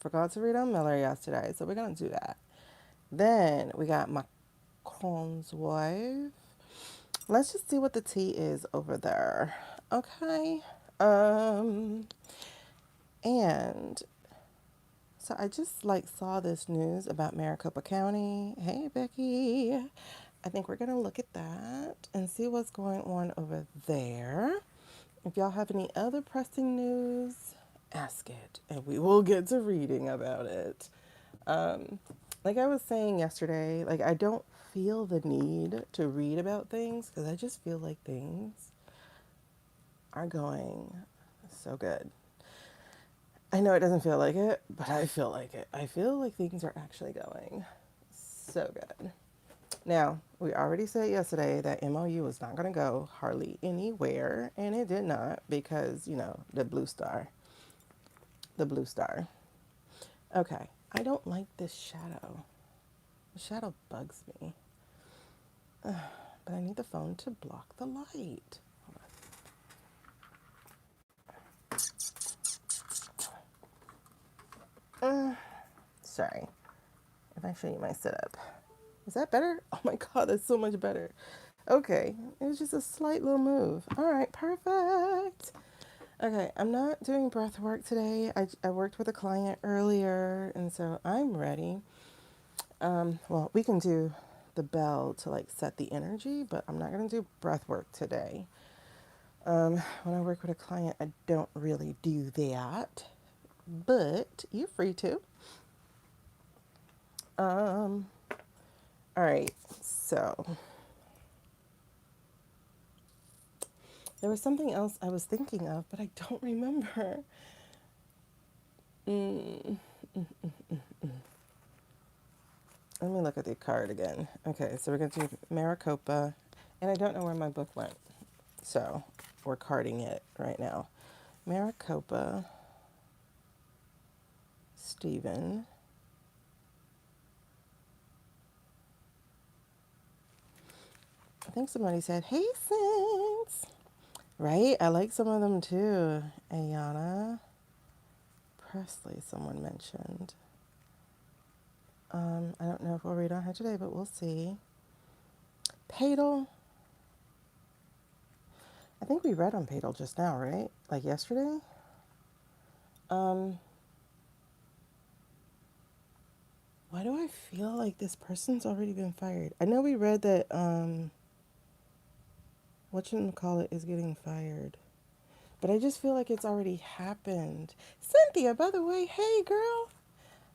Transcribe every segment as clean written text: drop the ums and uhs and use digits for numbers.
Forgot to read on Miller yesterday, so we're going to do that. Then we got Macron's wife. Let's just see what the tea is over there. Okay. And so I just like saw this news about Maricopa County. Hey, Becky. I think we're going to look at that and see what's going on over there. If y'all have any other pressing news, ask it and we will get to reading about it. Like I was saying yesterday, like I don't feel the need to read about things because I just feel like things are going so good. I know it doesn't feel like it, but I feel like it. I feel like things are actually going so good. Now, we already said yesterday that MOU was not going to go hardly anywhere, and it did not because, you know, the blue star. The blue star. Okay, I don't like this shadow. The shadow bugs me. But I need the phone to block the light. Sorry. If I show you my setup. Is that better? Oh my God, that's so much better. Okay, it was just a slight little move. All right, perfect. Okay, I'm not doing breath work today. I worked with a client earlier, and so I'm ready. Well, we can do the bell to like set the energy, but I'm not going to do breath work today. When I work with a client, I don't really do that, but you're free to. All right, so there was something else I was thinking of, but I don't remember. Let me look at the card again. Okay, so we're going to do Maricopa, and I don't know where my book went, so we're carding it right now. Maricopa, Stephen, I think somebody said, hey, Saints. Right? I like some of them too. Ayana Presley, someone mentioned. I don't know if we'll read on her today, but we'll see. Padel. I think we read on Padel just now, right? Like yesterday? Why do I feel like this person's already been fired? I know we read that, whatchamacallit is getting fired. But I just feel like it's already happened. Cynthia, by the way, hey girl.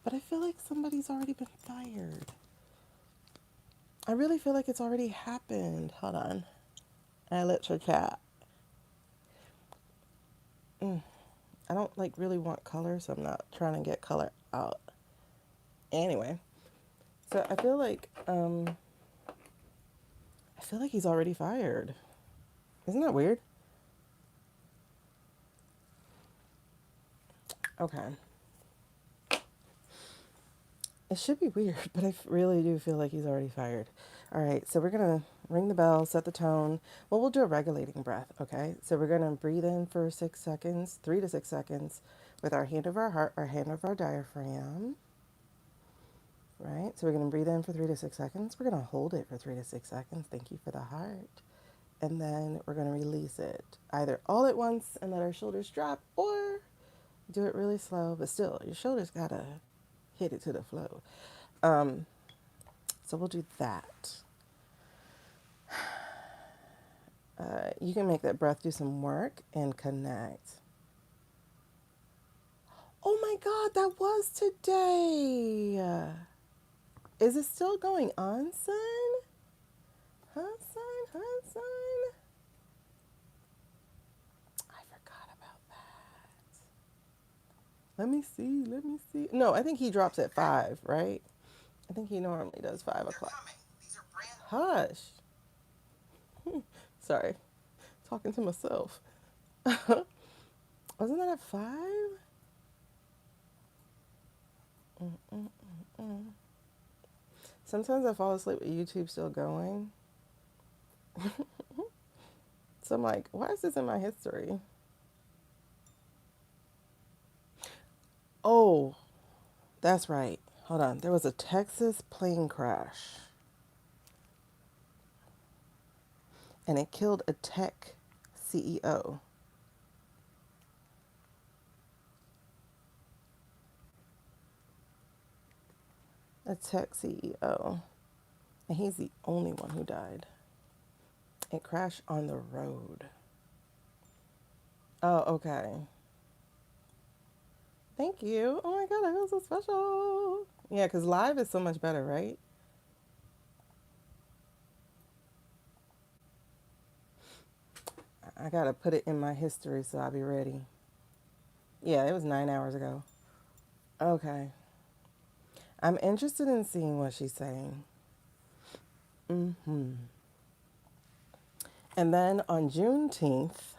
But I feel like somebody's already been fired. I really feel like it's already happened. Hold on. I let her chat. I don't like really want color, so I'm not trying to get color out. Anyway, so I feel like he's already fired. Isn't that weird? Okay. It should be weird, but I really do feel like he's already fired. All right, so we're going to ring the bell, set the tone. Well, we'll do a regulating breath, okay? So we're going to breathe in for 6 seconds, 3 to 6 seconds, with our hand over our heart, our hand over our diaphragm. Right? So we're going to breathe in for 3 to 6 seconds. We're going to hold it for 3 to 6 seconds. Thank you for the heart. And then we're going to release it either all at once and let our shoulders drop, or do it really slow, but still, your shoulders got to hit it to the flow. So we'll do that. You can make that breath do some work and connect. Oh my God, that was today. Is it still going on, son? Huh, son? I forgot about that. Let me see. No, I think he drops at 5, right? I think he normally does 5 o'clock. Hush. Sorry. Talking to myself. Wasn't that at 5? Sometimes I fall asleep with YouTube still going. So I'm like, why is this in my history? Oh, That's right. Hold on. There was a Texas plane crash, and it killed a tech CEO. A tech CEO. And he's the only one who died. It crashed on the road. Oh, okay. Thank you. Oh my God, I feel so special. Yeah, because live is so much better, right? I gotta put it in my history so I'll be ready. Yeah, it was 9 hours ago. Okay. I'm interested in seeing what she's saying. Hmm. And then on Juneteenth,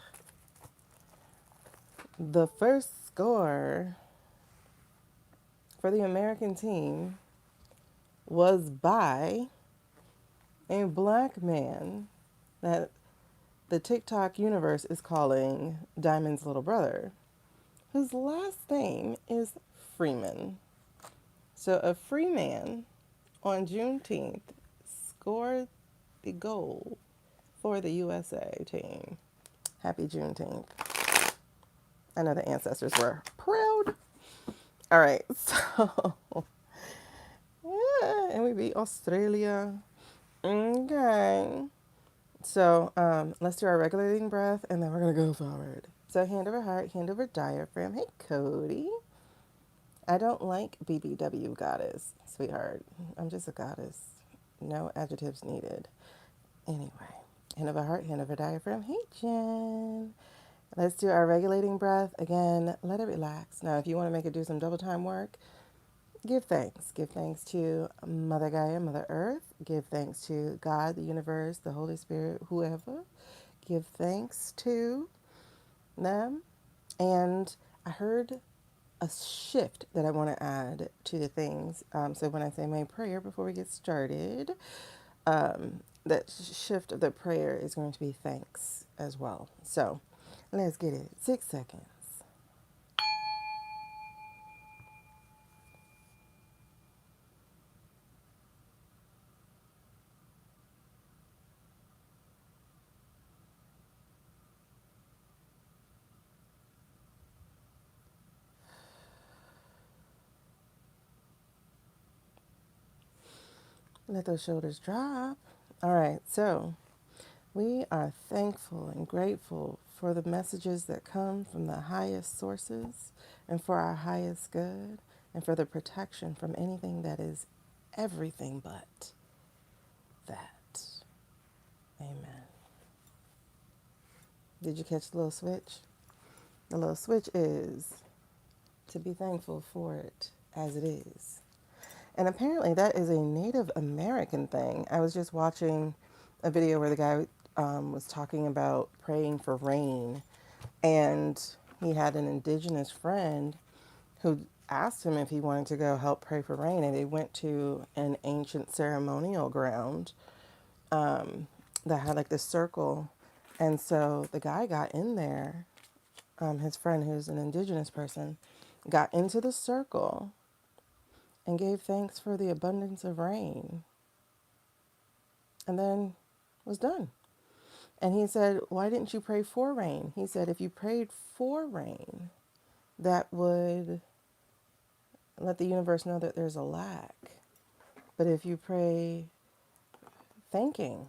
the first score for the American team was by a black man that the TikTok universe is calling Diamond's little brother, whose last name is Freeman. So a free man on Juneteenth scored the goal for the USA team. Happy Juneteenth. I know the ancestors were proud. All right, so yeah, and we beat Australia. Okay. So let's do our regulating breath, and then we're gonna go forward. So hand over heart, hand over diaphragm. Hey, Cody. I don't like BBW goddess, sweetheart. I'm just a goddess. No adjectives needed. Anyway, hand over heart, hand over diaphragm. Hey, Jen. Let's do our regulating breath. Again, let it relax. Now, if you want to make it do some double time work, give thanks. Give thanks to Mother Gaia, Mother Earth. Give thanks to God, the universe, the Holy Spirit, whoever. Give thanks to them. And I heard a shift that I want to add to the things. So when I say my prayer before we get started, that shift of the prayer is going to be thanks as well. So let's get it. 6 seconds. Let those shoulders drop. All right, so we are thankful and grateful for the messages that come from the highest sources and for our highest good and for the protection from anything that is everything but that. Amen. Did you catch the little switch? The little switch is to be thankful for it as it is. And apparently that is a Native American thing. I was just watching a video where the guy was talking about praying for rain, and he had an indigenous friend who asked him if he wanted to go help pray for rain, and they went to an ancient ceremonial ground that had like this circle. And so the guy got in there, his friend who's an indigenous person, got into the circle and gave thanks for the abundance of rain, and then was done. And he said, why didn't you pray for rain? He said, if you prayed for rain, that would let the universe know that there's a lack. But if you pray thanking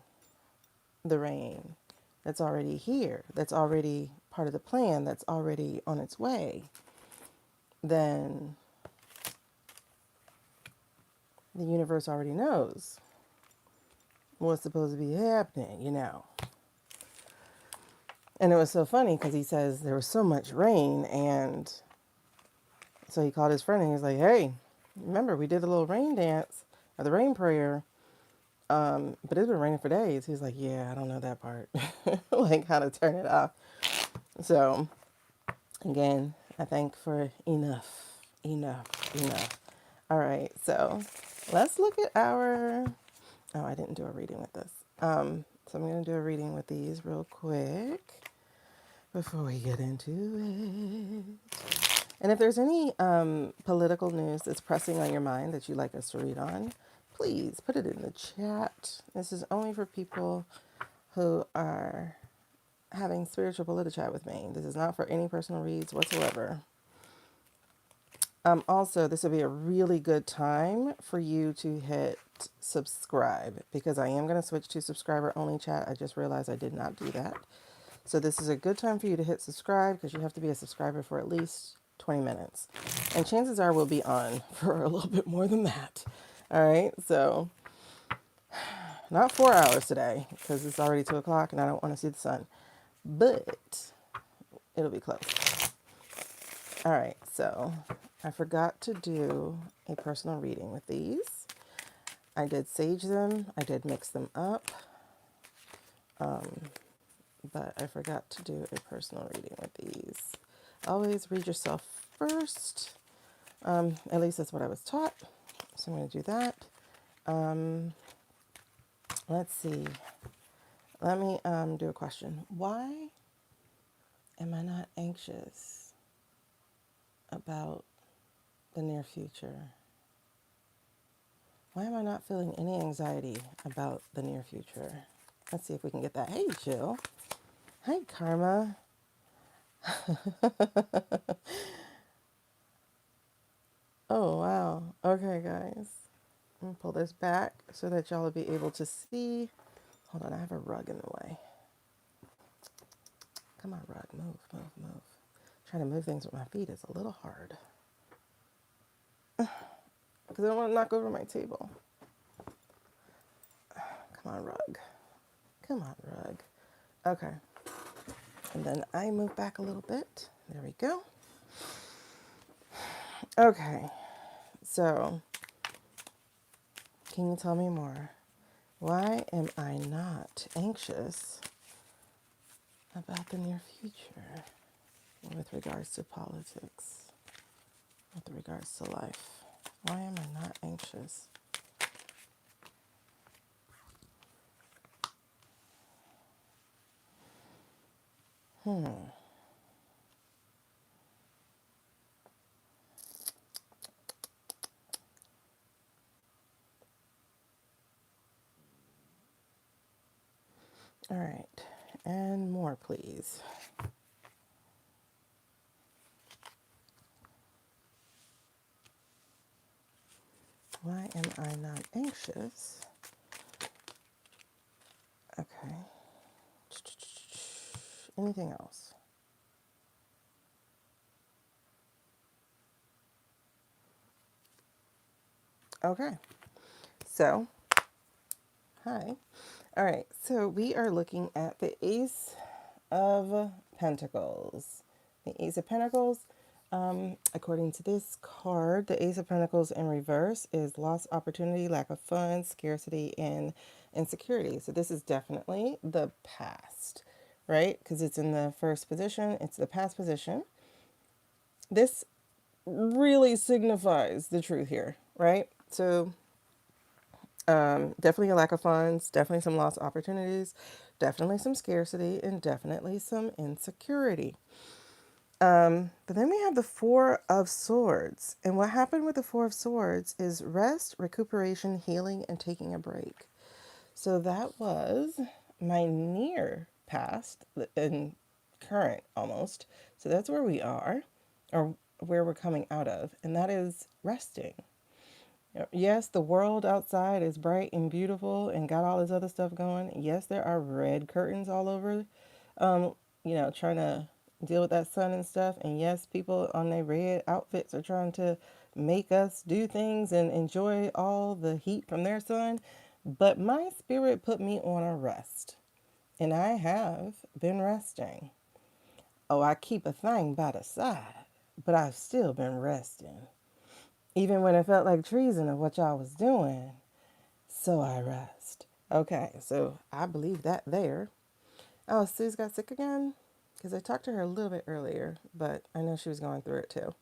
the rain that's already here, that's already part of the plan, that's already on its way, then the universe already knows what's supposed to be happening, you know. And it was so funny because he says there was so much rain, and so he called his friend and he was like, hey, remember we did the little rain dance or the rain prayer, but it's been raining for days. He's like, yeah, I don't know that part. Like how to turn it off. So again, I thank for enough. All right, so let's look at our, oh, I didn't do a reading with this. So I'm going to do a reading with these real quick before we get into it. And if there's any political news that's pressing on your mind that you'd like us to read on, please put it in the chat. This is only for people who are having spiritual PolitiChat with me. This is not for any personal reads whatsoever. Also, this would be a really good time for you to hit subscribe because I am going to switch to subscriber only chat. I just realized I did not do that. So this is a good time for you to hit subscribe because you have to be a subscriber for at least 20 minutes. And chances are we'll be on for a little bit more than that. All right. So not 4 hours today because it's already 2 o'clock and I don't want to see the sun, but it'll be close. All right. So I forgot to do a personal reading with these. I did sage them. I did mix them up. But I forgot to do a personal reading with these. Always read yourself first. At least that's what I was taught. So I'm going to do that. Let's see. Let me do a question. Why am I not anxious about the near future? Why am I not feeling any anxiety about the near future? Let's see if we can get that. Hey, Jill. Hi, Karma. Oh, wow. Okay, guys. I'm going to pull this back so that y'all will be able to see. Hold on, I have a rug in the way. Come on, rug. Move, move, move. Trying to move things with my feet is a little hard. Because I don't want to knock over my table. Come on, rug. Come on, rug. Okay. And then I move back a little bit. There we go. Okay. So, can you tell me more? Why am I not anxious about the near future with regards to politics, with regards to life? Why am I not anxious? All right. And more, please. Why am I not anxious? Okay. Anything else? Okay. So, hi. All right. So we are looking at the Ace of Pentacles. The Ace of Pentacles, according to this card, the Ace of Pentacles in reverse is lost opportunity, lack of funds, scarcity, and insecurity. So this is definitely the past, right? Because it's in the first position. It's the past position. This really signifies the truth here, right? So definitely a lack of funds, definitely some lost opportunities, definitely some scarcity, and definitely some insecurity. But then we have the Four of Swords. And what happened with the Four of Swords is rest, recuperation, healing, and taking a break. So that was my near past and current almost. So that's where we are, or where we're coming out of. And that is resting. Yes, the world outside is bright and beautiful and got all this other stuff going. Yes, there are red curtains all over, trying to deal with that sun and stuff. And yes, people on their red outfits are trying to make us do things and enjoy all the heat from their sun. But my spirit put me on a rest, and I have been resting. Oh, I keep a thing by the side, but I've still been resting. Even when it felt like treason of what y'all was doing, so I rest. Okay, so I believe that there. Oh, Sue's got sick again? Because I talked to her a little bit earlier, but I know she was going through it too.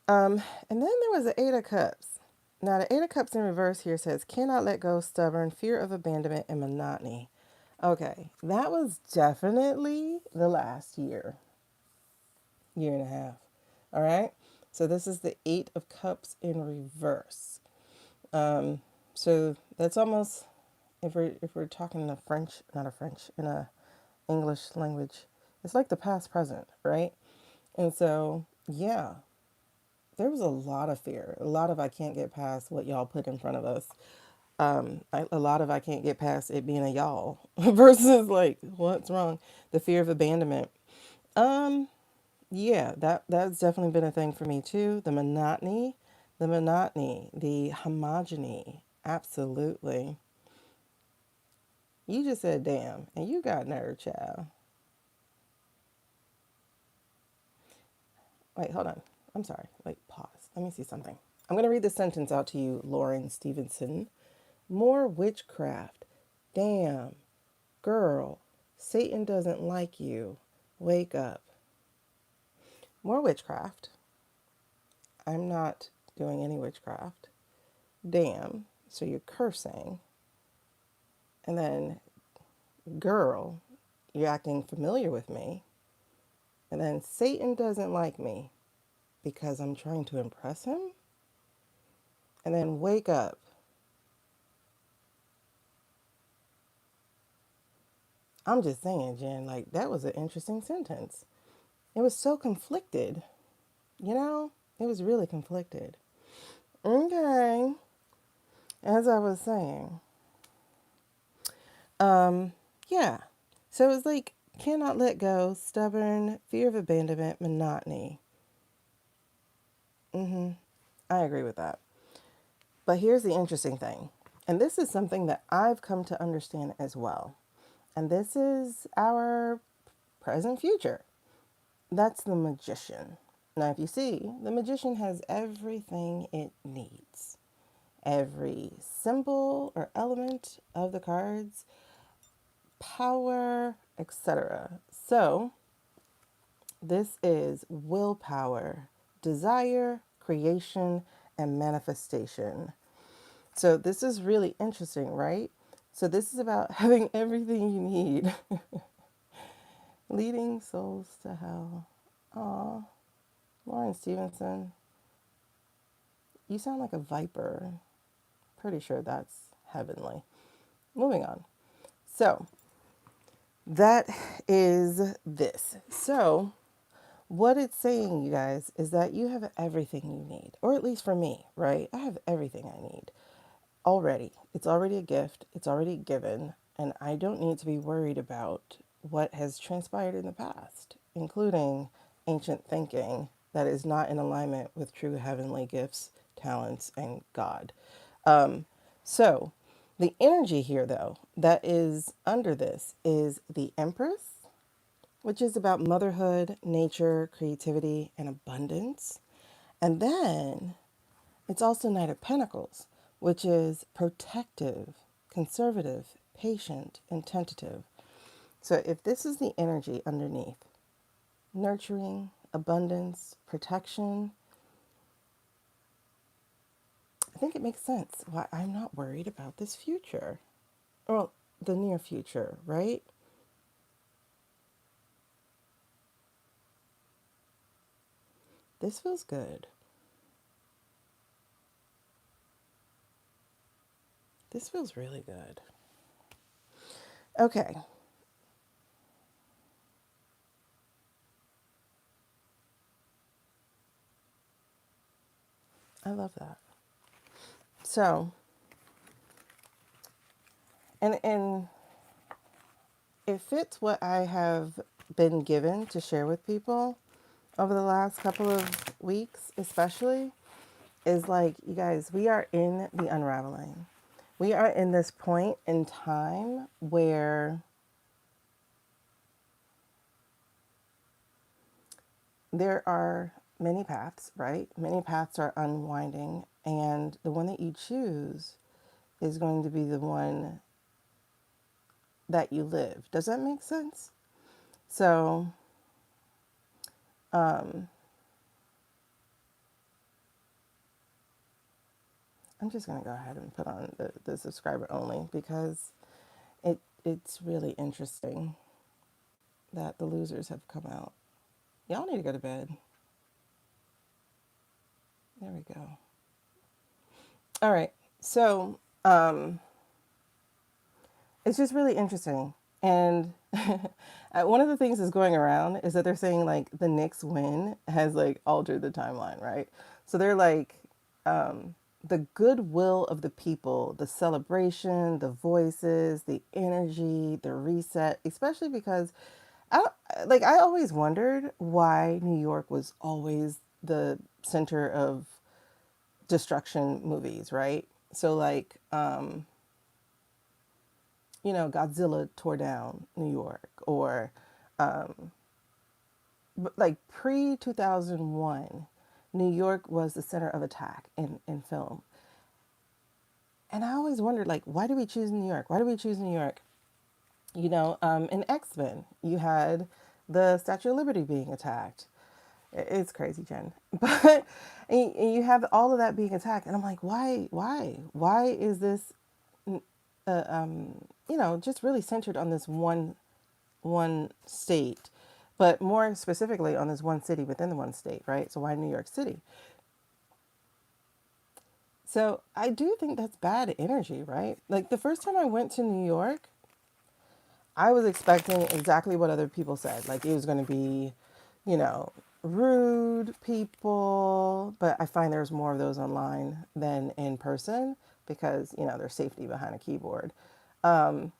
And then there was the Eight of Cups. Now, the Eight of Cups in reverse here says, cannot let go, stubborn, fear of abandonment, and monotony. Okay, that was definitely the last year and a half. All right. So this is the Eight of Cups in reverse. So that's almost, if we're talking in a French, not a French, in a English language, it's like the past present, right? And so yeah, there was a lot of fear, a lot of I can't get past what y'all put in front of us. A lot of I can't get past it being a y'all versus like what's wrong, the fear of abandonment. Um, yeah, that's definitely been a thing for me too. The monotony, the homogeny. Absolutely. You just said damn, and you got nerve, child. Wait, hold on. I'm sorry. Wait, pause. Let me see something. I'm going to read the sentence out to you, Lauren Stevenson. More witchcraft. Damn. Girl. Satan doesn't like you. Wake up. More witchcraft. I'm not doing any witchcraft. Damn. So you're cursing. And then, girl, you're acting familiar with me. And then, Satan doesn't like me because I'm trying to impress him. And then, wake up. I'm just saying, Jen, like, that was an interesting sentence. It was so conflicted, you know? It was really conflicted. Okay. As I was saying, um, yeah. So it was like, cannot let go, stubborn, fear of abandonment, monotony. I agree with that. But here's the interesting thing, and this is something that I've come to understand as well. And this is our present future. That's the magician. Now, if you see, the magician has everything it needs. Every symbol or element of the cards, power, etc. So, this is willpower, desire, creation, and manifestation. So, this is really interesting, right? So, this is about having everything you need, leading souls to hell. Aw, Lauren Stevenson, you sound like a viper. Pretty sure that's heavenly. Moving on. So, that is this. So, what it's saying, you guys, is that you have everything you need, or at least for me, right? I have everything I need already. It's already a gift, it's already given, and I don't need to be worried about what has transpired in the past, including ancient thinking that is not in alignment with true heavenly gifts, talents, and God. So, the energy here, though, that is under this is the Empress, which is about motherhood, nature, creativity, and abundance. And then it's also Knight of Pentacles, which is protective, conservative, patient, and tentative. So if this is the energy underneath, nurturing, abundance, protection, I think it makes sense why I'm not worried about this future. Well, the near future, right? This feels good. This feels really good. Okay. I love that. So, and it fits what I have been given to share with people over the last couple of weeks, especially, is like, you guys, we are in the unraveling. We are in this point in time where there are many paths, right? Many paths are unwinding, and the one that you choose is going to be the one that you live. Does that make sense? So, I'm just going to go ahead and put on the subscriber only because it's really interesting that the losers have come out. Y'all need to go to bed. There we go. All right. So it's just really interesting. And one of the things that's going around is that they're saying like the Knicks win has like altered the timeline, right? So they're like the goodwill of the people, the celebration, the voices, the energy, the reset, especially because I I always wondered why New York was always the center of destruction movies, right? So like Godzilla tore down New York, or like pre 2001, New York was the center of attack in film. And I always wondered, like, why do we choose New York? Why do we choose New York? In X-Men, you had the Statue of Liberty being attacked. It's crazy, Jen. But and you have all of that being attacked, and I'm like, why is this, just really centered on this one state, but more specifically on this one city within the one state, right? So why New York City? So I do think that's bad energy, right? Like the first time I went to New York, I was expecting exactly what other people said. Like it was going to be, you know, rude people, but I find there's more of those online than in person because, there's safety behind a keyboard. But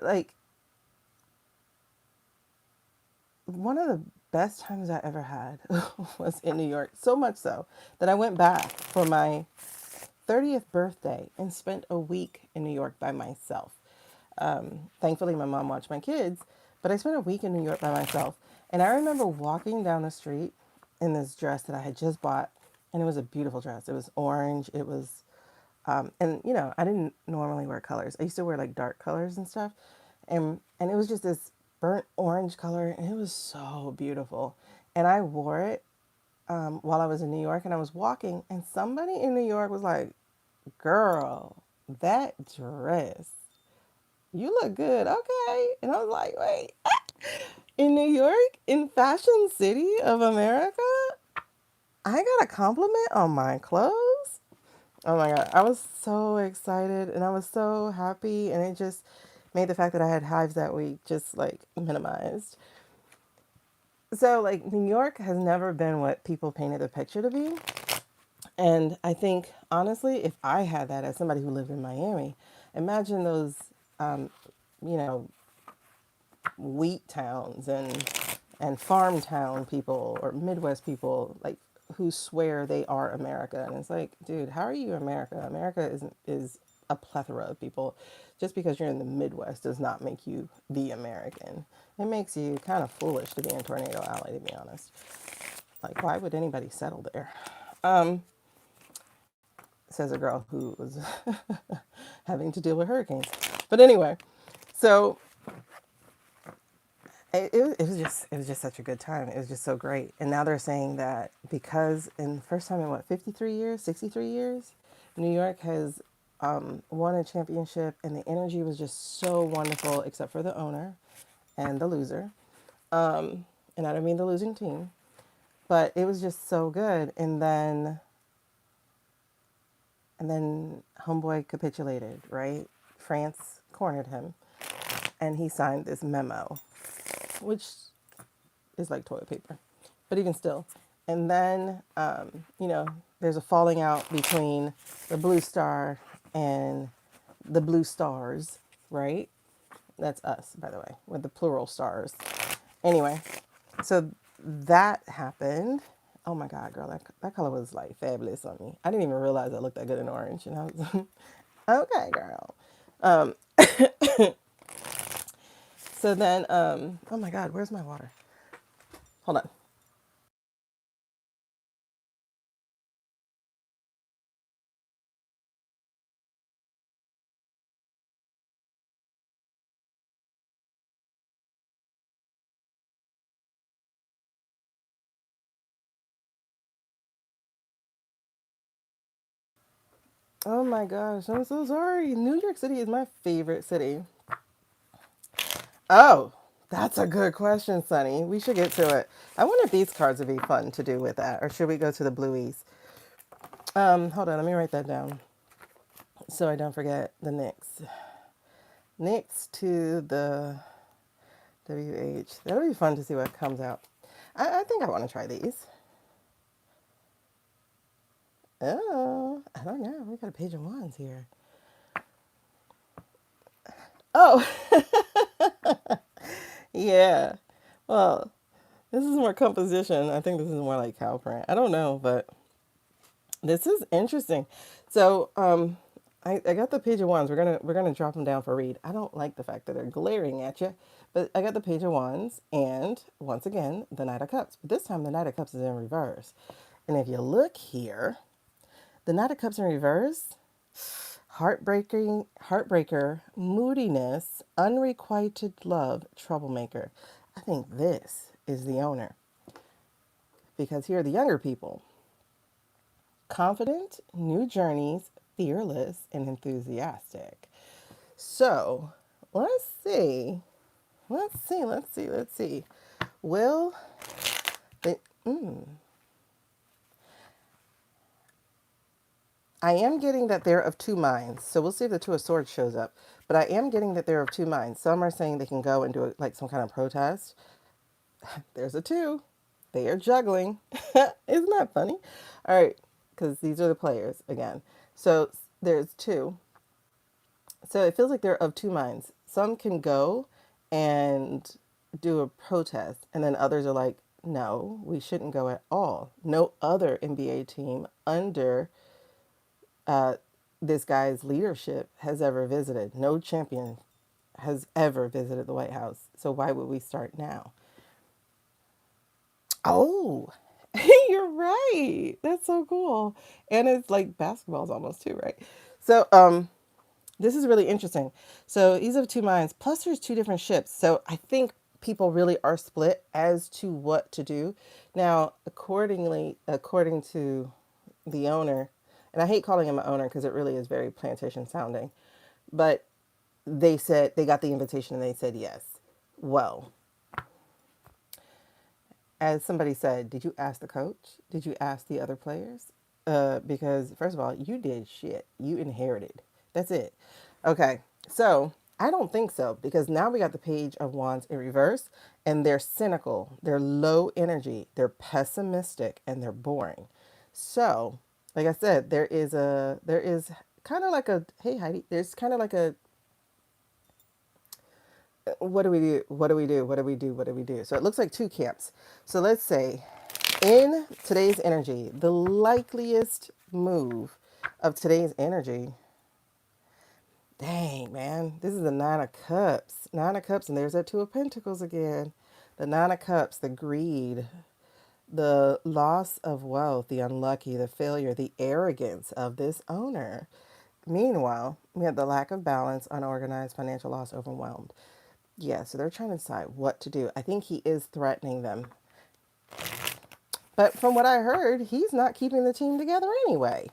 like one of the best times I ever had was in New York. So much so that I went back for my 30th birthday and spent a week in New York by myself. Thankfully, my mom watched my kids, but I spent a week in New York by myself. And I remember walking down the street in this dress that I had just bought, and it was a beautiful dress. It was orange. It was, I didn't normally wear colors. I used to wear like dark colors and stuff, and it was just this burnt orange color, and it was so beautiful. And I wore it while I was in New York, and I was walking, and somebody in New York was like, "Girl, that dress, you look good." Okay, and I was like, "Wait, in New York, in Fashion City of America, I got a compliment on my clothes." Oh my God. I was so excited and I was so happy. And it just made the fact that I had hives that week just like minimized. So, like, New York has never been what people painted the picture to be. And I think, honestly, if I had that as somebody who lived in Miami, imagine those, um, you know, wheat towns and farm town people or Midwest people like who swear they are America, and it's like, dude, how are you America? America is a plethora of people. Just because you're in the Midwest does not make you the American. It makes you kind of foolish to be in Tornado Alley, to be honest. Like, why would anybody settle there? Says a girl who was having to deal with hurricanes. But anyway, so it was just such a good time. It was just so great. And now they're saying that because in the first time in what, 53 years, 63 years, New York has won a championship, and the energy was just so wonderful, except for the owner and the loser. And I don't mean the losing team, but it was just so good. And then homeboy capitulated, right? France cornered him, and he signed this memo, which is like toilet paper, but even still. And then, there's a falling out between the Blue Star and the Blue Stars, right? That's us, by the way, with the plural stars. Anyway, so that happened. Oh my God, girl, that color was like fabulous on me. I didn't even realize I looked that good in orange. And I was okay, girl. So then, oh my God, where's my water? Hold on. Oh my gosh, I'm so sorry. New York City is my favorite city. Oh, That's a good question, Sunny. We should get to it. I wonder if these cards would be fun to do with that, or should we go to the blueies? Hold on, let me write that down so I don't forget the Knicks. Knicks to the WH. That'll be fun to see what comes out. I think I want to try these. Oh, I don't know. We got a page of wands here. Oh, yeah. Well, this is more composition. I think this is more like cow print. I don't know, but this is interesting. So, I got the page of wands. We're gonna drop them down for read. I don't like the fact that they're glaring at you, but I got the page of wands, and once again the Knight of Cups. But this time the Knight of Cups is in reverse. And if you look here, the Knight of Cups in reverse, heartbreaker, moodiness, unrequited love, troublemaker. I think this is the owner because here are the younger people. Confident, new journeys, fearless, and enthusiastic. So let's see. Let's see. Will they, I am getting that they're of two minds. So we'll see if the Two of Swords shows up. But I am getting that they're of two minds. Some are saying they can go and do it like some kind of protest. There's a two. They are juggling. Isn't that funny? All right. Because these are the players again. So there's two. So it feels like they're of two minds. Some can go and do a protest. And then others are like, no, we shouldn't go at all. No other NBA team under this guy's leadership has ever visited. No champion has ever visited the White House. So why would we start now? Oh, you're right. That's so cool. And it's like basketball's almost too, right? So this is really interesting. So he's of two minds. Plus there's two different ships. So I think people really are split as to what to do. Now, according to the owner, and I hate calling him an owner because it really is very plantation sounding, but they said they got the invitation and they said yes. Well, as somebody said, did you ask the coach? Did you ask the other players? Because first of all, you did shit. You inherited. That's it. Okay, so I don't think so because now we got the Page of Wands in reverse, and they're cynical, they're low energy, they're pessimistic, and they're boring. So, like I said, there is kind of like a hey Heidi. There's kind of like a what do we do? What do we do? What do we do? What do we do? So it looks like two camps. So let's say in today's energy, the likeliest move of today's energy. Dang, man. This is the Nine of Cups. Nine of Cups, and there's that Two of Pentacles again. The Nine of Cups, the greed, the loss of wealth, the unlucky, the failure, the arrogance of this owner. Meanwhile, we have the lack of balance, unorganized, financial loss, overwhelmed. Yeah, so they're trying to decide what to do. I think he is threatening them. But from what I heard, he's not keeping the team together anyway.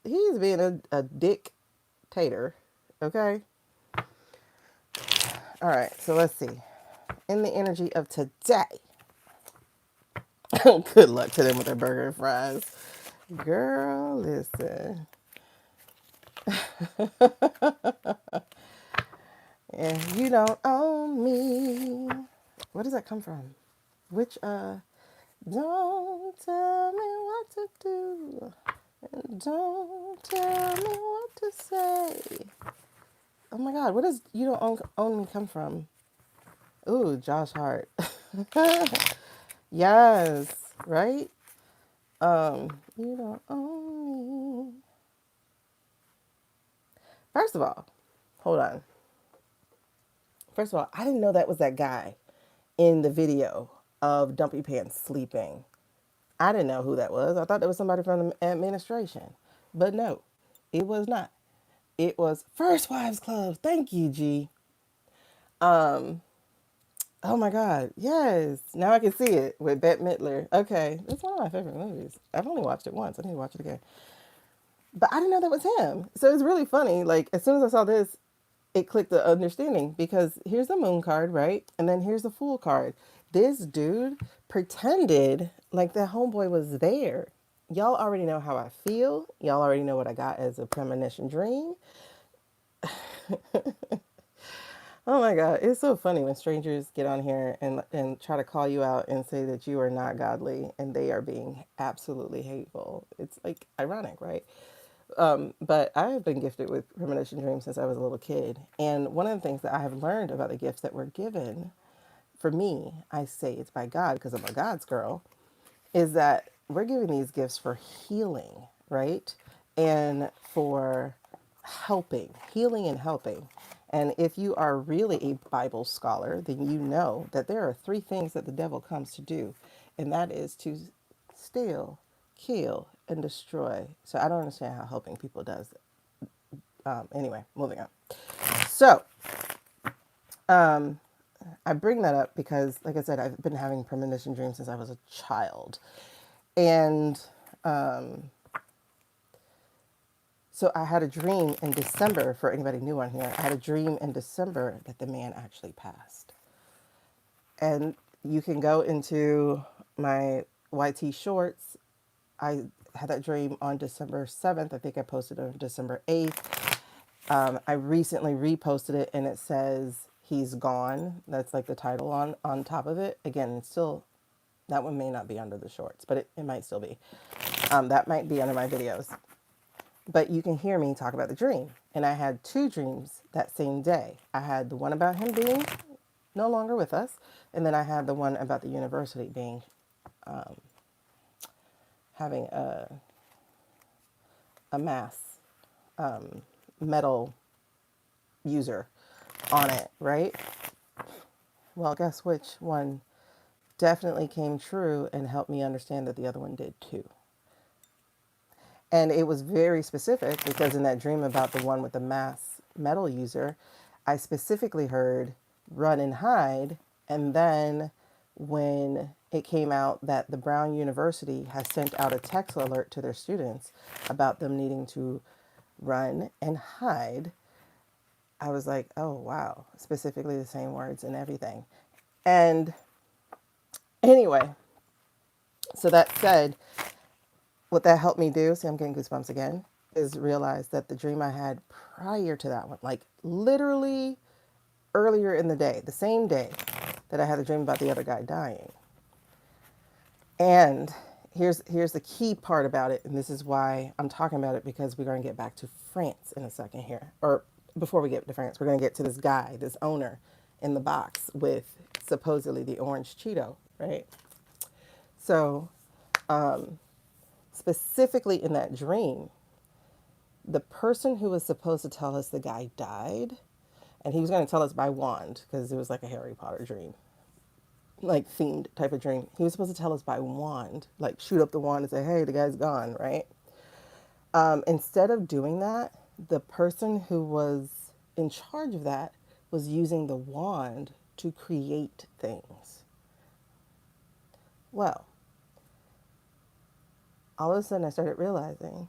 He's being a dictator. Okay? All right, so let's see. In the energy of today, good luck to them with their burger and fries. Girl, listen. And you don't own me. Where does that come from? Which, don't tell me what to do. And don't tell me what to say. Oh my God, where does you don't own me come from? Ooh, Josh Hart. Yes, right? You don't own me. First of all, hold on. First of all, I didn't know that was that guy in the video of Dumpy Pants sleeping. I didn't know who that was. I thought that was somebody from the administration. But no, it was not. It was First Wives Club. Thank you, G. Oh my God. Yes. Now I can see it with Bette Midler. Okay. That's one of my favorite movies. I've only watched it once. I need to watch it again. But I didn't know that was him. So it's really funny. Like, as soon as I saw this, it clicked the understanding because here's the moon card, right? And then here's the fool card. This dude pretended like that homeboy was there. Y'all already know how I feel. Y'all already know what I got as a premonition dream. Oh my God, it's so funny when strangers get on here and try to call you out and say that you are not godly and they are being absolutely hateful. It's like ironic, right? But I have been gifted with premonition dreams since I was a little kid. And one of the things that I have learned about the gifts that were given, for me, I say it's by God because I'm a God's girl, is that we're giving these gifts for healing, right? And for helping, healing and helping. And if you are really a Bible scholar, then you know that there are three things that the devil comes to do, and that is to steal, kill, and destroy. So I don't understand how helping people does it. Anyway, moving on. So I bring that up because, like I said, I've been having premonition dreams since I was a child. And so I had a dream in December, for anybody new on here, I had a dream in December that the man actually passed. And you can go into my YT shorts. I had that dream on December 7th. I think I posted it on December 8th. I recently reposted it and it says, "He's gone." That's like the title on top of it. Again, it's still, that one may not be under the shorts, but it might still be. That might be under my videos. But you can hear me talk about the dream. And I had two dreams that same day. I had the one about him being no longer with us. And then I had the one about the university being, having a mass metal user on it, right? Well, guess which one definitely came true and helped me understand that the other one did too. And it was very specific because in that dream about the one with the mass metal user, I specifically heard run and hide. And then when it came out that the Brown University has sent out a text alert to their students about them needing to run and hide, I was like, oh, wow, specifically the same words and everything. And anyway, so that said, what that helped me do, see, I'm getting goosebumps again, is realize that the dream I had prior to that one, like literally earlier in the day, the same day that I had the dream about the other guy dying. And here's the key part about it, and this is why I'm talking about it, because we're going to get back to France in a second here. Or before we get to France, we're going to get to this guy, this owner in the box with supposedly the orange Cheeto, right? So specifically in that dream, the person who was supposed to tell us the guy died, and he was going to tell us by wand because it was like a Harry Potter dream, like themed type of dream. He was supposed to tell us by wand, like shoot up the wand and say, hey, the guy's gone, right? Instead of doing that, the person who was in charge of that was using the wand to create things. Well, all of a sudden I started realizing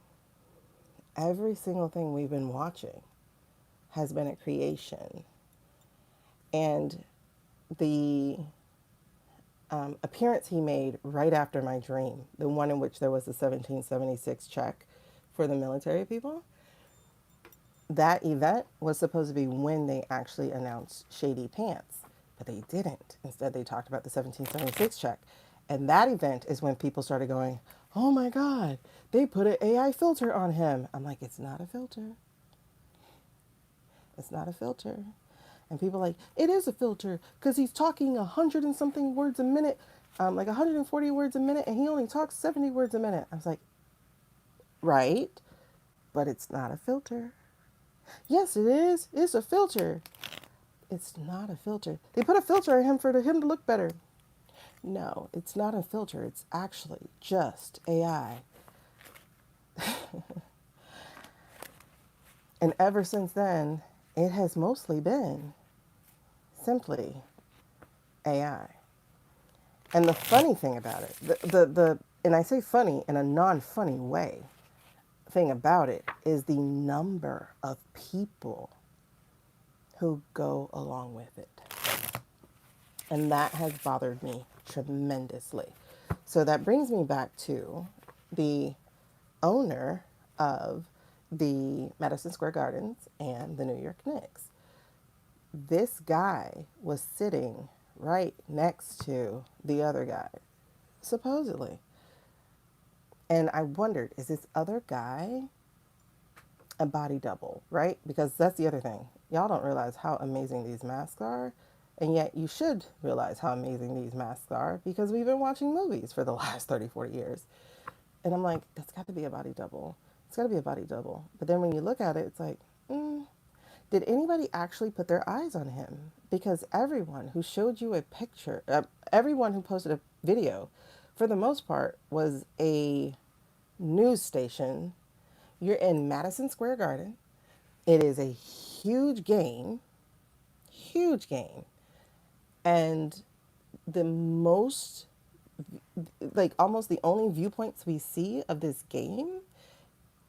every single thing we've been watching has been a creation. And the appearance he made right after my dream, the one in which there was the 1776 check for the military people, that event was supposed to be when they actually announced Shady Pants, but they didn't. Instead, they talked about the 1776 check. And that event is when people started going, oh my God, they put an AI filter on him. I'm like, it's not a filter. It's not a filter. And people are like, it is a filter because he's talking 100 and something words a minute, like 140 words a minute, and he only talks 70 words a minute. I was like, right, but it's not a filter. Yes, it is. It's a filter. It's not a filter. They put a filter on him for him to look better. No, it's not a filter. It's actually just AI. And ever since then, it has mostly been simply AI. And the funny thing about it, and I say funny in a non-funny way, thing about it is the number of people who go along with it. And that has bothered me tremendously. So that brings me back to the owner of the Madison Square Gardens and the New York Knicks. This guy was sitting right next to the other guy, supposedly. And I wondered, is this other guy a body double, right? Because that's the other thing. Y'all don't realize how amazing these masks are. And yet you should realize how amazing these masks are because we've been watching movies for the last 30, 40 years. And I'm like, that's got to be a body double. It's got to be a body double. But then when you look at it, it's like, did anybody actually put their eyes on him? Because everyone who showed you a picture, everyone who posted a video, for the most part, was a news station. You're in Madison Square Garden. It is a huge game, huge game. And the most, like almost the only viewpoints we see of this game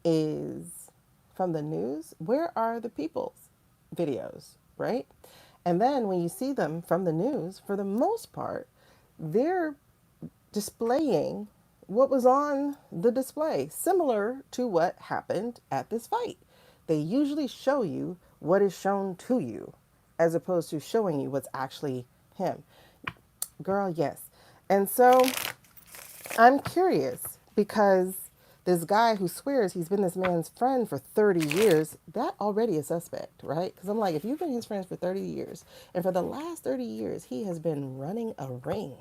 is from the news. Where are the people's videos, right? And then when you see them from the news, for the most part, they're displaying what was on the display, similar to what happened at this fight. They usually show you what is shown to you as opposed to showing you what's actually him. Girl, yes. And so I'm curious because this guy who swears he's been this man's friend for 30 years, that already is suspect, right? Because I'm like, if you've been his friends for 30 years, and for the last 30 years, he has been running a ring,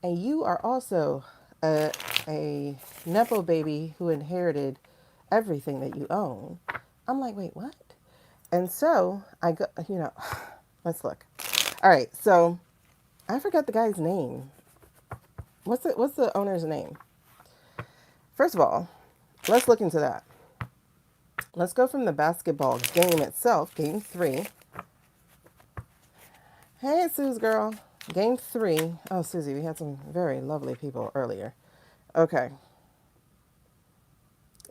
and you are also a Nepo baby who inherited everything that you own, I'm like, wait, what? And so I go, let's look. All right, so I forgot the guy's name. What's the owner's name? First of all, let's look into that. Let's go from the basketball game itself, game 3. Hey, Suze girl. Game 3. Oh, Susie, we had some very lovely people earlier. Okay.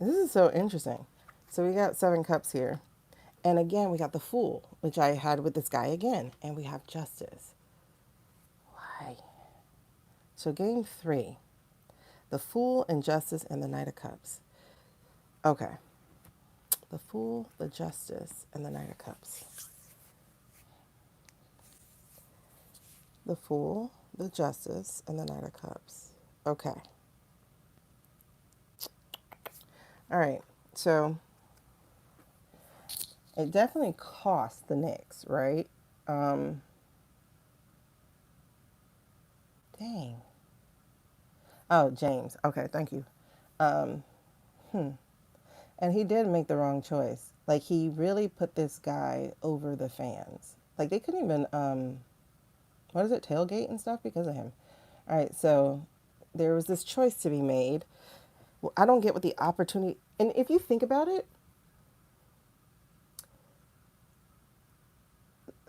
This is so interesting. So we got 7 cups here. And again, we got the Fool, which I had with this guy again. And we have Justice. Why? So game 3. The Fool and Justice and the Knight of Cups. Okay. The Fool, the Justice, and the Knight of Cups. The Fool, the Justice, and the Knight of Cups. Okay. All right. So it definitely cost the Knicks, right? Dang. Oh, James. Okay, thank you. And he did make the wrong choice. Like, he really put this guy over the fans. Like, they couldn't even, tailgate and stuff because of him. All right, so there was this choice to be made. Well, I don't get what the opportunity, and if you think about it,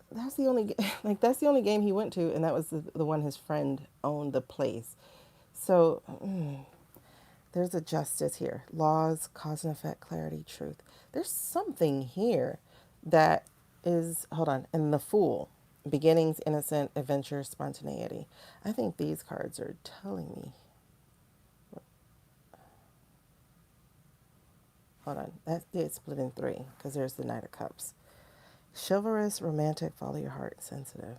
that's the only, that's the only game he went to, and that was the one his friend owned the place. So, there's a justice here. Laws, cause and effect, clarity, truth. There's something here that is, hold on, and the Fool. Beginnings, innocent, adventure, spontaneity. I think these cards are telling me. Hold on, that did split in 3 because there's the Knight of Cups. Chivalrous, romantic, follow your heart, sensitive.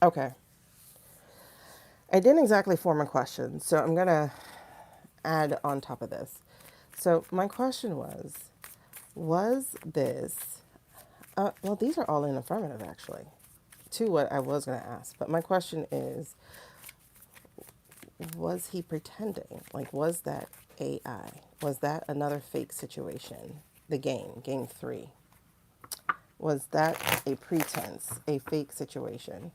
Okay. I didn't exactly form a question, so I'm going to add on top of this. So my question was this, well, these are all in affirmative, actually, to what I was going to ask. But my question is, was he pretending? Like, was that AI? Was that another fake situation? The game 3. Was that a pretense, a fake situation?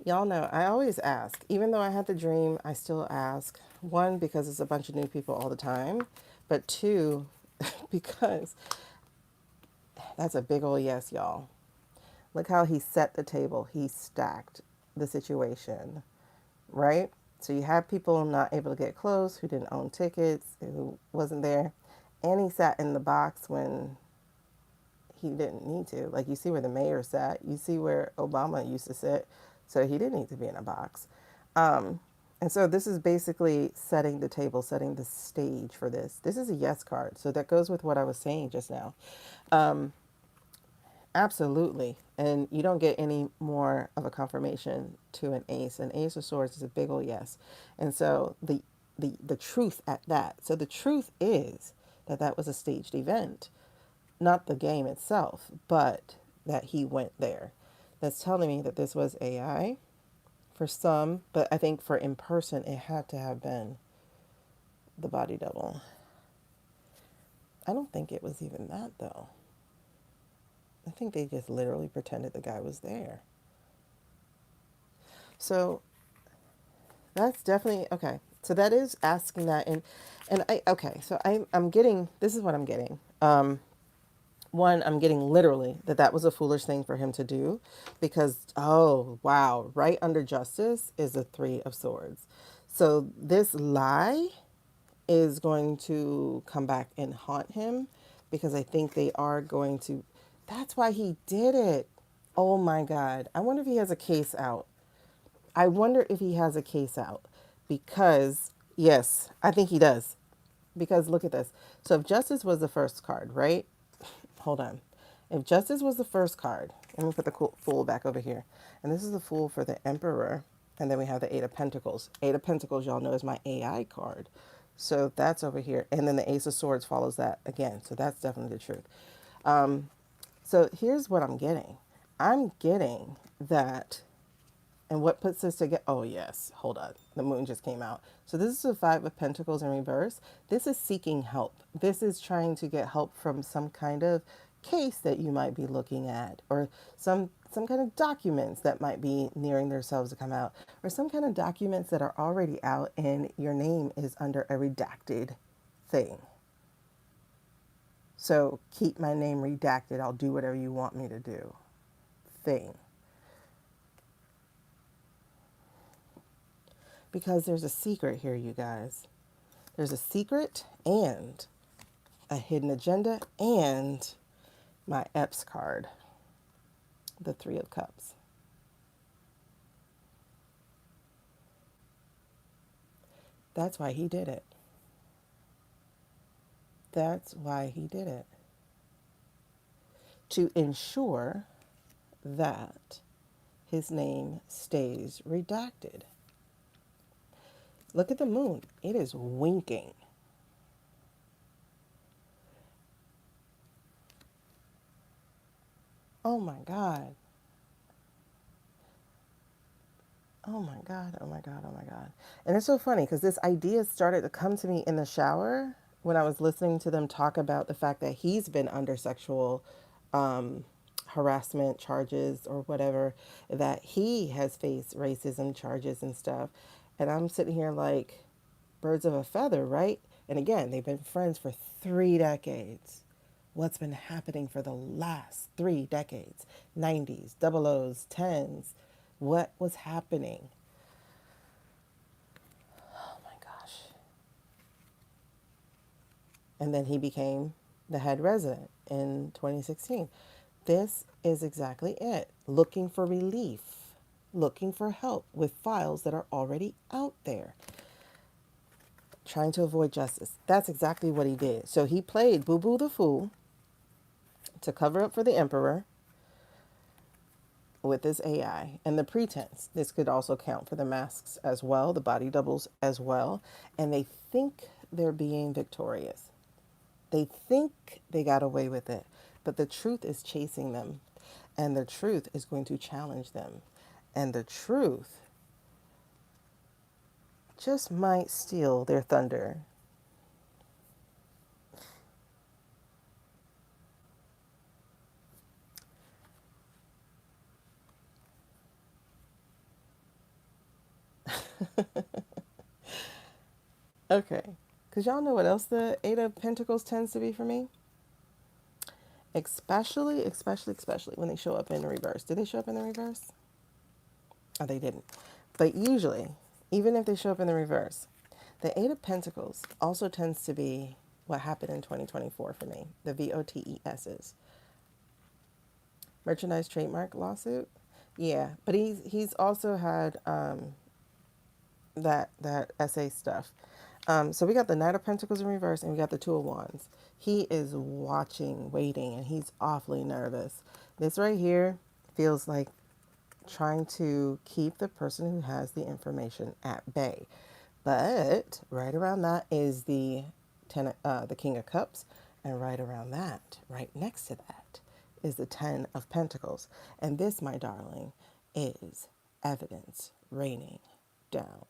Y'all know, I always ask. Even though I had the dream, I still ask. 1, because it's a bunch of new people all the time. But 2, because that's a big old yes, y'all. Look how he set the table. He stacked the situation, right? So you have people not able to get close, who didn't own tickets, who wasn't there. And he sat in the box when he didn't need to. Like, you see where the mayor sat, you see where Obama used to sit. So he didn't need to be in a box. And so this is basically setting the table, setting the stage for this. This is a yes card. So that goes with what I was saying just now. Absolutely. And you don't get any more of a confirmation to an ace. An ace of swords is a big ol' yes. And so the truth at that. So the truth is that that was a staged event, not the game itself, but that he went there. That's telling me that this was AI for some, but I think for in person, it had to have been the body double. I don't think it was even that though. I think they just literally pretended the guy was there. So that's definitely okay. So that is asking that, and I okay. So I'm getting, this is what I'm getting. One, I'm getting literally that that was a foolish thing for him to do, because oh wow, right under justice is a 3 of swords. So this lie is going to come back and haunt him, because I think they are going to. That's why he did it. Oh my God. I wonder if he has a case out. I wonder if he has a case out, because, yes, I think he does. Because look at this. So if justice was the first card, right? Hold on. If justice was the first card, let me put the fool back over here. And this is the fool for the emperor. And then we have the 8 of Pentacles. 8 of Pentacles, y'all know, is my AI card. So that's over here. And then the Ace of Swords follows that again. So that's definitely the truth. So here's what I'm getting. I'm getting that. And what puts this together? Oh, yes. Hold on. The moon just came out. So this is the 5 of Pentacles in reverse. This is seeking help. This is trying to get help from some kind of case that you might be looking at, or some kind of documents that might be nearing themselves to come out, or some kind of documents that are already out and your name is under a redacted thing. So keep my name redacted. I'll do whatever you want me to do thing. Because there's a secret here, you guys. There's a secret and a hidden agenda and my EPS card, the 3 of Cups. That's why he did it. That's why he did it. To ensure that his name stays redacted. Look at the moon. It is winking. Oh my God. Oh my God. Oh my God. Oh my God. And it's so funny because this idea started to come to me in the shower when I was listening to them talk about the fact that he's been under sexual harassment charges or whatever, that he has faced racism charges and stuff. And I'm sitting here like birds of a feather, right? And again, they've been friends for 3 decades. What's been happening for the last 3 decades? 90s, double O's, 10s. What was happening? Oh my gosh. And then he became the head resident in 2016. This is exactly it. Looking for relief, looking for help with files that are already out there, trying to avoid justice. That's exactly what he did. So he played Boo Boo the Fool to cover up for the emperor with his AI and the pretense. This could also count for the masks as well, the body doubles as well. And they think they're being victorious. They think they got away with it, but the truth is chasing them, and the truth is going to challenge them. And the truth just might steal their thunder. Okay, because y'all know what else the 8 of Pentacles tends to be for me? Especially when they show up in reverse. Did they show up in the reverse? Oh, they didn't. But usually, even if they show up in the reverse, the Eight of Pentacles also tends to be what happened in 2024 for me. The VOTESs. Merchandise trademark lawsuit. Yeah, but he's also had that essay stuff. So we got the Knight of Pentacles in reverse, and we got the Two of Wands. He is watching, waiting, and he's awfully nervous. This right here feels like trying to keep the person who has the information at bay. But right around that is the King of Cups, and right around that, right next to that, is the Ten of Pentacles. And this, my darling, is evidence raining down.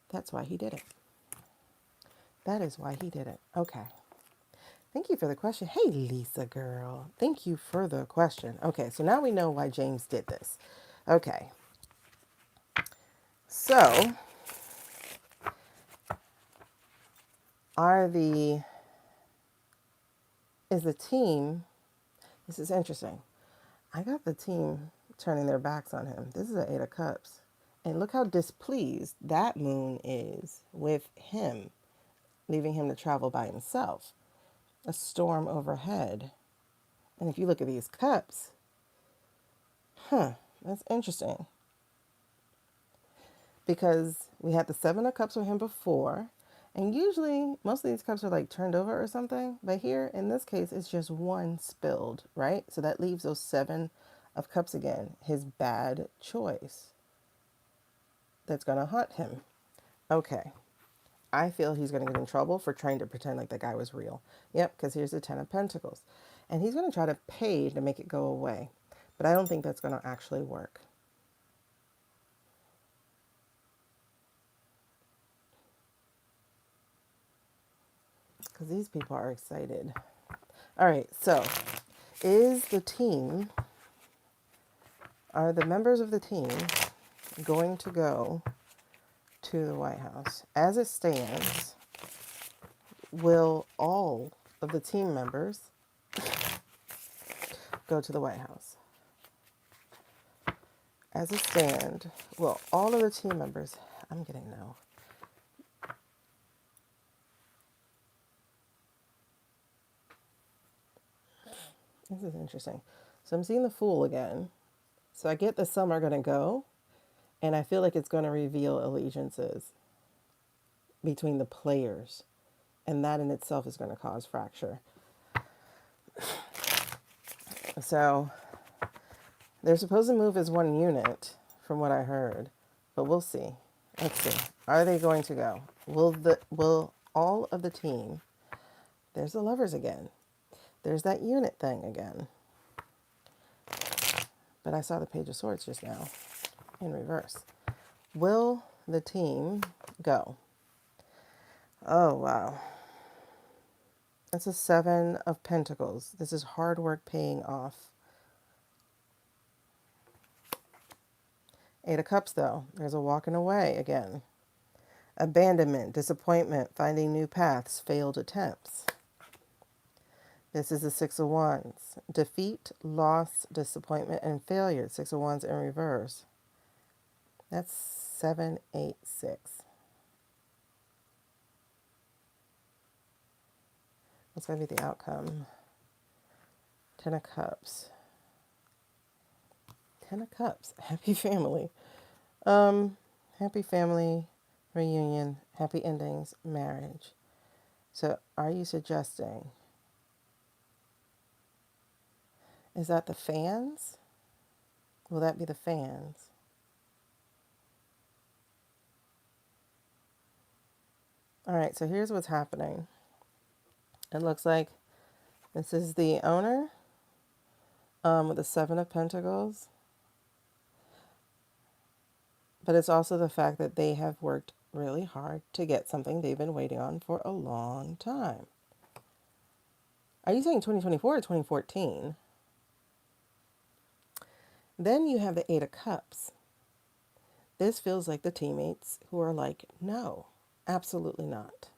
That's why he did it. That is why he did it. Okay. Thank you for the question. Hey, Lisa girl. Thank you for the question. Okay, so now we know why James did this. Okay. So, is the team, this is interesting. I got the team turning their backs on him. This is an Eight of Cups. And look how displeased that moon is with him, leaving him to travel by himself. A storm overhead. And if you look at these cups, that's interesting. Because we had the Seven of Cups with him before. And usually, most of these cups are like turned over or something. But here, in this case, it's just one spilled, right? So that leaves those Seven of Cups again. His bad choice that's going to haunt him. Okay. I feel he's going to get in trouble for trying to pretend like the guy was real. Yep, because here's the Ten of Pentacles. And he's going to try to pay to make it go away. But I don't think that's going to actually work. Because these people are excited. All right, so are the members of the team going to go to the White House? As it stands, will all of the team members go to the White House? As it stands, will all of the team members, I'm getting no. This is interesting. So I'm seeing the Fool again. So I get that some are going to go, and I feel like it's going to reveal allegiances between the players, and that in itself is going to cause fracture. So they're supposed to move as one unit, from what I heard, but we'll see. Let's see. Are they going to go? Will all of the team? There's the Lovers again. There's that unit thing again. But I saw the Page of Swords just now in reverse. Will the team go? Oh, wow. It's a Seven of Pentacles. This is hard work paying off. Eight of Cups, though. There's a walking away again. Abandonment, disappointment, finding new paths, failed attempts. This is the Six of Wands. Defeat, loss, disappointment, and failure. Six of Wands in reverse. That's 7, 8, 6. What's going to be the outcome? Ten of Cups. Ten of Cups. Happy family. Happy family, reunion, happy endings, marriage. So are you suggesting, is that the fans? Will that be the fans? All right, so here's what's happening. It looks like this is the owner with the Seven of Pentacles. But it's also the fact that they have worked really hard to get something they've been waiting on for a long time. Are you saying 2024 or 2014? Then you have the Eight of Cups. This feels like the teammates who are like, no, Absolutely not.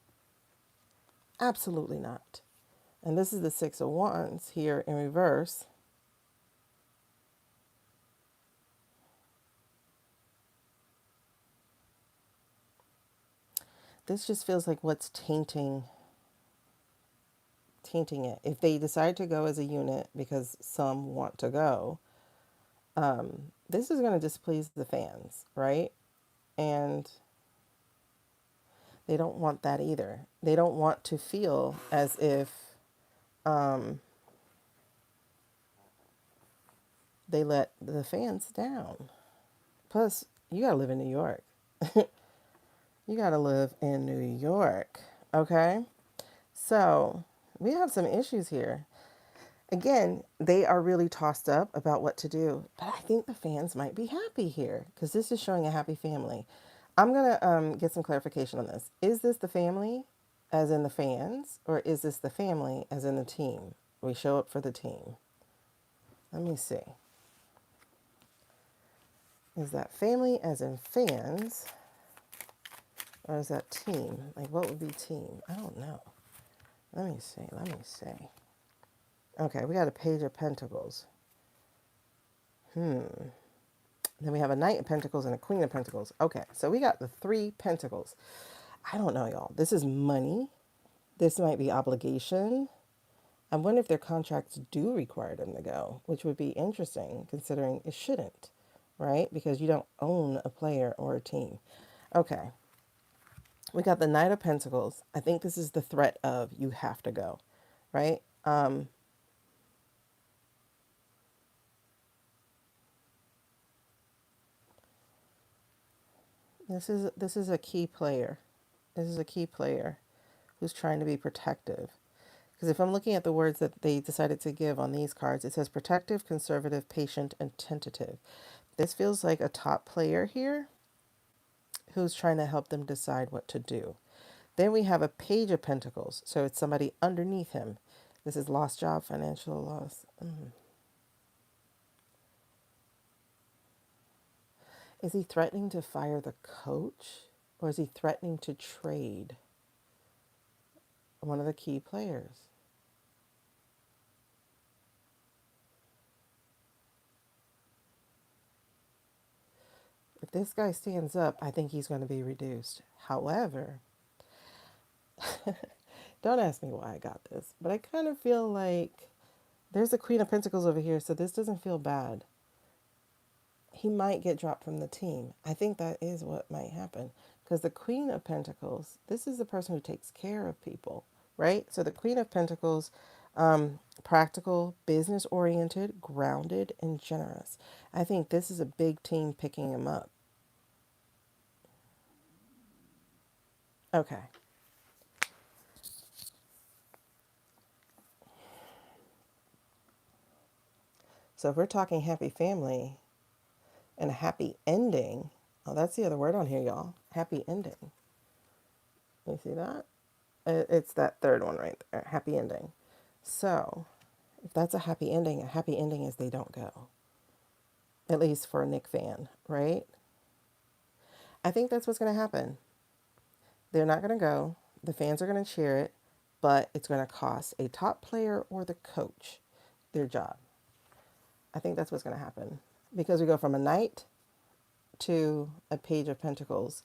Absolutely not. And this is the Six of Wands here in reverse. This just feels like what's tainting it. If they decide to go as a unit because some want to go, this is going to displease the fans, right? And they don't want that either. They don't want to feel as if um, they let the fans down. Plus, you got to live in New York. You got to live in New York, okay? So we have some issues here. Again, they are really tossed up about what to do, but I think the fans might be happy here because this is showing a happy family. I'm going to get some clarification on this. Is this the family as in the fans, or is this the family as in the team? We show up for the team. Let me see. Is that family as in fans, or is that team? Like, what would be team? I don't know. Let me see. Let me see. Okay, we got a Page of Pentacles. Then we have a Knight of Pentacles and a Queen of Pentacles. Okay, so we got the 3 Pentacles. I don't know, y'all. This is money. This might be obligation. I wonder if their contracts do require them to go, which would be interesting considering it shouldn't, right? Because you don't own a player or a team. Okay, we got the Knight of Pentacles. I think this is the threat of you have to go, right? This is a key player. This is a key player who's trying to be protective. Because if I'm looking at the words that they decided to give on these cards, it says protective, conservative, patient, and tentative. This feels like a top player here who's trying to help them decide what to do. Then we have a Page of Pentacles. So it's somebody underneath him. This is lost job, financial loss. Is he threatening to fire the coach? Or is he threatening to trade one of the key players? If this guy stands up, I think he's going to be reduced. However, don't ask me why I got this, but I kind of feel like there's a Queen of Pentacles over here, so this doesn't feel bad. He might get dropped from the team. I think that is what might happen. Because the Queen of Pentacles, this is the person who takes care of people, right? So the Queen of Pentacles, practical, business oriented, grounded, and generous. I think this is a big team picking him up. Okay. So if we're talking happy family and a happy ending, oh, that's the other word on here, y'all. Happy ending. You see that? It's that third one right there. Happy ending. So if that's a happy ending is they don't go. At least for a Nick fan, right? I think that's what's going to happen. They're not going to go. The fans are going to cheer it, but it's going to cost a top player or the coach their job. I think that's what's going to happen because we go from a Knight to a Page of Pentacles,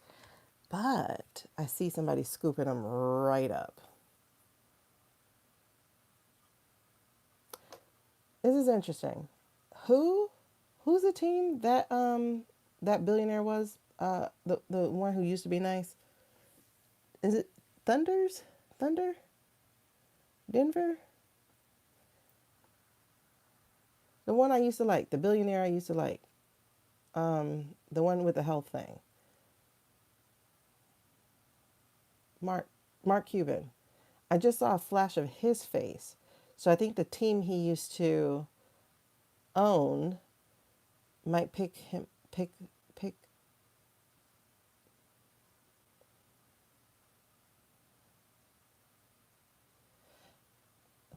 but I see somebody scooping them right up. This is interesting. Who's the team that that billionaire was? The one who used to be nice. Is it Thunders? Thunder? Denver? The one I used to like, the billionaire I used to like. The one with the health thing. Mark Mark Cuban. I just saw a flash of his face. So I think the team he used to own might pick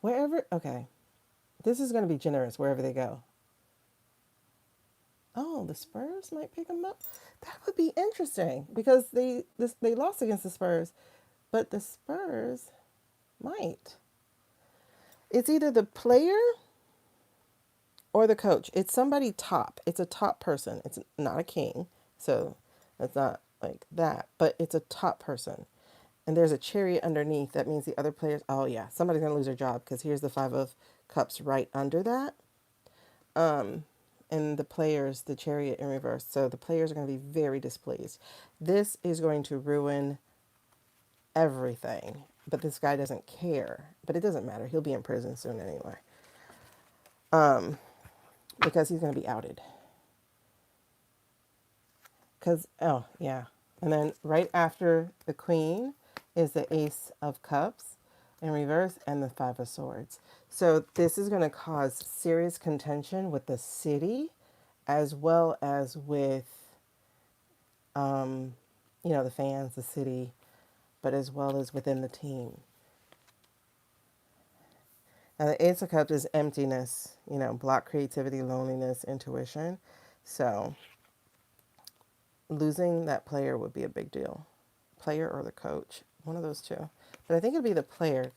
wherever. Okay. This is going to be generous wherever they go. Oh, Oh, the Spurs might pick them up. That would be interesting because they lost against the Spurs, but the Spurs might. It's either the player or the coach. It's somebody top. It's a top person. It's not a king, so it's not like that. But it's a top person, and there's a chariot underneath. That means the other players. Oh yeah, somebody's gonna lose their job because here's the 5 of Cups right under that. And the players, the chariot in reverse. So the players are going to be very displeased. This is going to ruin everything. But this guy doesn't care. But it doesn't matter. He'll be in prison soon anyway. Because he's going to be outed. Because, oh, yeah. And then right after the Queen is the Ace of Cups in reverse and the 5 of Swords. So this is going to cause serious contention with the city as well as with, the fans, the city, but as well as within the team. Now, the Ace of Cups is emptiness, block creativity, loneliness, intuition. So losing that player would be a big deal. Player or the coach, one of those two. But I think it'd be the player.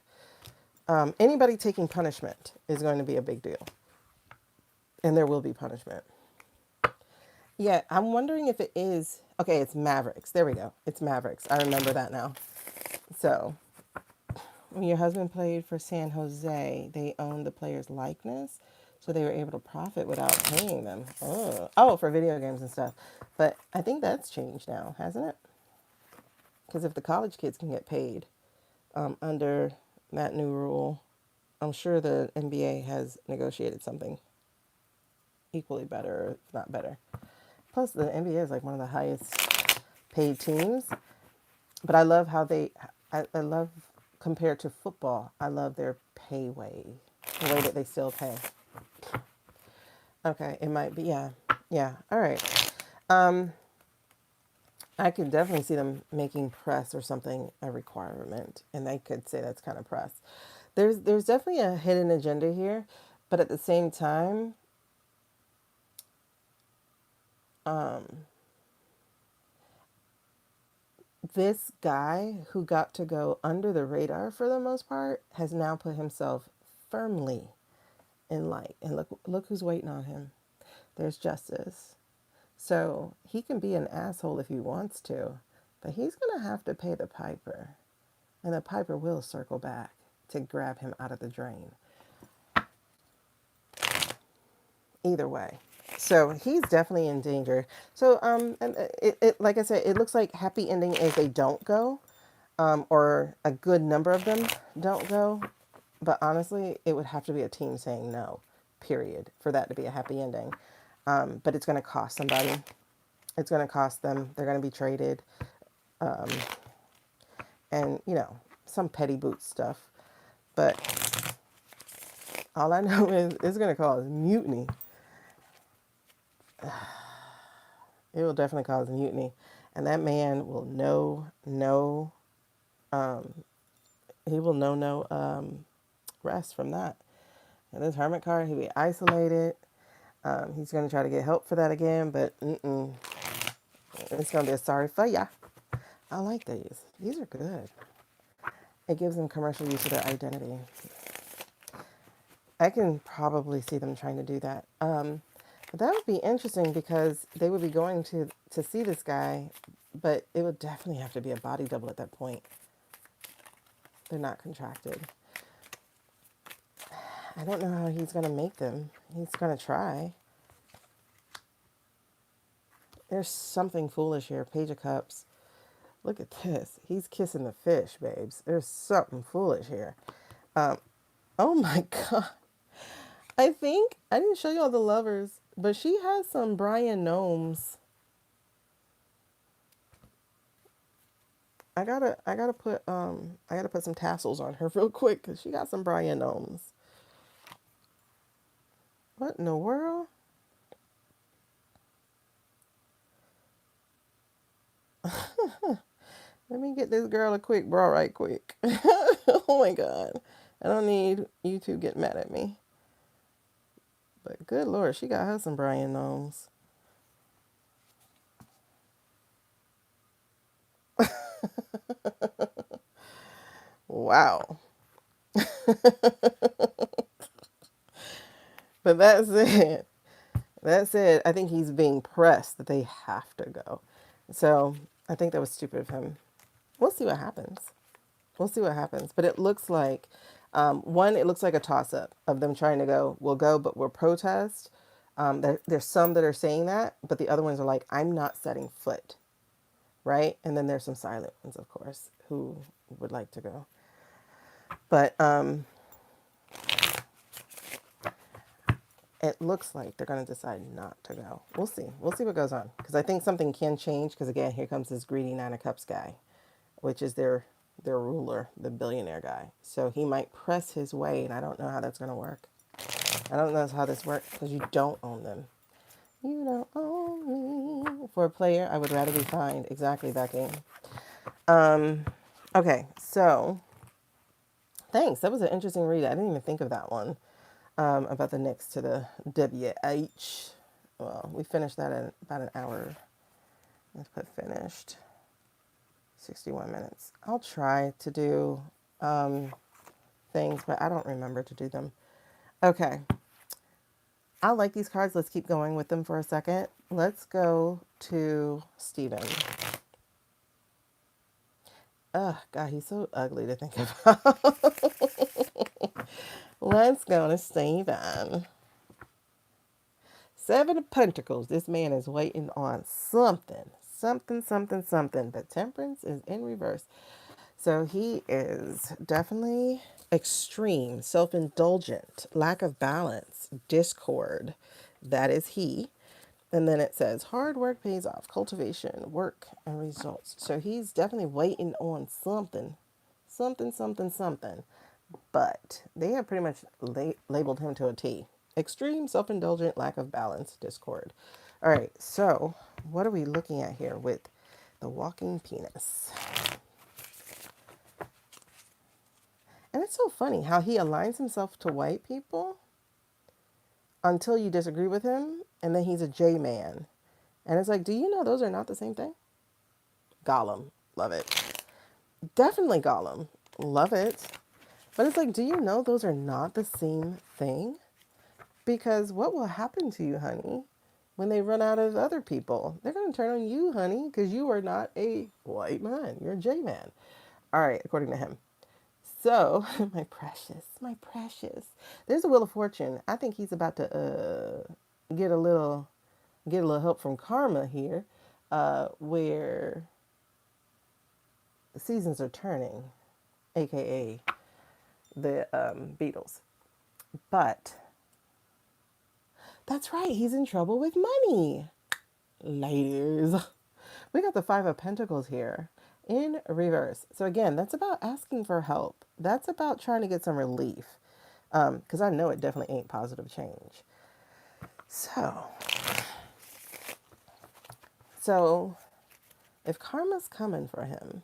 Anybody taking punishment is going to be a big deal. And there will be punishment. Yeah, I'm wondering if it is. Okay, it's Mavericks. There we go. It's Mavericks. I remember that now. So when your husband played for San Jose, they owned the player's likeness. So they were able to profit without paying them. Oh, for video games and stuff. But I think that's changed now, hasn't it? Because if the college kids can get paid under that new rule, I'm sure the NBA has negotiated something equally better, if not better. Plus, the NBA is like one of the highest paid teams. But I love how I love, compared to football, I love their pay way, the way that they still pay. Okay, it might be, yeah. Yeah, all right. I could definitely see them making press or something a requirement, and they could say that's kind of press. There's definitely a hidden agenda here, but at the same time, this guy who got to go under the radar for the most part has now put himself firmly in light. And look who's waiting on him. There's justice. So he can be an asshole if he wants to, but he's going to have to pay the piper. And the piper will circle back to grab him out of the drain. Either way. So he's definitely in danger. So and like I said, it looks like happy ending is they don't go, or a good number of them don't go. But honestly, it would have to be a team saying no, period, for that to be a happy ending. But it's going to cost somebody. It's going to cost them. They're going to be traded. And, some petty boot stuff. But all I know is it's going to cause mutiny. It will definitely cause mutiny. And that man will he will know no rest from that. And this hermit card, he'll be isolated. He's going to try to get help for that again, but it's going to be a sorry for ya. I like these. These are good. It gives them commercial use of their identity. I can probably see them trying to do that. But that would be interesting because they would be going to see this guy, but it would definitely have to be a body double at that point. They're not contracted. I don't know how he's going to make them. He's going to try. There's something foolish here. Page of Cups. Look at this. He's kissing the fish, babes. There's something foolish here. Oh my God. I think, I didn't show you all the lovers, but she has some Brian Gnomes. I gotta put some tassels on her real quick because she got some Brian Gnomes. What in the world? Let me get this girl a quick bra right quick. Oh my God. I don't need you to get mad at me. But good Lord, she got her some Brian Gnomes. Wow. But that's it. That's it. I think he's being pressed that they have to go. So I think that was stupid of him. We'll see what happens. We'll see what happens. But it looks like, one, it looks like a toss up of them trying to go, we'll go, but we'll protest. There's some that are saying that, but the other ones are like, I'm not setting foot. Right. And then there's some silent ones, of course, who would like to go. But it looks like they're going to decide not to go. We'll see. We'll see what goes on. Because I think something can change. Because again, here comes this greedy Nine of Cups guy, which is their ruler, the billionaire guy. So he might press his way, and I don't know how that's going to work. I don't know how this works because you don't own them. You don't own me. For a player, I would rather be fined. Exactly that game. Okay, so thanks. That was an interesting read. I didn't even think of that one. About the Knicks to the WH. Well, we finished that in about an hour. Let's put finished. 61 minutes. I'll try to do things, but I don't remember to do them. Okay. I like these cards. Let's keep going with them for a second. Let's go to Steven. Oh, God, he's so ugly to think about. Let's go to Steven. Seven of Pentacles. This man is waiting on something. Something. But Temperance is in reverse. So he is definitely extreme, self-indulgent, lack of balance, discord. That is he. And then it says, hard work pays off, cultivation, work, and results. So he's definitely waiting on something. Something. But they have pretty much labeled him to a T. Extreme, self-indulgent, lack of balance, discord. All right, so what are we looking at here with the walking penis? And it's so funny how he aligns himself to white people until you disagree with him, and then he's a J man. And it's like, do you know those are not the same thing? Gollum. Love it. Definitely Gollum. Love it. But it's like, do you know those are not the same thing? Because what will happen to you, honey, when they run out of other people? They're going to turn on you, honey, because you are not a white man. You're a J man. All right, according to him. So, my precious. There's a Wheel of Fortune. I think he's about to get a little help from karma here, where the seasons are turning, aka the Beatles. But that's right, he's in trouble with money. Ladies, we got the Five of Pentacles here in reverse. So again, that's about asking for help. That's about trying to get some relief. Because I know it definitely ain't positive change. So if karma's coming for him,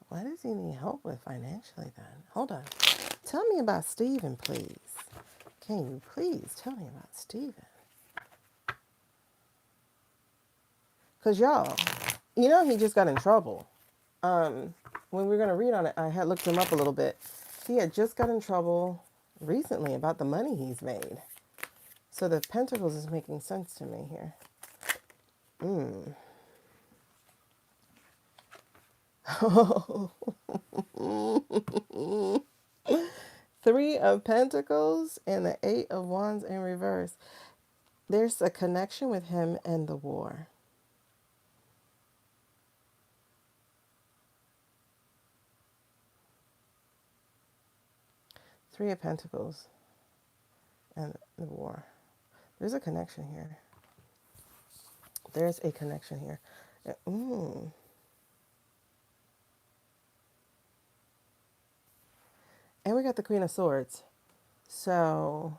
what does he need help with financially then? Hold on. Tell me about Steven, please. Can you please tell me about Steven? Because y'all, you know he just got in trouble. When we were going to read on it, I had looked him up a little bit. He had just got in trouble recently about the money he's made. So the Pentacles is making sense to me here. Three of Pentacles and the Eight of Wands in reverse. There's a connection with him and the war. Three of Pentacles and the war. There's a connection here. There's a connection here. And we got the Queen of Swords. So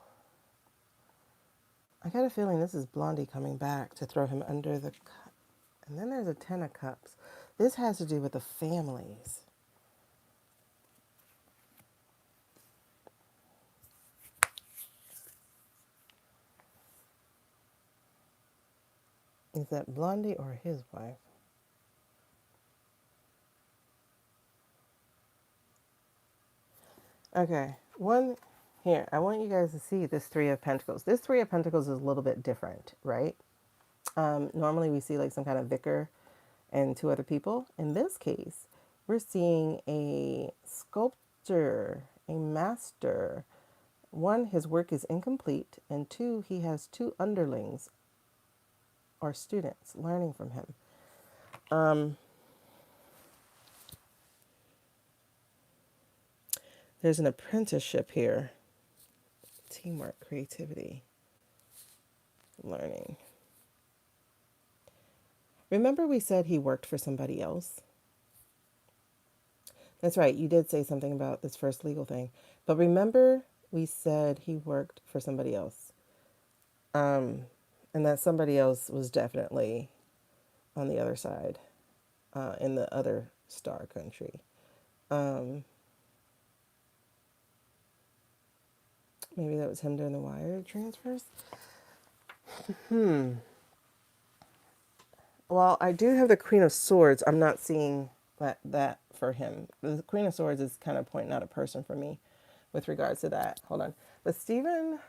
I got a feeling this is Blondie coming back to throw him under the cup. And then there's a Ten of Cups. This has to do with the families. Is that Blondie or his wife? Okay, one here. I want you guys to see this Three of Pentacles. This Three of Pentacles is a little bit different, right? Normally we see like some kind of vicar and two other people. In this case, we're seeing a sculptor, a master. One, his work is incomplete, and two, he has two underlings or students learning from him. There's an apprenticeship here. Teamwork, creativity, learning. Remember we said he worked for somebody else? That's right. You did say something about this first legal thing. But remember we said he worked for somebody else. And that somebody else was definitely on the other side, in the other star country. Maybe that was him doing the wire transfers. Well, I do have the Queen of Swords. I'm not seeing that for him. The Queen of Swords is kind of pointing out a person for me with regards to that. Hold on. But Stephen,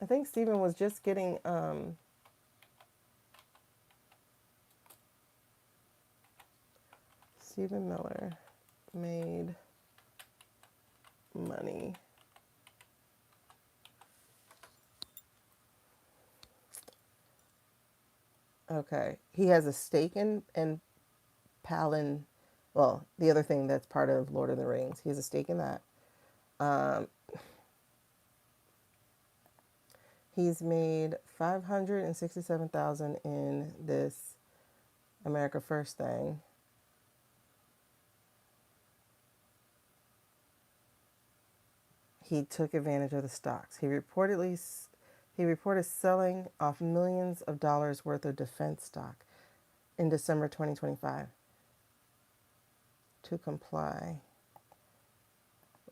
I think Stephen was just getting Stephen Miller made money. Okay. He has a stake in Palin. Well, the other thing that's part of Lord of the Rings. He has a stake in that. He's made 567,000 in this America First thing. He took advantage of the stocks. He reported selling off millions of dollars worth of defense stock in December 2025 to comply.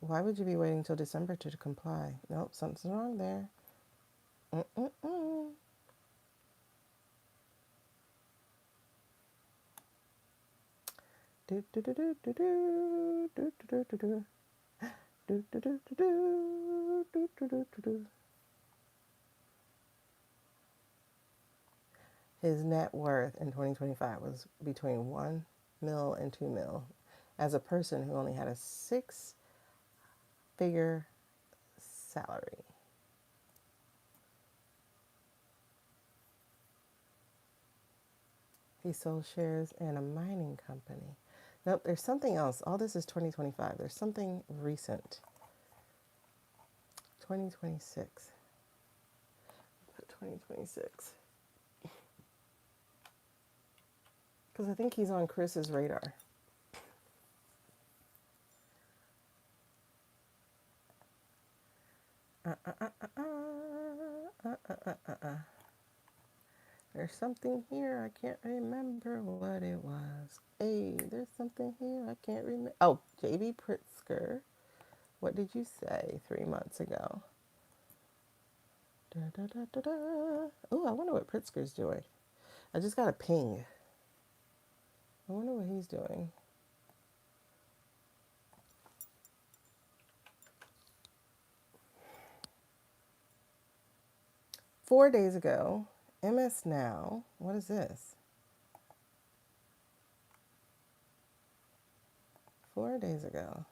Why would you be waiting until December to comply? Nope, something's wrong there. Mm-mm-mm. Do do do do do do do do do do do do do do do do do do do. His net worth in 2025 was between 1 mil and 2 mil as a person who only had a 6-figure salary. He sold shares in a mining company. Nope, there's something else. All this is 2025. There's something recent. 2026. 2026. Because I think he's on Chris's radar. There's something here. I can't remember what it was. Hey, there's something here. I can't remember. Oh, J.B. Pritzker. What did you say 3 months ago? Da, da, da, da, da. Oh, I wonder what Pritzker's doing. I just got a ping. I wonder what he's doing. Four days ago, MS Now. What is this? 4 days ago.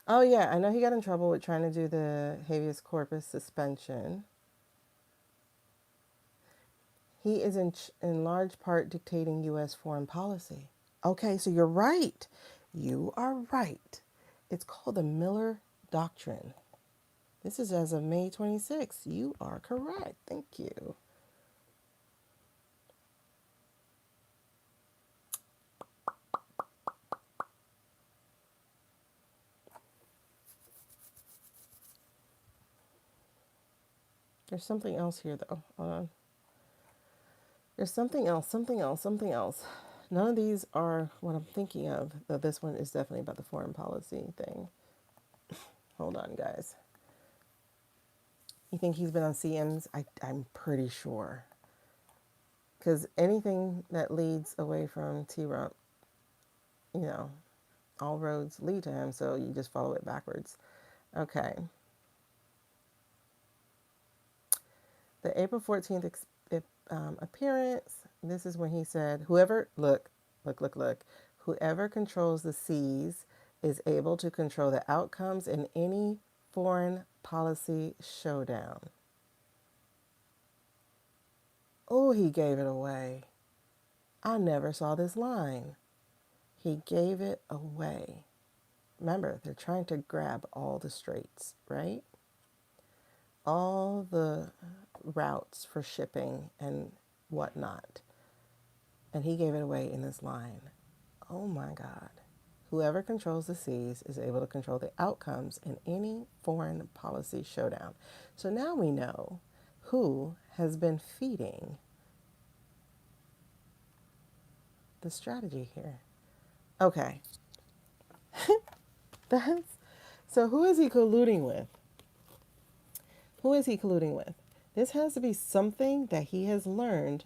Oh, yeah, I know he got in trouble with trying to do the habeas corpus suspension. He is in large part dictating U.S. foreign policy. Okay, so you're right. You are right. It's called the Miller Doctrine. This is as of May 26th. You are correct. Thank you. There's something else here, though. Hold on. There's something else, something else, something else. None of these are what I'm thinking of, though this one is definitely about the foreign policy thing. Hold on, guys. You think he's been on CMs? I'm pretty sure. Because anything that leads away from T-Rump, you know, all roads lead to him, so you just follow it backwards. Okay. The April 14th appearance, this is when he said, whoever, look, whoever controls the seas is able to control the outcomes in any foreign policy showdown. Oh, he gave it away. I never saw this line. He gave it away. Remember, they're trying to grab all the straits, right? All the routes for shipping and whatnot. And he gave it away in this line. Oh my God. Whoever controls the seas is able to control the outcomes in any foreign policy showdown. So now we know who has been feeding the strategy here. Okay. That's so who is he colluding with? Who is he colluding with? This has to be something that he has learned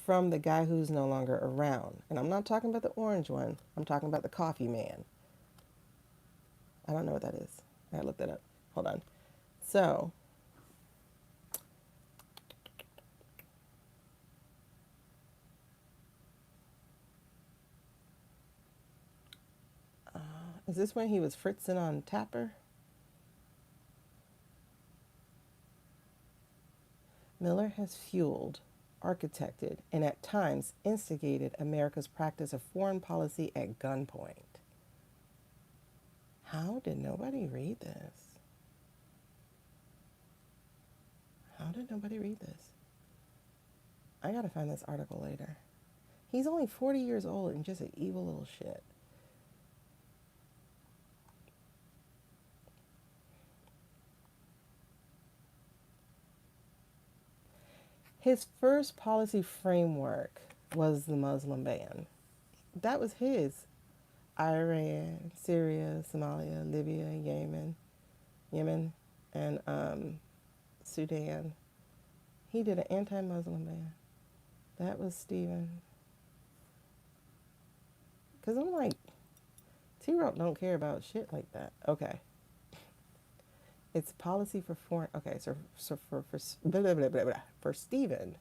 from the guy who's no longer around. And I'm not talking about the orange one. I'm talking about the coffee man. I don't know what that is. I gotta look that up. Hold on. So, is this when he was fritzing on Tapper? Miller has fueled, architected, and at times instigated America's practice of foreign policy at gunpoint. How did nobody read this? How did nobody read this? I gotta find this article later. He's only 40 years old and just an evil little shit. His first policy framework was the Muslim ban. That was his. Iran, Syria, Somalia, Libya, Yemen, and Sudan. He did an anti-Muslim ban. That was Stephen. Because I'm like, T-Rock don't care about shit like that. Okay. It's policy for foreign. Okay, so blah, blah, blah, blah, blah. For Stephen,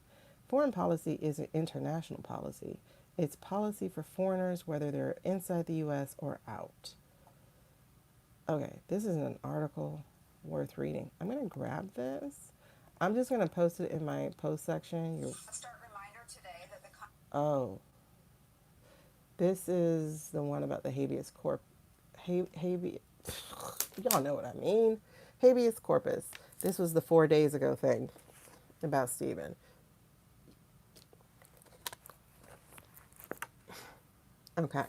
foreign policy is an international policy. It's policy for foreigners, whether they're inside the U.S. or out. Okay, this is an article worth reading. I'm going to grab this. I'm just going to post it in my post section. Oh, this is the one about the habeas corpus. Habeas, y'all know what I mean. Habeas corpus. This was the 4 days ago thing about Stephen. Okay.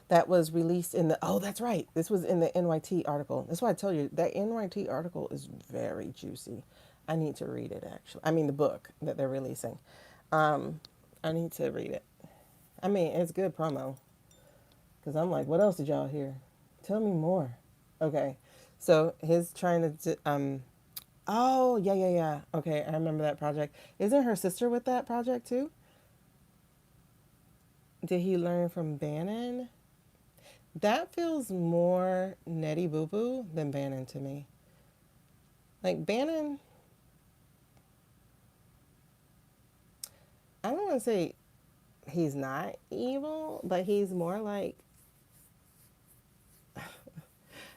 That was released in the, oh, that's right. This was in the NYT article. That's why I tell you that NYT article is very juicy. I need to read it actually. I mean, the book that they're releasing. I need to read it. I mean, it's good promo. Because I'm like, what else did y'all hear? Tell me more. Okay. So his trying to, oh, yeah. Okay, I remember that project. Isn't her sister with that project too? Did he learn from Bannon? That feels more Nettie Boo Boo than Bannon to me. Like Bannon, I don't want to say he's not evil, but he's more like,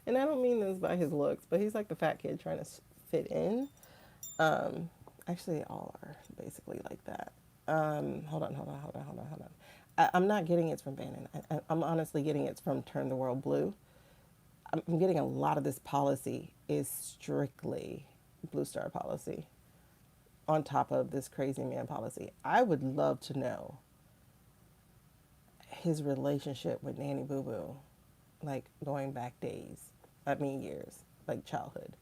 and I don't mean this by his looks, but he's like the fat kid trying to fit in. Actually, all are basically like that. Hold on. I'm not getting it from Bannon. I'm honestly getting it from Turn the World Blue. I'm getting a lot of this policy is strictly Blue Star policy on top of this crazy man policy. I would love to know his relationship with Nanny Boo Boo, like going back days, I mean years, like childhood.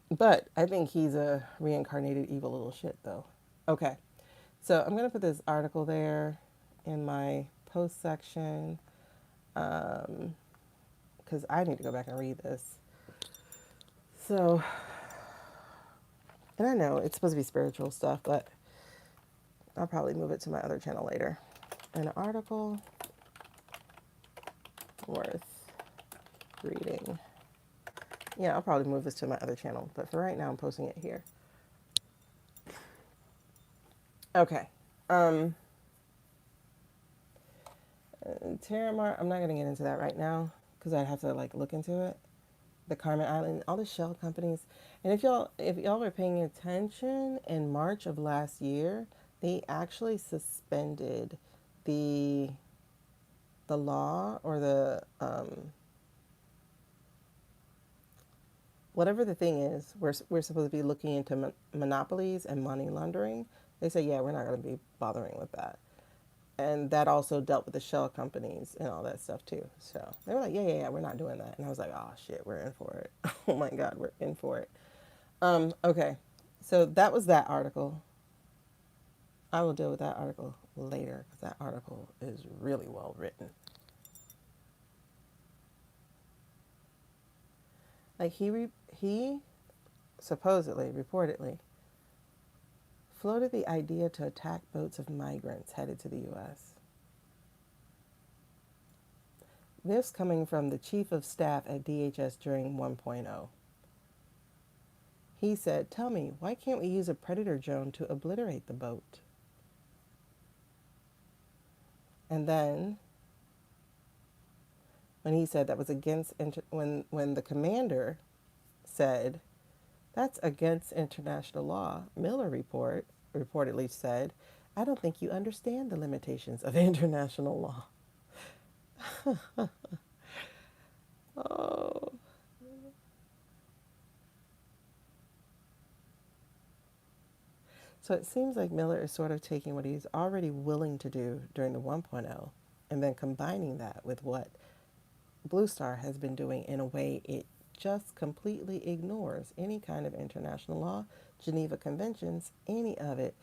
But I think he's a reincarnated evil little shit though. Okay, so I'm going to put this article there in my post section because I need to go back and read this. So And I know it's supposed to be spiritual stuff, but I'll probably move it to my other channel later. An article worth reading. Yeah, I'll probably move this to my other channel, but for right now, I'm posting it here. Okay. Um, Terramar, I'm not going to get into that right now because I'd have to like look into it. The Carmen Island, all the shell companies. And if y'all were paying attention, in March of last year, they actually suspended the law or the whatever the thing is. We're supposed to be looking into monopolies and money laundering. They say, yeah, we're not going to be bothering with that. And that also dealt with the shell companies and all that stuff too. So they were like, yeah, we're not doing that. And I was like, oh shit, we're in for it. Oh my God, we're in for it. Okay. So that was that article. I will deal with that article later because that article is really well written. Like he supposedly, reportedly, floated the idea to attack boats of migrants headed to the U.S. This coming from the chief of staff at DHS during 1.0. He said, "Tell me, why can't we use a predator drone to obliterate the boat?" And then when he said that was against when the commander said that's against international law, Miller reportedly said, "I don't think you understand the limitations of international law." Oh. So it seems like Miller is sort of taking what he's already willing to do during the 1.0 and then combining that with what Blue Star has been doing in a way it just completely ignores any kind of international law, Geneva Conventions, any of it.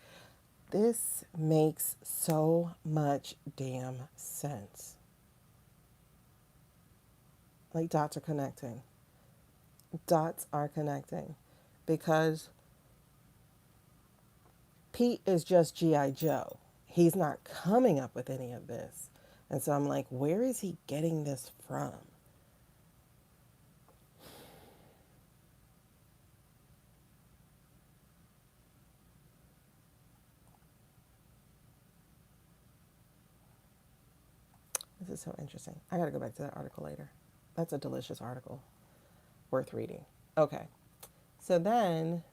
This makes so much damn sense. Like dots are connecting. Dots are connecting because Pete is just G.I. Joe. He's not coming up with any of this. And so I'm like, where is he getting this from? This is so interesting. I got to go back to that article later. That's a delicious article worth reading. Okay. So then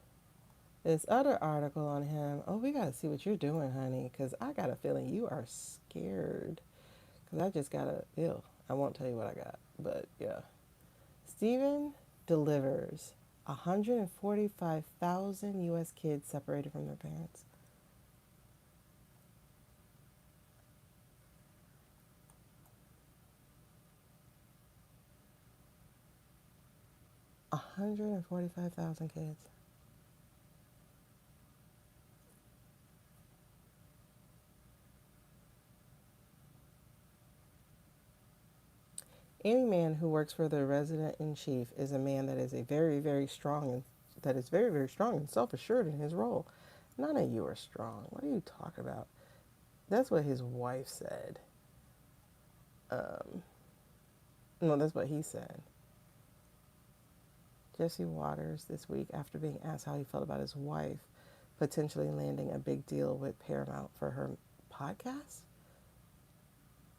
this other article on him. Oh, we got to see what you're doing, honey, because I got a feeling you are scared. Because I just got a, ew. I won't tell you what I got, but yeah. Stephen delivers 145,000 U.S. kids separated from their parents. 145,000 kids. Any man who works for the resident in chief is a man that is a very, very strong and that is very, very strong and self-assured in his role. None of you are strong. What are you talking about? That's what his wife said. No, that's what he said. Jesse Waters this week, after being asked how he felt about his wife potentially landing a big deal with Paramount for her podcast.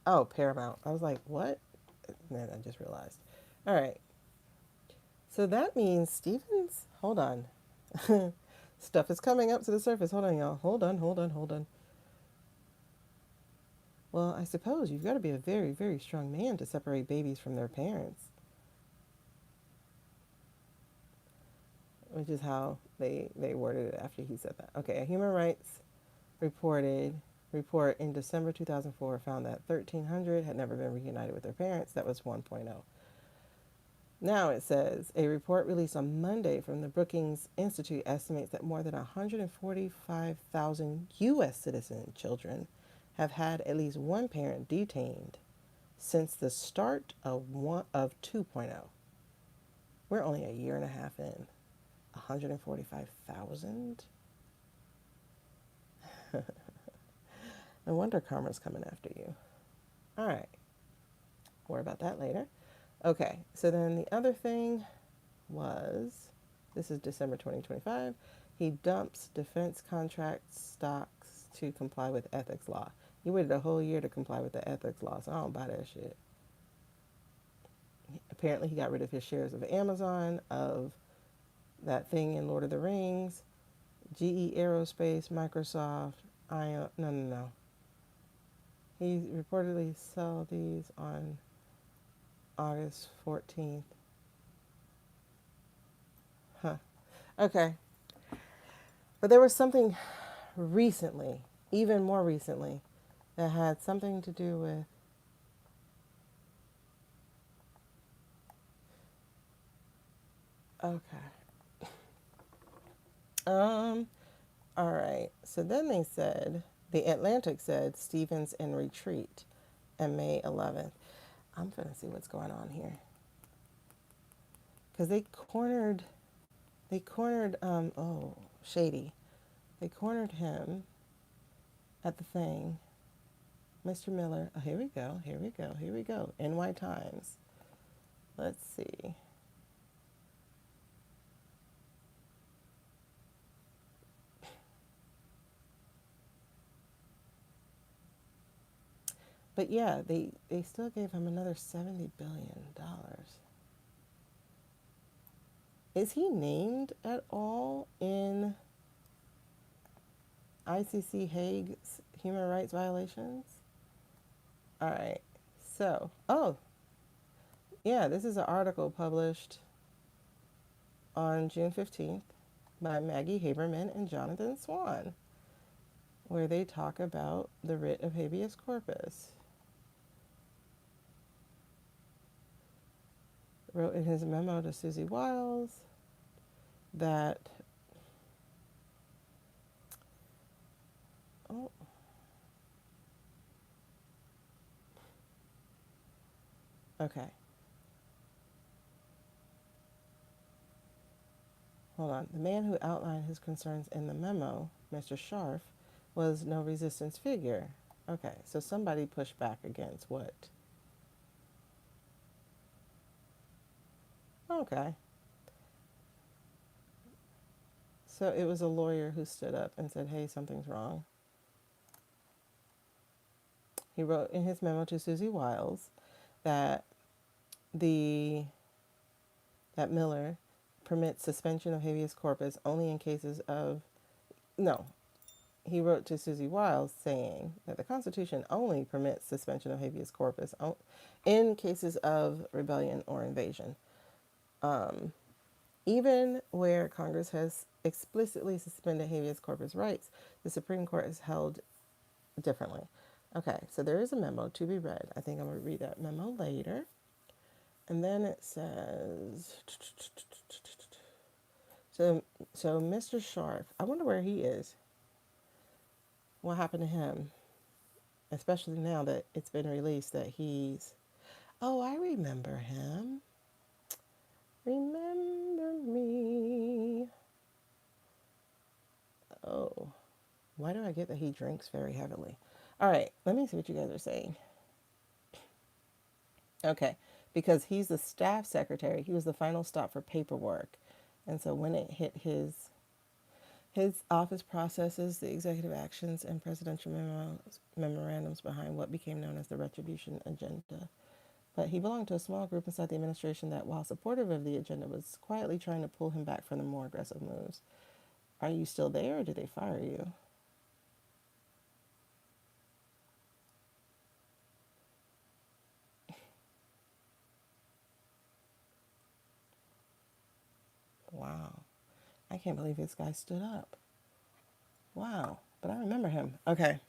Oh, Paramount. I was like, what? And then I just realized. All right. So that means Stevens, hold on. Stuff is coming up to the surface. Hold on, y'all. Hold on. Well, I suppose you've got to be a very, very strong man to separate babies from their parents, which is how they worded it after he said that. Okay, a human rights report in December 2004 found that 1,300 had never been reunited with their parents. That was 1.0. Now it says a report released on Monday from the Brookings Institute estimates that more than 145,000 U.S. citizen children have had at least one parent detained since the start of 2.0. We're only a year and a half in. 145,000. No wonder karma's coming after you. All right. More about that later. Okay. So then the other thing was, this is December 2025. He dumps defense contract stocks to comply with ethics law. He waited a whole year to comply with the ethics law, so I don't buy that shit. Apparently, he got rid of his shares of Amazon, of that thing in Lord of the Rings, GE Aerospace, Microsoft, Ion. No, no, no. He reportedly sold these on August 14th. Huh. Okay. But there was something recently, even more recently, that had something to do with. Okay. All right. So then they said, the Atlantic said Stevens in retreat on May 11th. I'm going to see what's going on here. Because Shady. They cornered him at the thing. Mr. Miller. Oh, here we go. Here we go. Here we go. NY Times. Let's see. But yeah, they still gave him another $70 billion. Is he named at all in ICC Hague's human rights violations? All right. So, yeah, this is an article published on June 15th by Maggie Haberman and Jonathan Swan, where they talk about the writ of habeas corpus. Wrote in his memo to Susie Wiles that, oh, okay. Hold on. The man who outlined his concerns in the memo, Mr. Scharf, was no resistance figure. Okay, so somebody pushed back against what? Okay. So it was a lawyer who stood up and said, hey, something's wrong. He wrote in his memo to Susie Wiles that that Miller permits suspension of habeas corpus only in cases of, no, he wrote to Susie Wiles saying that the Constitution only permits suspension of habeas corpus in cases of rebellion or invasion. Even where Congress has explicitly suspended habeas corpus rights, the Supreme Court has held differently. Okay, so there is a memo to be read. I think I'm going to read that memo later. And then it says, so Mr. Scharf, I wonder where he is. What happened to him? Especially now that it's been released that he's, oh, I remember him. Remember me. Oh, why do I get that he drinks very heavily? All right, let me see what you guys are saying. Okay, because he's the staff secretary. He was the final stop for paperwork. And so when it hit his office processes the executive actions and presidential memorandums behind what became known as the retribution agenda. But he belonged to a small group inside the administration that, while supportive of the agenda, was quietly trying to pull him back from the more aggressive moves. Are you still there, or did they fire you? Wow. I can't believe this guy stood up. Wow. But I remember him. Okay.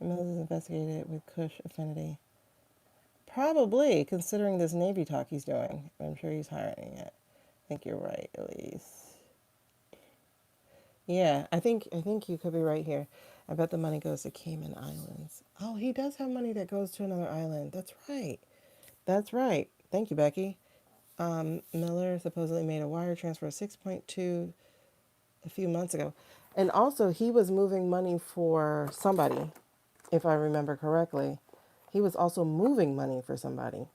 Mills is investigated with Kush affinity. Probably, considering this Navy talk he's doing. I'm sure he's hiring it. I think you're right, Elise. Yeah, I think you could be right here. I bet the money goes to Cayman Islands. Oh, he does have money that goes to another island. That's right. That's right. Thank you, Becky. Miller supposedly made a wire transfer of 6.2 a few months ago. And also, he was moving money for somebody, if I remember correctly. He was also moving money for somebody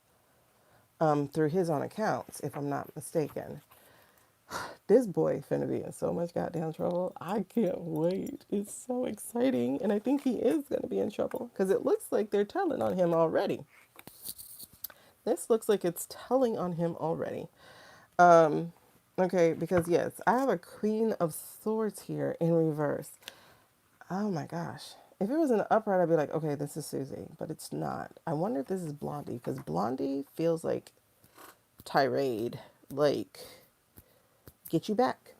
through his own accounts, if I'm not mistaken. This boy finna be in so much goddamn trouble. I can't wait. It's so exciting. And I think he is gonna be in trouble because it looks like they're telling on him already. This looks like it's telling on him already. Okay, because yes, I have a Queen of Swords here in reverse. Oh my gosh. If it was in the upright, I'd be like, okay, this is Susie, but it's not. I wonder if this is Blondie, because Blondie feels like tirade, like get you back.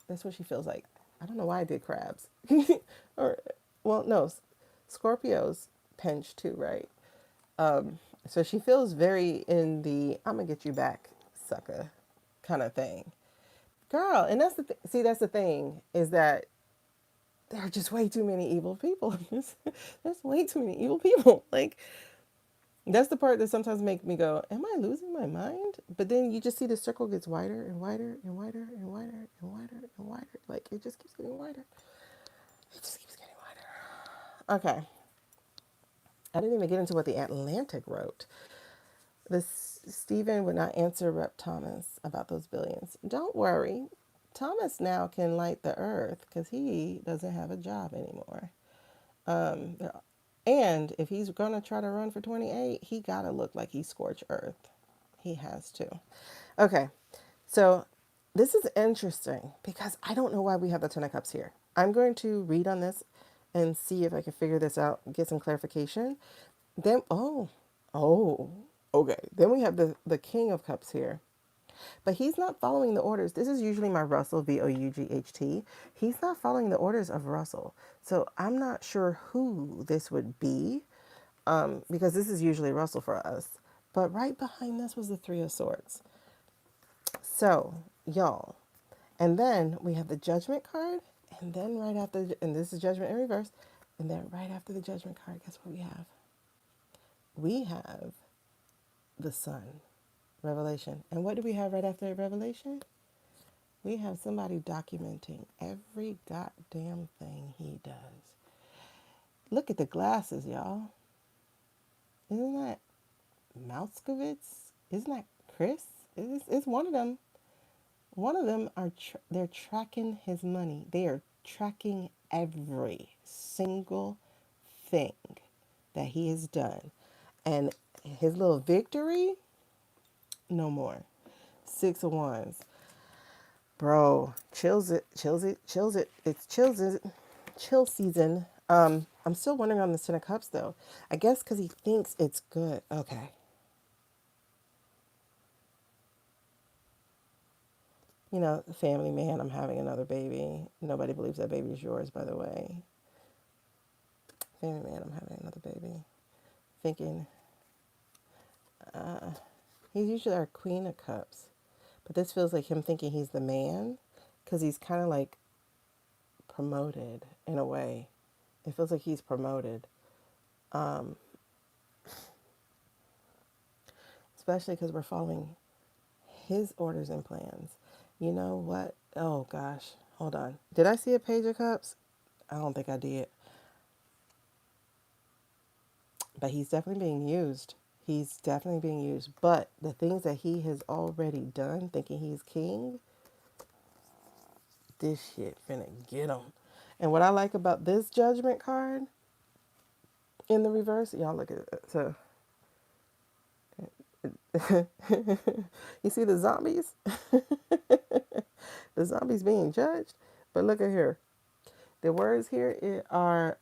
That's what she feels like. I don't know why I did crabs. Or, well, no, Scorpios pinch too, right? So she feels very in the I'm gonna get you back, sucker, kind of thing. Girl, and that's the see, that's the thing is that there are just way too many evil people. There's way too many evil people. Like that's the part that sometimes make me go, "Am I losing my mind?" But then you just see the circle gets wider and wider and wider and wider and wider and wider. Like it just keeps getting wider. It just keeps getting wider. Okay, I didn't even get into what the Atlantic wrote. This Stephen would not answer Rep Thomas about those billions. Don't worry, Thomas now can light the earth because he doesn't have a job anymore. Um, and if he's gonna try to run for 28, he gotta look like he scorched earth. He has to. Okay, so this is interesting because I don't know why we have the Ten of Cups here. I'm going to read on this and see if I can figure this out, get some clarification. Then, oh, okay. Then we have the King of Cups here. But he's not following the orders. This is usually my Russell, Vought. He's not following the orders of Russell. So I'm not sure who this would be because this is usually Russell for us. But right behind this was the Three of Swords. So, y'all. And then we have the Judgment card. And then right after, and this is Judgment in reverse. And then right after the Judgment card, guess what we have? We have the Sun, Revelation. And what do we have right after Revelation? We have somebody documenting every goddamn thing he does. Look at the glasses, y'all. Isn't that Mouskovitz? Isn't that Chris? It's one of them. One of them are they're tracking his money. They are tracking every single thing that he has done. And his little victory, no more. Six of Wands. Bro, chills it, chills it, chills it. It's chills it, chill season. I'm still wondering on the Ten of Cups though. I guess because he thinks it's good. Okay. You know, family man, I'm having another baby. Nobody believes that baby is yours, by the way. Family man, I'm having another baby. Thinking, he's usually our Queen of Cups. But this feels like him thinking he's the man because he's kind of like promoted in a way. It feels like he's promoted. Especially because we're following his orders and plans. You know what? Oh gosh, hold on. Did I see a Page of Cups? I don't think I did. But he's definitely being used. He's definitely being used. But the things that he has already done, thinking he's king, this shit finna get him. And what I like about this Judgment card in the reverse, y'all look at it. So, you see the zombies? The zombies being judged. But look at here. The words here are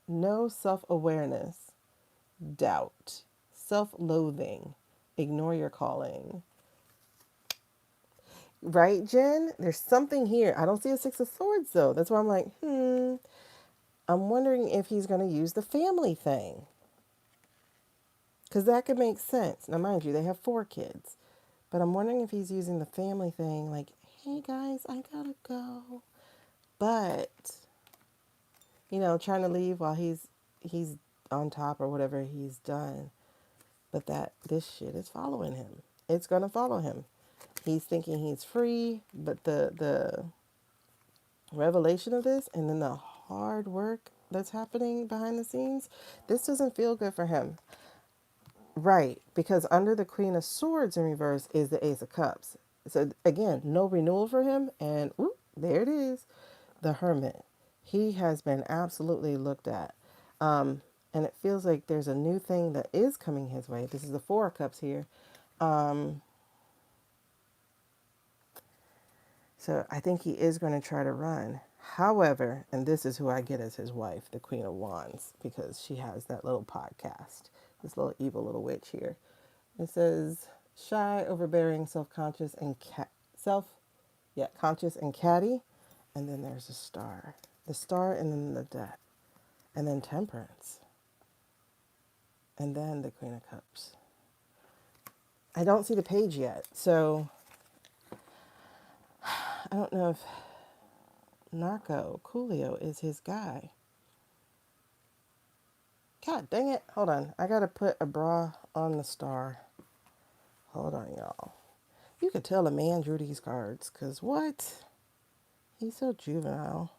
no self-awareness, doubt, self-loathing, ignore your calling. Right, Jen? There's something here. I don't see a Six of Swords, though. That's why I'm like, I'm wondering if he's going to use the family thing. Because that could make sense. Now, mind you, they have 4 kids. But I'm wondering if he's using the family thing, like, hey, guys, I gotta go. But, you know, trying to leave while he's on top or whatever he's done. but that this shit is following him. It's going to follow him. He's thinking he's free, but the revelation of this and then the hard work that's happening behind the scenes, this doesn't feel good for him. Right, because under the Queen of Swords in reverse is the Ace of Cups. So again, no renewal for him, and whoop, there it is, the Hermit. He has been absolutely looked at. And it feels like there's a new thing that is coming his way. This is the Four of Cups here. So I think he is going to try to run. However, and this is who I get as his wife, the Queen of Wands, because she has that little podcast, this little evil little witch here. It says, shy, overbearing, self-conscious, and conscious and catty. And then there's a star. The star and then the death. And then Temperance. And then the Queen of Cups. I don't see the page yet, so I don't know if Narco, Coolio, is his guy. God dang it. Hold on. I got to put a bra on the star. Hold on, y'all. You could tell a man drew these cards, because what? He's so juvenile.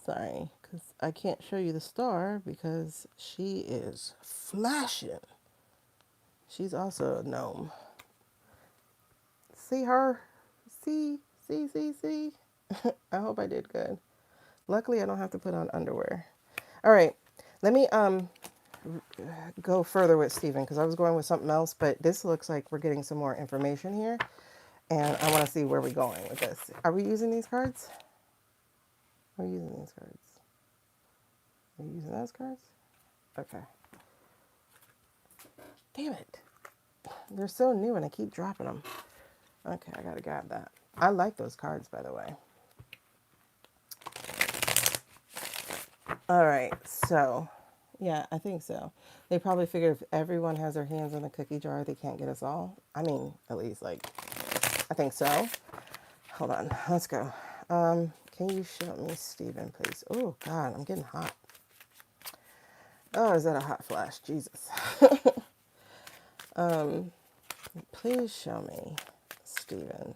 Sorry, because I can't show you the star because she is flashing. She's also a gnome. See her? See? I hope I did good. Luckily, I don't have to put on underwear. All right, let me go further with Stephen because I was going with something else, but this looks like we're getting some more information here, and I want to see where we're going with this. Are we using these cards? We're using these cards. Are you using those cards? Okay. Damn it. They're so new and I keep dropping them. Okay, I gotta grab that. I like those cards, by the way. All right, so, yeah, I think so. They probably figured if everyone has their hands in the cookie jar, they can't get us all. I mean, at least, like, I think so. Hold on, let's go. Can you show me Stephen, please? Oh, God, I'm getting hot. Oh, is that a hot flash? Jesus. Please show me Stephen.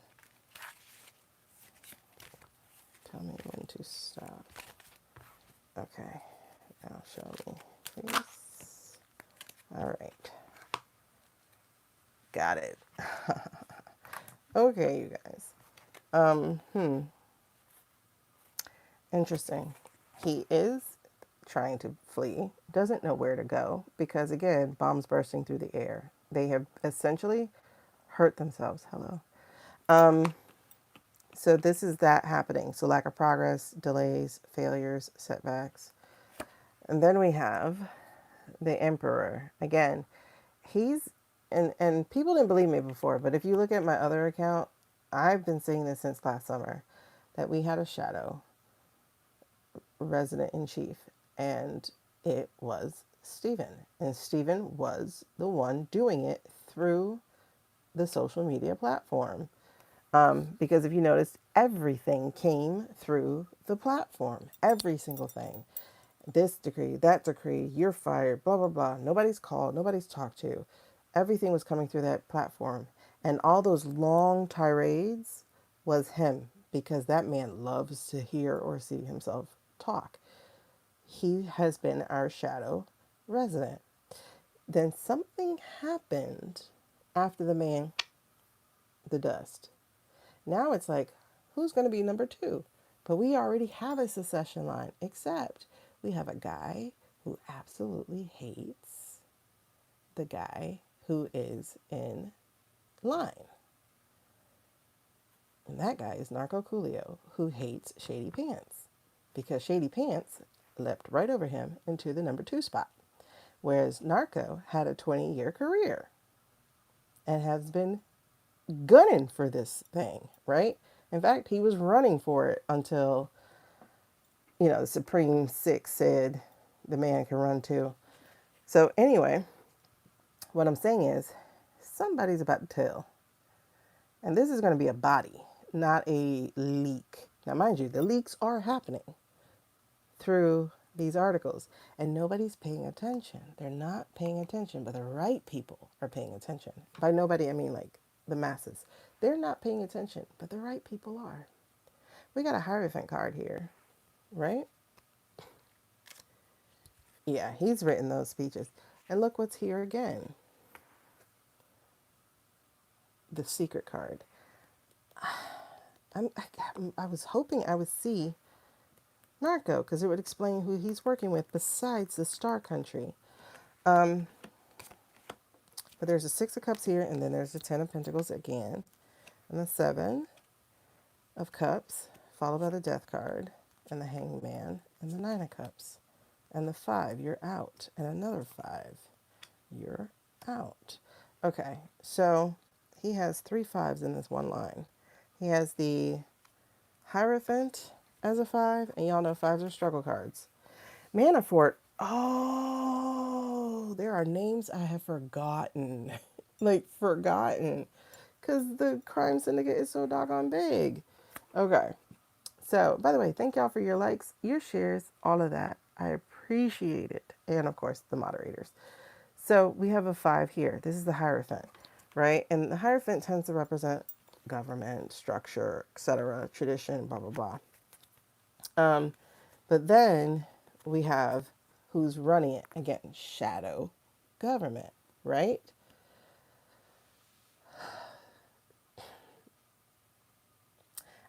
Tell me when to stop. Okay, now show me, please. All right. Got it. Okay, you guys. Interesting. He is trying to flee, doesn't know where to go because, again, bombs bursting through the air. They have essentially hurt themselves. Hello. So this is that happening. So lack of progress, delays, failures, setbacks. And then we have the Emperor. Again, he's, and people didn't believe me before, but if you look at my other account, I've been saying this since last summer, that we had a shadow resident in chief, and it was Stephen. And Stephen was the one doing it through the social media platform. Because if you notice, everything came through the platform. Every single thing. This decree, that decree, you're fired, blah, blah, blah. Nobody's called, nobody's talked to. Everything was coming through that platform. And all those long tirades was him because that man loves to hear or see himself talk. He has been our shadow resident. Then something happened after the man, the dust. Now it's like, who's going to be number two? But we already have a succession line, except we have a guy who absolutely hates the guy who is in line. And that guy is Narco Coolio, who hates Shady Pants. Because Shady Pants leapt right over him into the number two spot. Whereas Narco had a 20-year career and has been gunning for this thing, right? In fact, he was running for it until, the Supreme Six said the man can run too. So anyway, what I'm saying is somebody's about to tell. And this is going to be a body, not a leak. Now, mind you, the leaks are happening through these articles, and nobody's paying attention. They're not paying attention, but the right people are paying attention. By nobody, I mean like the masses. They're not paying attention, but the right people are. We got a Hierophant card here, right? Yeah, he's written those speeches. And look what's here again. The Secret card. I was hoping I would see Narco because it would explain who he's working with besides the Star Country. But there's a Six of Cups here, and then there's the Ten of Pentacles again, and the Seven of Cups, followed by the Death card, and the Hanged Man, and the Nine of Cups, and the Five, you're out, and another Five, you're out. Okay, so he has 3 fives in this one line. He has the Hierophant as a 5, and y'all know 5s are struggle cards. Manafort, oh, there are names I have forgotten. Like, forgotten. Because the crime syndicate is so doggone big. Okay. So, by the way, thank y'all for your likes, your shares, all of that. I appreciate it. And, of course, the moderators. So, we have a 5 here. This is the Hierophant, right? And the Hierophant tends to represent government, structure, etc., tradition, blah, blah, blah. But then we have who's running it. Again, shadow government, right?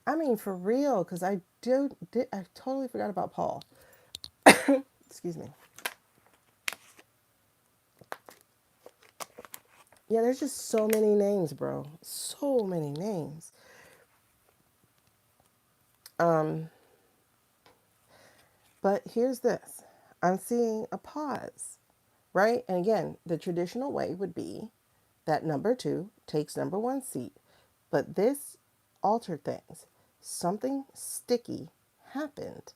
I mean, for real, because I totally forgot about Paul. Excuse me. Yeah, there's just so many names, bro. So many names. But here's this. I'm seeing a pause, right? And again, the traditional way would be that number 2 takes number 1 seat. But this altered things. Something sticky happened.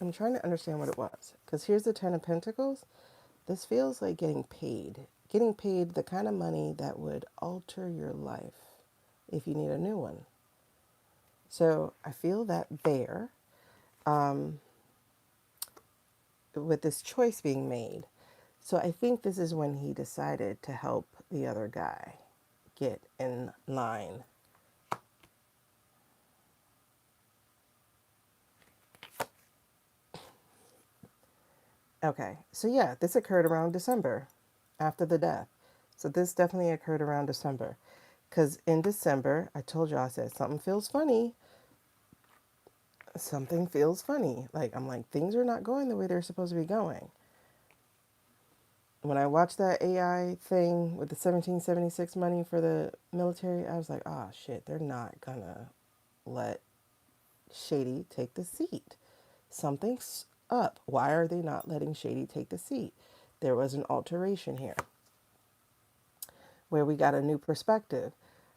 I'm trying to understand what it was. Because here's the Ten of Pentacles. This feels like getting paid. Getting paid the kind of money that would alter your life if you need a new one. So I feel that there, with this choice being made. So I think this is when he decided to help the other guy get in line. Okay, so yeah, this occurred around December after the death. So this definitely occurred around December. Because in December, I told you, I said, something feels funny. Something feels funny. Like, I'm like, things are not going the way they're supposed to be going. When I watched that AI thing with the 1776 money for the military, I was like, ah, shit, they're not gonna let Shady take the seat. Something's up. Why are they not letting Shady take the seat? There was an alteration here where we got a new perspective.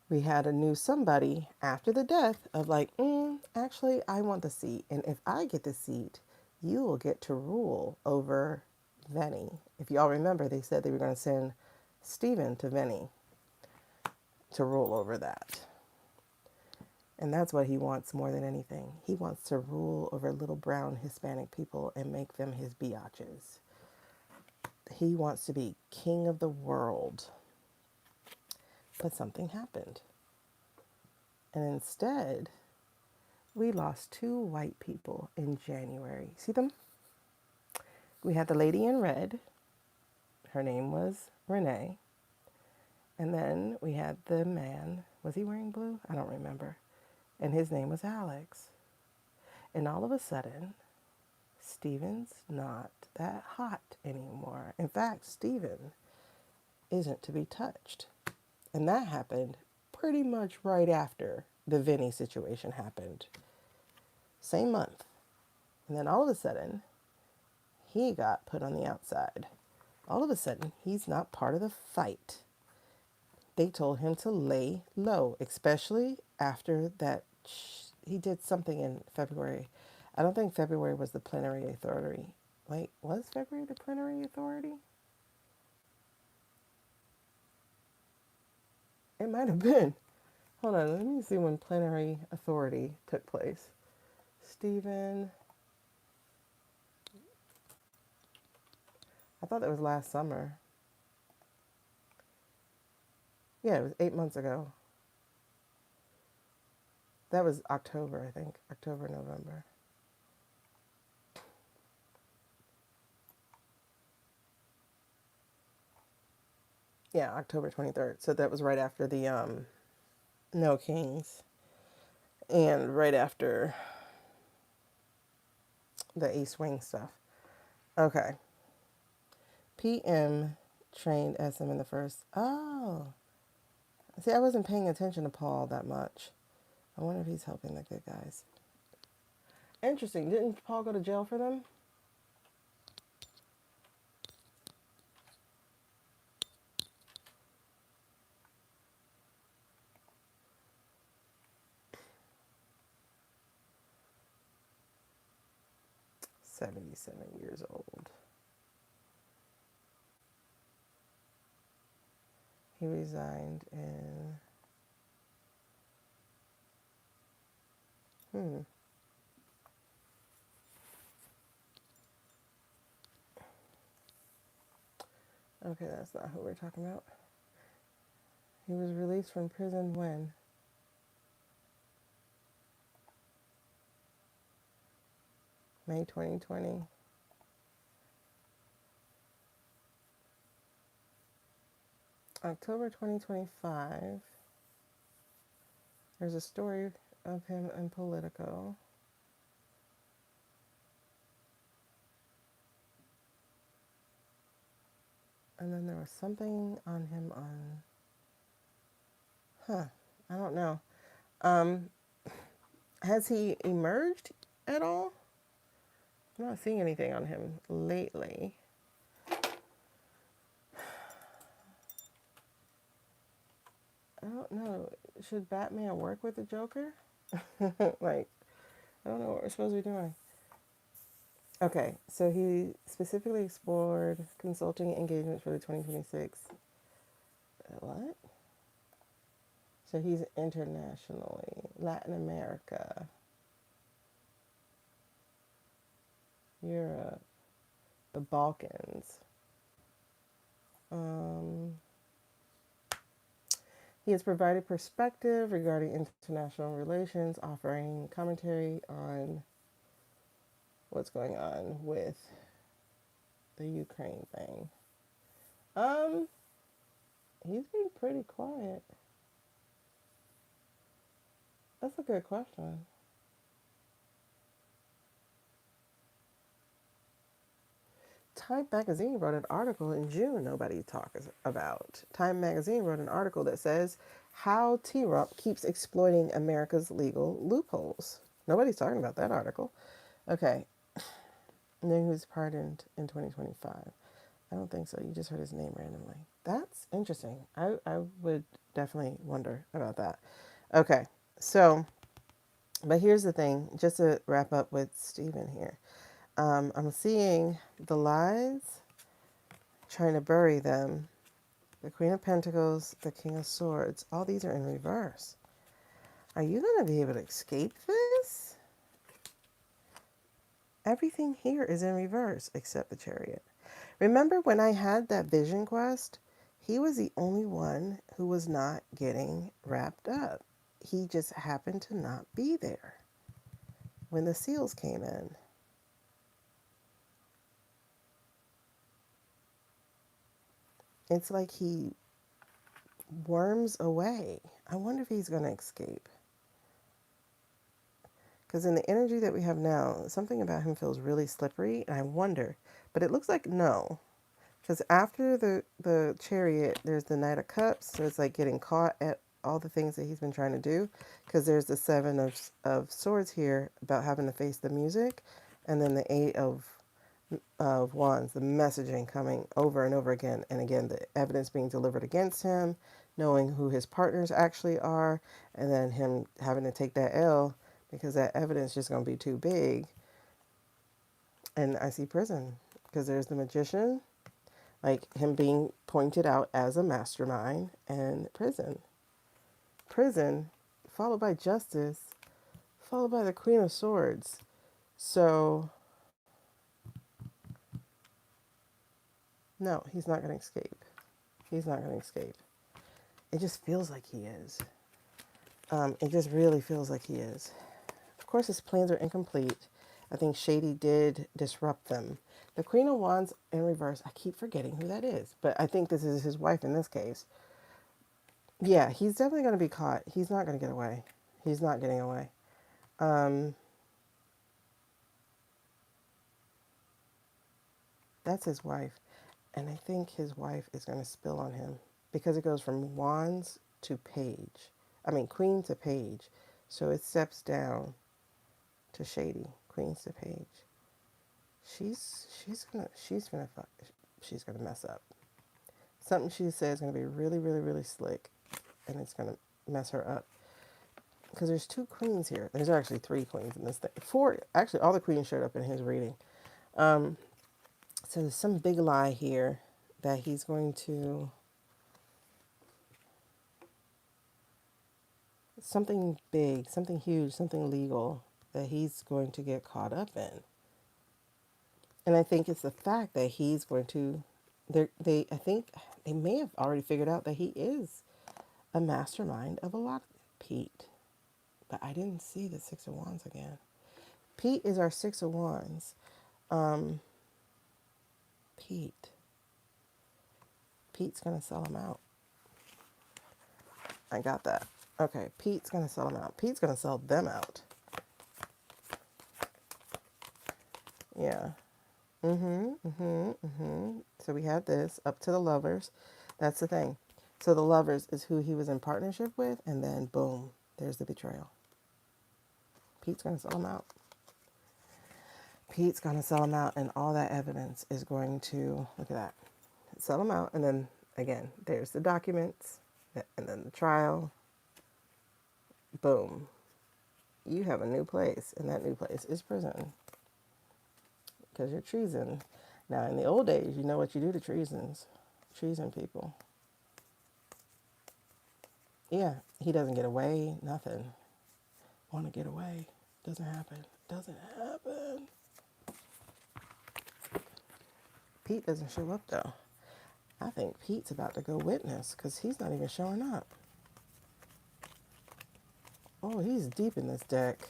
We had a new somebody after the death of like, actually, I want the seat. And if I get the seat, you will get to rule over Venny. If y'all remember, they said they were going to send Stephen to Venny to rule over that. And that's what he wants more than anything. He wants to rule over little brown Hispanic people and make them his biatches. He wants to be king of the world. But something happened. And instead, we lost 2 white people in January. See them? We had the lady in red. Her name was Renee. And then we had the man. Was he wearing blue? I don't remember. And his name was Alex. And all of a sudden, Steven's not that hot anymore. In fact, Steven isn't to be touched. And that happened pretty much right after the Vinny situation happened. Same month. And then all of a sudden, he got put on the outside. All of a sudden, he's not part of the fight. They told him to lay low, especially after that he did something in February. I don't think February was the plenary authority. Wait, was February the plenary authority? It might have been. Hold on, let me see when plenary authority took place. Stephen, I thought that was last summer. Yeah, it was 8 months ago. That was October, I think. October, November. Yeah, October 23rd. So that was right after the No Kings and right after the East Wing stuff. Okay. PM trained SM in the first. Oh. See, I wasn't paying attention to Paul that much. I wonder if he's helping the good guys. Interesting. Didn't Paul go to jail for them? $77 old. He resigned in. Okay, that's not who we're talking about. He was released from prison when? May 2020. October 2025. There's a story of him in Politico. And then there was something on him on, I don't know. Has he emerged at all? I'm not seeing anything on him lately. I don't know. Should Batman work with the Joker? Like, I don't know what we're supposed to be doing. Okay, so he specifically explored consulting engagements for the 2026. What? So he's internationally. Latin America, Europe, the Balkans. He has provided perspective regarding international relations, offering commentary on what's going on with the Ukraine thing. He's been pretty quiet. That's a good question. Time Magazine wrote an article in June nobody talks about. Time Magazine wrote an article that says how T-Rump keeps exploiting America's legal loopholes. Nobody's talking about that article. Okay. And then he was pardoned in 2025. I don't think so. You just heard his name randomly. That's interesting. I would definitely wonder about that. Okay. So, but here's the thing, just to wrap up with Stephen here. I'm seeing the lies, trying to bury them. The Queen of Pentacles, the King of Swords, all these are in reverse. Are you going to be able to escape this? Everything here is in reverse except the Chariot. Remember when I had that vision quest? He was the only one who was not getting wrapped up. He just happened to not be there when the seals came in. It's like he worms away. I wonder if he's going to escape. Because in the energy that we have now, something about him feels really slippery, and I wonder. But it looks like no. Because after the Chariot, there's the Knight of Cups, so it's like getting caught at all the things that he's been trying to do. Because there's the Seven of Swords here about having to face the music, and then the Eight of Wands, the messaging coming over and over again, and again, the evidence being delivered against him, knowing who his partners actually are, and then him having to take that L because that evidence is just going to be too big And I see prison because there's the magician, like him being pointed out as a mastermind, and prison. Prison, followed by justice, followed by the Queen of Swords. So, no, he's not going to escape. He's not going to escape. It just feels like he is. It just really feels like he is. Of course, his plans are incomplete. I think Shady did disrupt them. The Queen of Wands in reverse, I keep forgetting who that is, but I think this is his wife in this case. Yeah, he's definitely going to be caught. He's not going to get away. He's not getting away. Um, that's his wife. And I think his wife is going to spill on him because it goes from Wands to Page. I mean, Queen to Page. So it steps down to Shady, Queens to Page. She's gonna mess up. Something she says is gonna be really, really, really slick, and it's gonna mess her up. Because there's two queens here. There's actually three queens in this thing. Four, actually, all the queens showed up in his reading. Um, so there's some big lie here that he's going to, something big, something huge, something legal that he's going to get caught up in. And I think it's the fact that he's going to, I think they may have already figured out that he is a mastermind of a lot of Pete. But I didn't see the Six of Wands again. Pete is our Six of Wands. Um, Pete. Pete's going to sell him out. I got that. Okay, Pete's going to sell him out. Pete's going to sell them out. Yeah. So we had this up to the lovers. That's the thing. So the lovers is who he was in partnership with, and then boom, there's the betrayal. Pete's going to sell him out. Pete's going to sell him out, and all that evidence is going to, look at that, sell him out. And then, again, there's the documents, and then the trial. Boom. You have a new place, and that new place is prison. Because you're treason. Now, in the old days, you know what you do to treasons. Treason people. Yeah, he doesn't get away, nothing. Want to get away. Doesn't happen. Doesn't happen. Pete doesn't show up, though. I think Pete's about to go witness because he's not even showing up. Oh, he's deep in this deck.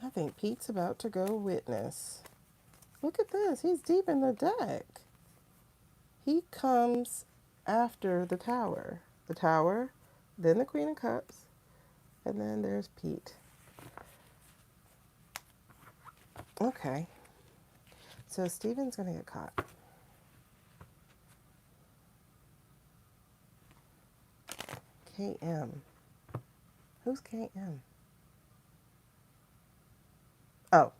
I think Pete's about to go witness. Look at this. He's deep in the deck. He comes after the Tower. The Tower, then the Queen of Cups, and then there's Pete. Okay. So Steven's going to get caught. KM. Who's KM? Oh.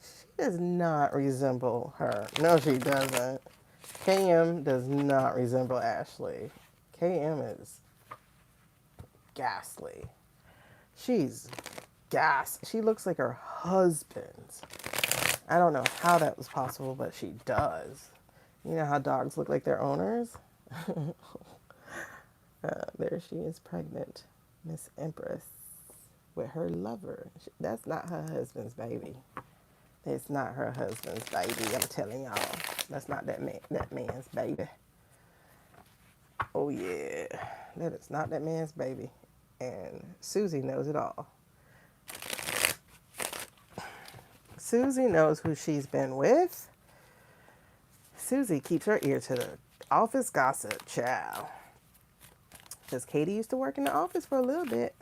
She does not resemble her. No, she doesn't. KM does not resemble Ashley. KM is ghastly. She's gas. She looks like her husband's. I don't know how that was possible, but she does. You know how dogs look like their owners? There she is, pregnant, Miss Empress, with her lover. That's not her husband's baby. It's not her husband's baby. I'm telling y'all, that's not that man's baby. Oh yeah, that is not that man's baby, and Susie knows it all. Susie knows who she's been with. Susie keeps her ear to the office gossip, child. Because Katie used to work in the office for a little bit.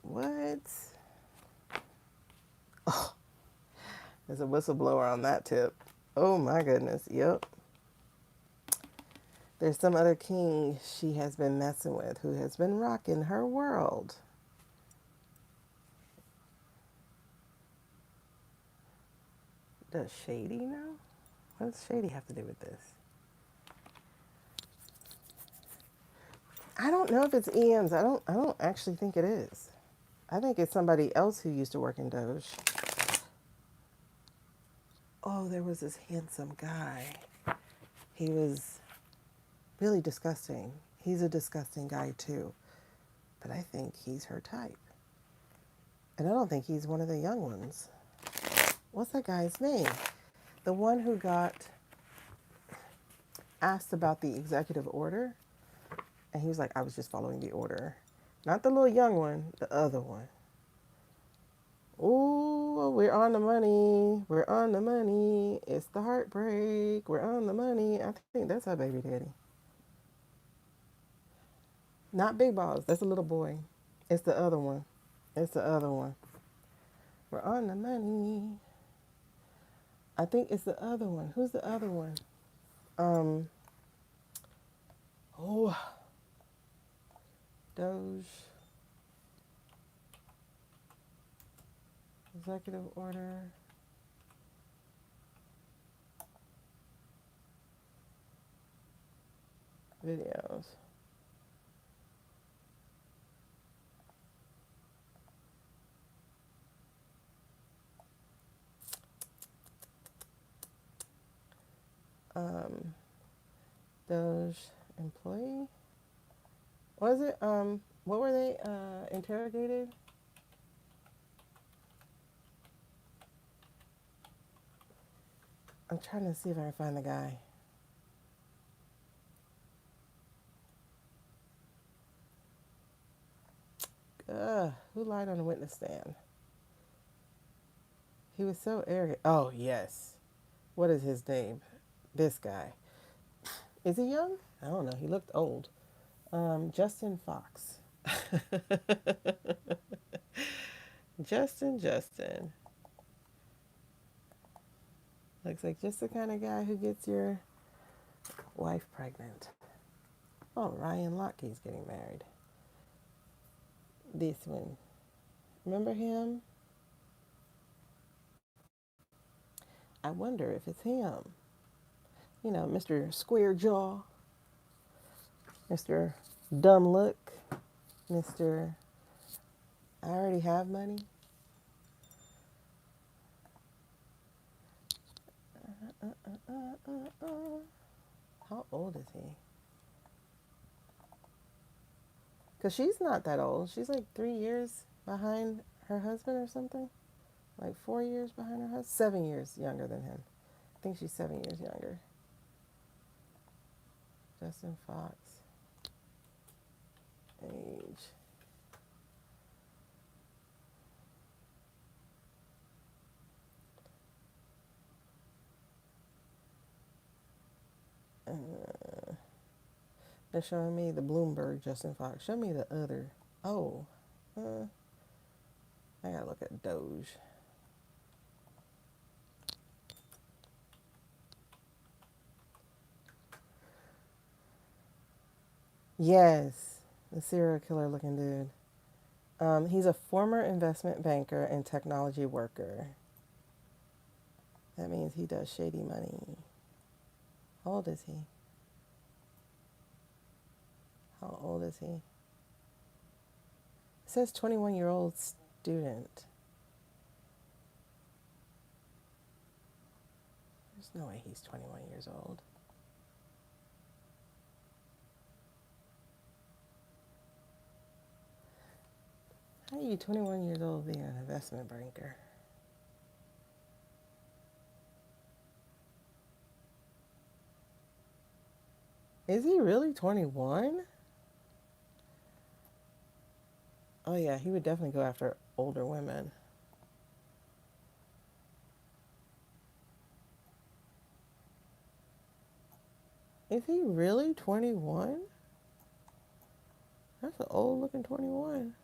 What? Oh, there's a whistleblower on that tip. Oh my goodness, yep. There's some other king she has been messing with who has been rocking her world. Does Shady know? What does Shady have to do with this? I don't know if it's EM's. I don't actually think it is. I think it's somebody else who used to work in Doge. Oh, there was this handsome guy. He was really disgusting. He's a disgusting guy too. But I think he's her type. And I don't think he's one of the young ones. What's that guy's name? The one who got asked about the executive order. And he was like, I was just following the order. Not the little young one, the other one. Ooh, we're on the money. We're on the money. It's the heartbreak. We're on the money. I think that's our baby daddy. Not Big Balls. That's a little boy. It's the other one. It's the other one. We're on the money. I think it's the other one. Who's the other one? Oh, Doge. Executive order. Videos. Doge employee. Was it what were they interrogated? I'm trying to see if I can find the guy. Who lied on the witness stand? He was so arrogant. Oh, yes. What is his name? This guy. Is he young? I don't know. He looked old. Justin Fox. Justin. Looks like just the kind of guy who gets your wife pregnant. Oh, Ryan Lochtke's getting married. This one. Remember him? I wonder if it's him. You know, Mr. Square Jaw, Mr. Dumb Look, Mr. I already have money. How old is he? Because she's not that old. She's like 3 years behind her husband or something. Like 4 years behind her husband. 7 years younger than him. I think she's 7 years younger. Justin Fox. Age. They're showing me the Bloomberg Justin Fox. Show me the other. Oh. I gotta look at Doge. Yes. The serial killer looking dude. He's a former investment banker and technology worker. That means he does shady money. How old is he? How old is he? It says 21-year-old student. There's no way he's 21 years old. How are you 21 years old being an investment banker? Is he really 21? Oh yeah, he would definitely go after older women. Is he really 21? That's an old looking 21.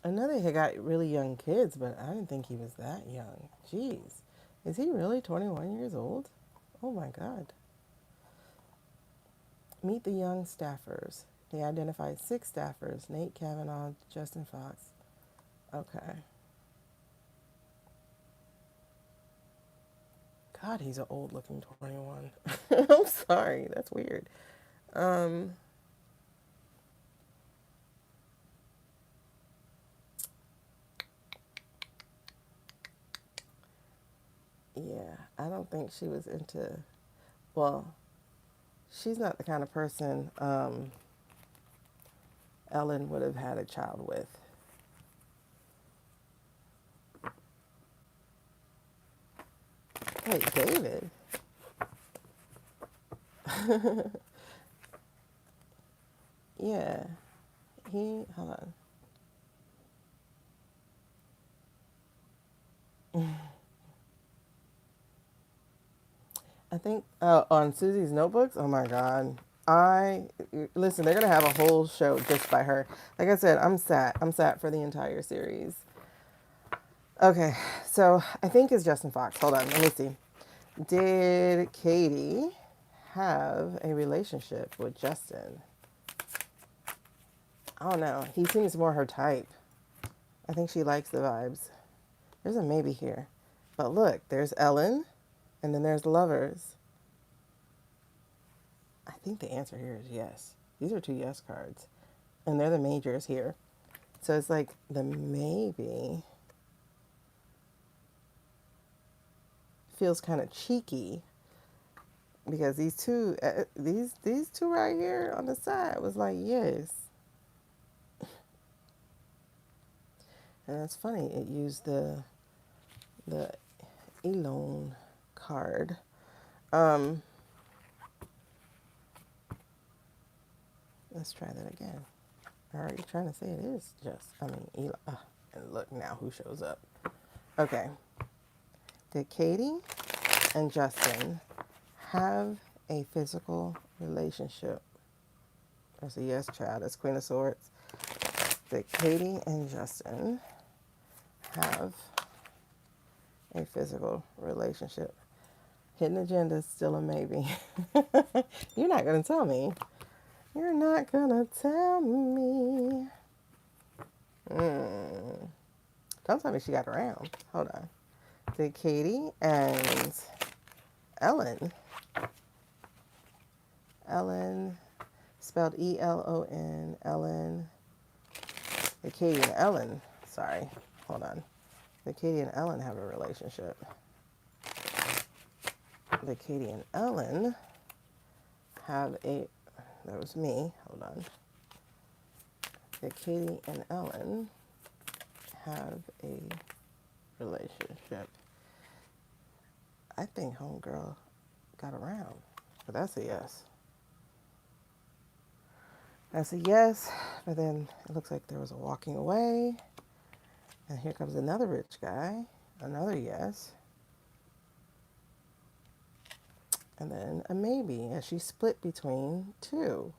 I know they had got really young kids, but I didn't think he was that young. Jeez. Is he really 21 years old? Oh my God. Meet the young staffers. They identified 6 staffers: Nate Kavanaugh, Justin Fox. Okay. God, he's an old looking 21. I'm sorry. That's weird. Um, yeah, I don't think she was into, well, she's not the kind of person Ellen would have had a child with. Wait, David? Yeah, hold on. I think on Susie's notebooks. Oh my God. I listen. They're gonna have a whole show just by her. Like I said, I'm sat. I'm sat for the entire series. Okay, so I think it's Justin Fox. Hold on, let me see. Did Katie have a relationship with Justin? I don't know. He seems more her type. I think she likes the vibes. There's a maybe here, but look, there's Ellen, and then there's lovers. I think the answer here is yes. These are two yes cards. And they're the majors here. So it's like the maybe feels kind of cheeky because these two right here on the side was like yes. And it's funny, it used the Elone card. Let's try that again. Are you trying to say it is just? I mean, Eli. And look now who shows up. Okay. Did Katie and Justin have a physical relationship? That's a yes, child. That's Queen of Swords. Did Katie and Justin have a physical relationship? Hidden agenda is still a maybe. You're not going to tell me. You're not going to tell me. Don't tell me she got around. Hold on. Did Katie and Ellen, spelled Elon, Ellen. Did Katie and Ellen, sorry, hold on. Did Katie and Ellen have a relationship? Did Katie and Ellen have that was me, hold on. Did Katie and Ellen have a relationship? I think homegirl got around, but that's a yes. That's a yes, but then it looks like there was a walking away. And here comes another rich guy, another yes. And then a maybe, and she split between two.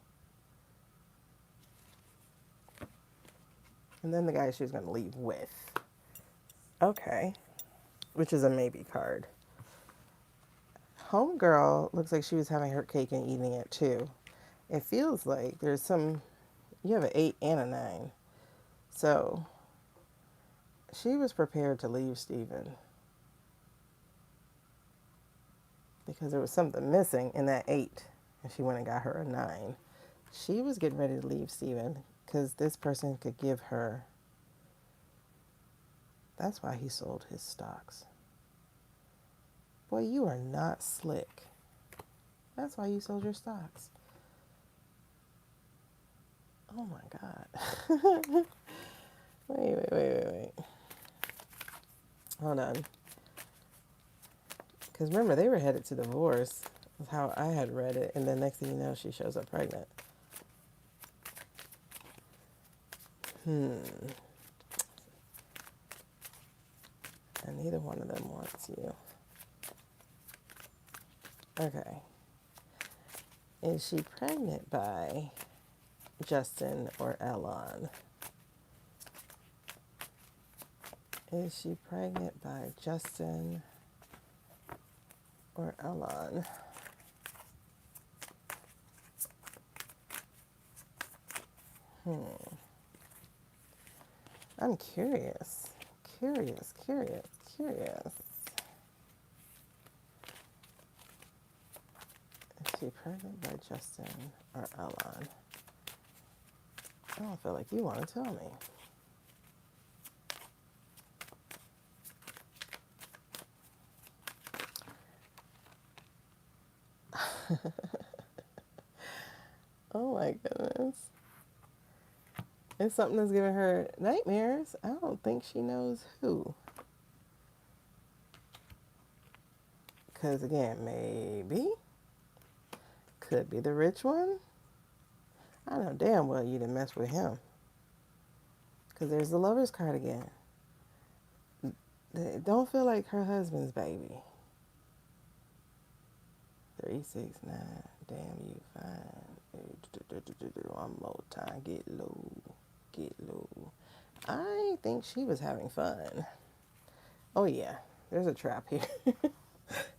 And then the guy she was going to leave with. Okay, which is a maybe card. Homegirl looks like she was having her cake and eating it too. It feels like there's you have an 8 and a 9. So she was prepared to leave Steven because there was something missing in that 8, and she went and got her a 9. She was getting ready to leave Steven because this person could give her. That's why he sold his stocks. Boy, you are not slick. That's why you sold your stocks. Oh my God. Wait. Hold on. Because remember, they were headed to divorce. That's how I had read it. And then next thing you know, she shows up pregnant. And neither one of them wants you. Okay. Is she pregnant by Justin or Elon? Is she pregnant by Justin or Elon? I'm curious. Curious. Is she pregnant by Justin or Ellen? I don't feel like you want to tell me. Oh my goodness. It's something that's giving her nightmares. I don't think she knows who. Because again, maybe. Could be the rich one. I know damn well you didn't mess with him. Because there's the lover's card again. Don't feel like her husband's baby. 369. Damn you fine. One more time. Get low. Get low. I think she was having fun. Oh yeah. There's a trap here.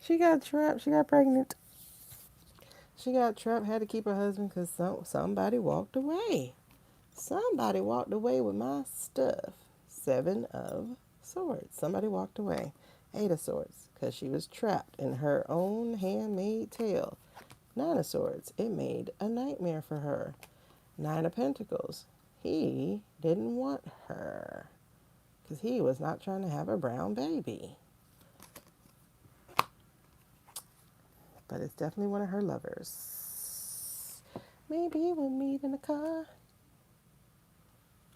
She got trapped. She got pregnant. She got trapped. Had to keep her husband because somebody walked away. Somebody walked away with my stuff. 7 of Swords. Somebody walked away. 8 of Swords because she was trapped in her own handmade tale. 9 of Swords. It made a nightmare for her. 9 of Pentacles. He didn't want her because he was not trying to have a brown baby. But it's definitely one of her lovers. Maybe we'll meet in a car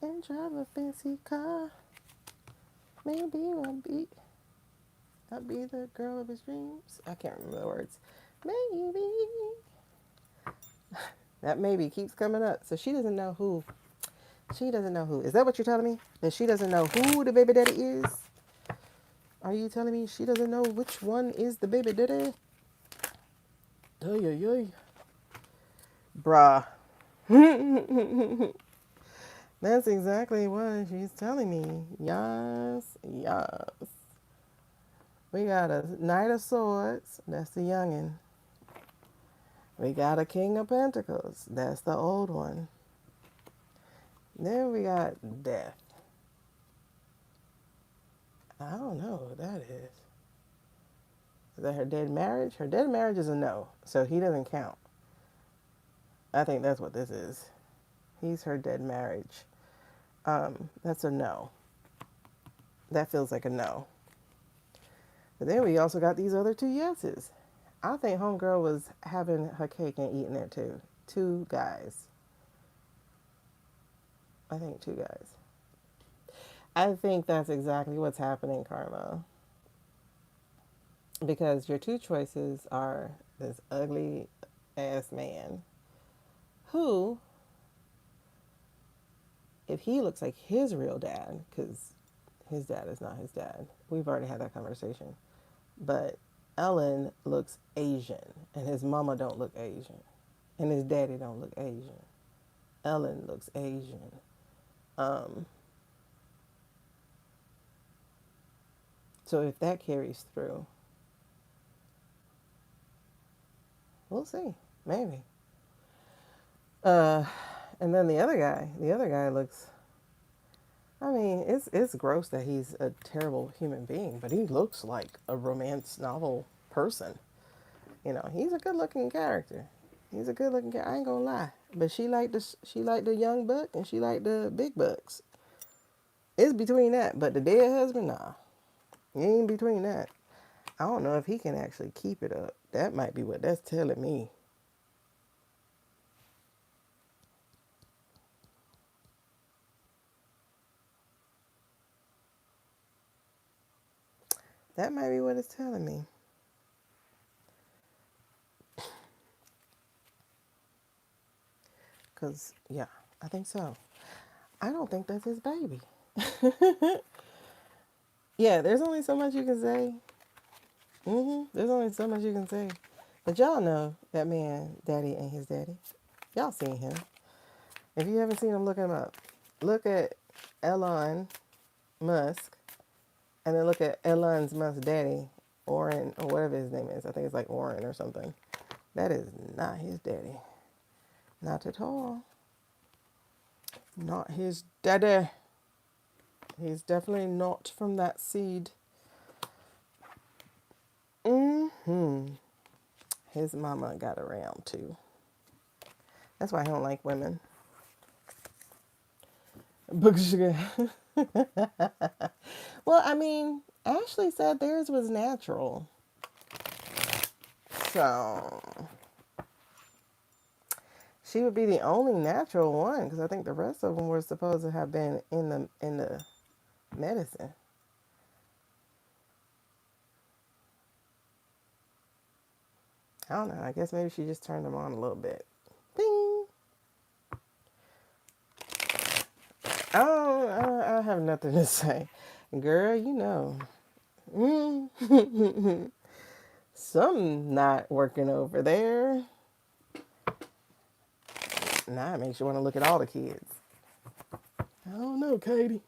and drive a fancy car. Maybe I'll be the girl of his dreams. I can't remember the words. Maybe. That maybe keeps coming up. So she doesn't know who. She doesn't know who. Is that what you're telling me? That she doesn't know who the baby daddy is? Are you telling me she doesn't know which one is the baby daddy? Ay. Bruh. That's exactly what she's telling me. Yes, yes. We got a Knight of Swords. That's the youngin'. We got a King of Pentacles. That's the old one. Then we got Death. I don't know what that is. Is that her dead marriage? Her dead marriage is a no, so he doesn't count. I think that's what this is. He's her dead marriage. That's a no. That feels like a no. But then we also got these other 2 yeses. I think homegirl was having her cake and eating it too. 2 guys. I think 2 guys. I think that's exactly what's happening, Karma. Because your 2 choices are this ugly ass man who, if he looks like his real dad, because his dad is not his dad. We've already had that conversation. But Ellen looks Asian, and his mama don't look Asian, and his daddy don't look Asian. Ellen looks Asian. So if that carries through, we'll see. Maybe. And then the other guy looks, I mean, it's gross that he's a terrible human being, but he looks like a romance novel person. You know, he's a good-looking character. He's a good-looking character. I ain't gonna lie. But she liked the young buck, and she liked the big bucks. It's between that, but the dead husband, nah. He ain't between that. I don't know if he can actually keep it up. That might be what that's telling me. That might be what it's telling me. Because, yeah, I think so. I don't think that's his baby. Yeah, there's only so much you can say. There's only so much you can say. But y'all know that man, daddy, ain't his daddy. Y'all seen him. If you haven't seen him, look him up. Look at Elon Musk, and then look at Elon Musk's daddy, Oren, or whatever his name is. I think it's like Oren or something. That is not his daddy. Not at all. Not his daddy. He's definitely not from that seed. his mama got around too. That's why I don't like women. Well, I mean, Ashley said theirs was natural. So she would be the only natural one because I think the rest of them were supposed to have been in the medicine. I don't know. I guess maybe she just turned them on a little bit. Ding. I have nothing to say. Girl, you know. Something not working over there. Now it makes you want to look at all the kids. I don't know, Katie.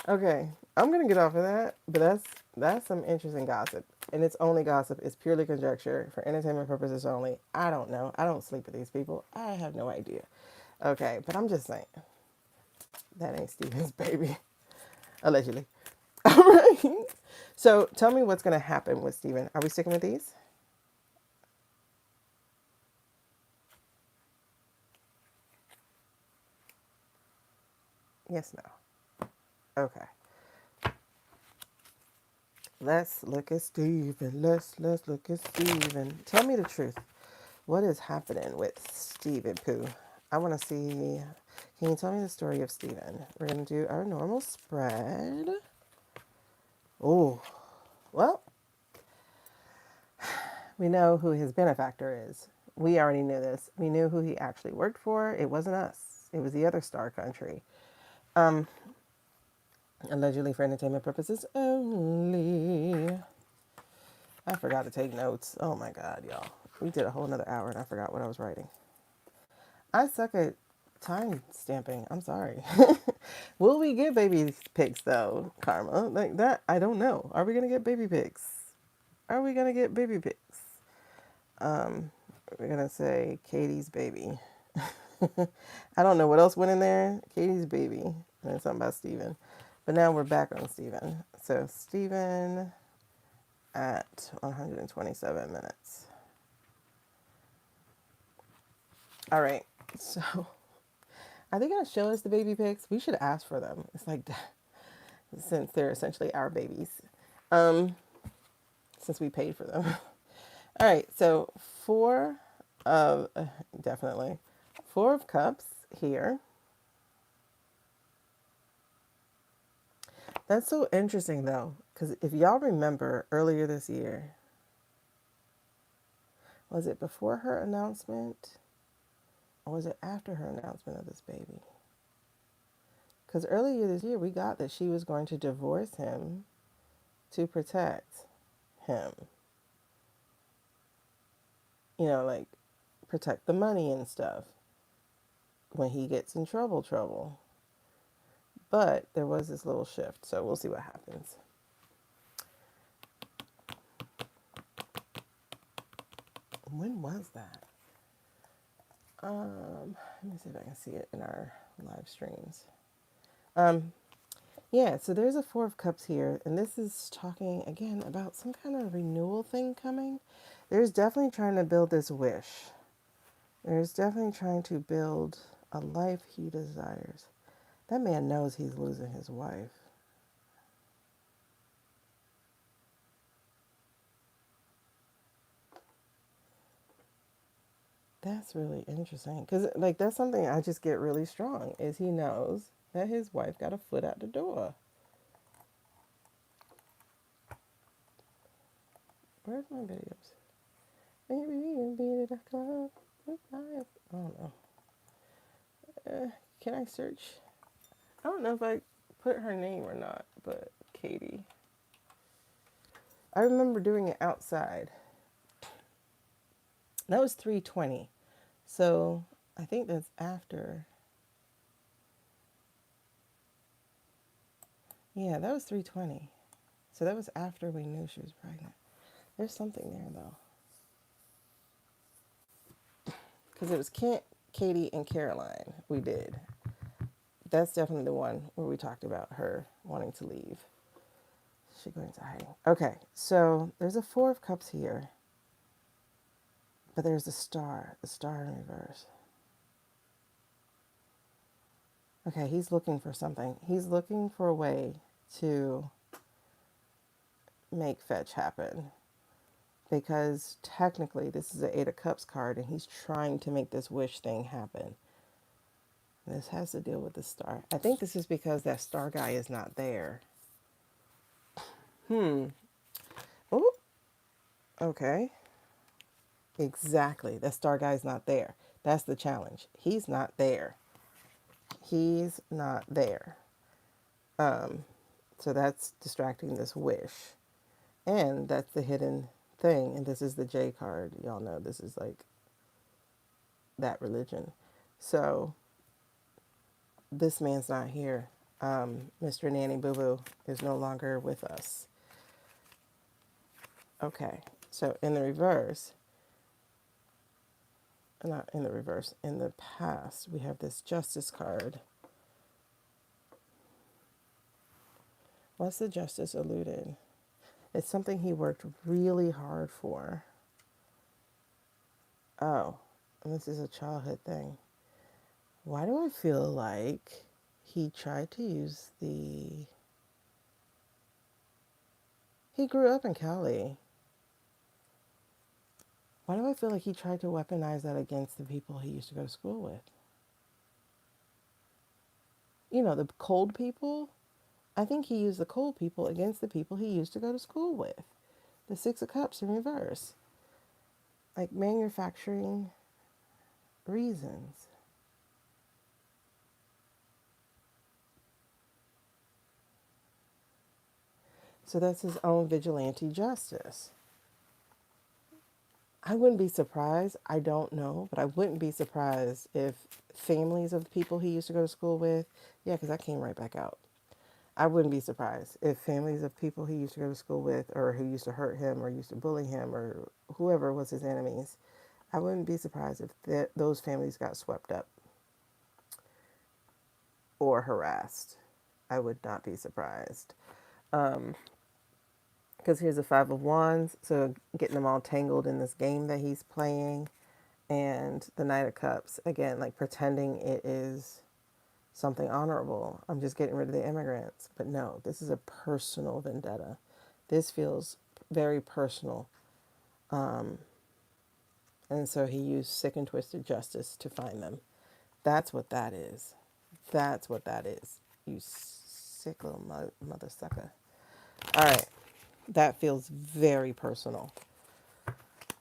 Okay, I'm gonna get off of that, but that's some interesting gossip. And it's only gossip, it's purely conjecture for entertainment purposes only. I don't know. I don't sleep with these people. I have no idea. Okay, but I'm just saying. That ain't Steven's baby. Allegedly. All right. So tell me what's gonna happen with Steven. Are we sticking with these? Yes, no. Okay. Let's look at Steven. Let's look at Steven. Tell me the truth. What is happening with Steven Pooh? I want to see. Can you tell me the story of Steven? We're going to do our normal spread. Oh, well, we know who his benefactor is. We already knew this. We knew who he actually worked for. It wasn't us. It was the other star country. Allegedly for entertainment purposes only. I forgot to take notes. Oh my God, y'all. We did a whole another hour and I forgot what I was writing. I suck at time stamping. I'm sorry. Will we get baby pics though, Karma? Like that, I don't know. Are we gonna get baby pics? Are we gonna get baby pics? We're gonna say Katie's baby. I don't know what else went in there. Katie's baby. And then something about Steven. But now we're back on Steven. So Steven at 127 minutes. All right. So are they going to show us the baby pics? We should ask for them. It's like, since they're essentially our babies, since we paid for them. All right. So definitely 4 of Cups here. That's so interesting though, because if y'all remember earlier this year, was it before her announcement or was it after her announcement of this baby? Because earlier this year, we got that she was going to divorce him to protect him. You know, like protect the money and stuff when he gets in trouble. But there was this little shift, so we'll see what happens. When was that? Let me see if I can see it in our live streams. Yeah, so there's a 4 of Cups here, and this is talking again about some kind of renewal thing coming. There's definitely trying to build this wish. There's definitely trying to build a life he desires. That man knows he's losing his wife. That's really interesting. Because, like, that's something I just get really strong, is he knows that his wife got a foot out the door. Where's my videos? Maybe you beat it a club. I don't know. Can I search? I don't know if I put her name or not, but Katie. I remember doing it outside. That was 320. So I think that's after. Yeah, that was 320. So that was after we knew she was pregnant. There's something there though. Because it was Kent, Katie, and Caroline. We did. That's definitely the one where we talked about her wanting to leave. She going into hiding. Okay, so there's a 4 of Cups here. But there's the star in reverse. Okay, he's looking for something. He's looking for a way to make fetch happen. Because technically this is an Eight of Cups card and he's trying to make this wish thing happen. This has to deal with the star. I think this is because that star guy is not there. Oh, okay. Exactly. That star guy's not there. That's the challenge. He's not there. He's not there. So that's distracting this wish. And that's the hidden thing. And this is the J card. Y'all know this is like that religion. So this man's not here. Mr. Nanny Boo Boo is no longer with us. Okay. So in the reverse, not in the reverse, in the past, we have this Justice card. What's the Justice eluded? It's something he worked really hard for. Oh, and this is a childhood thing. Why do I feel like he tried to use the... He grew up in Cali. Why do I feel like he tried to weaponize that against the people he used to go to school with? You know, the cold people? I think he used the cold people against the people he used to go to school with. The Six of Cups in reverse. Like manufacturing reasons. So that's his own vigilante justice. I wouldn't be surprised. I don't know, but I wouldn't be surprised if families of the people he used to go to school with, yeah, because that came right back out. I wouldn't be surprised if families of people he used to go to school with or who used to hurt him or used to bully him or whoever was his enemies, I wouldn't be surprised if those families got swept up or harassed. I would not be surprised. Because here's the Five of Wands, so getting them all tangled in this game that he's playing. And the Knight of Cups, again, like pretending it is something honorable. I'm just getting rid of the immigrants. But no, this is a personal vendetta. This feels very personal. And so he used sick and twisted justice to find them. That's what that is. That's what that is. You sick little mother sucker. All right. That feels very personal.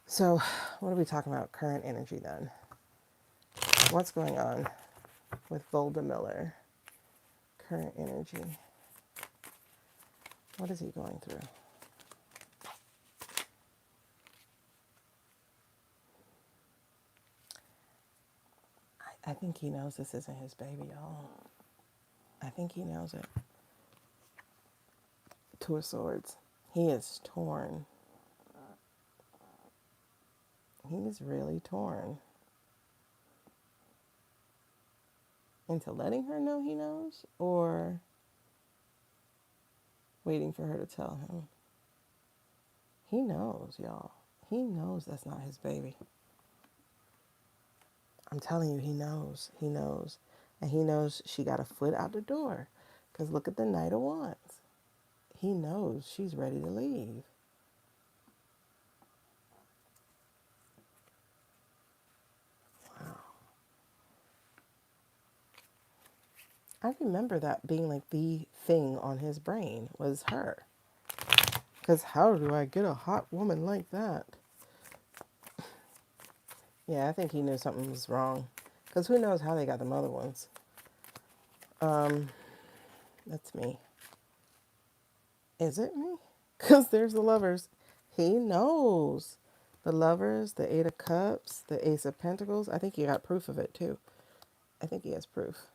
So what are we talking about? Current energy then. What's going on with Volda Miller? Current energy. What is he going through? I think he knows this isn't his baby, y'all. I think he knows it. Two of Swords. He is torn. He's really torn. Into letting her know he knows or waiting for her to tell him. He knows, y'all. He knows that's not his baby. I'm telling you, he knows. He knows. And he knows she got a foot out the door. Because look at the Knight of Wands. He knows she's ready to leave. Wow. I remember that being like the thing on his brain was her. Because how do I get a hot woman like that? Yeah, I think he knew something was wrong. Because who knows how they got them other ones. That's me. Is it me? Because there's the Lovers. He knows. The Lovers, the Eight of Cups, the Ace of Pentacles. I think he got proof of it too. I think he has proof.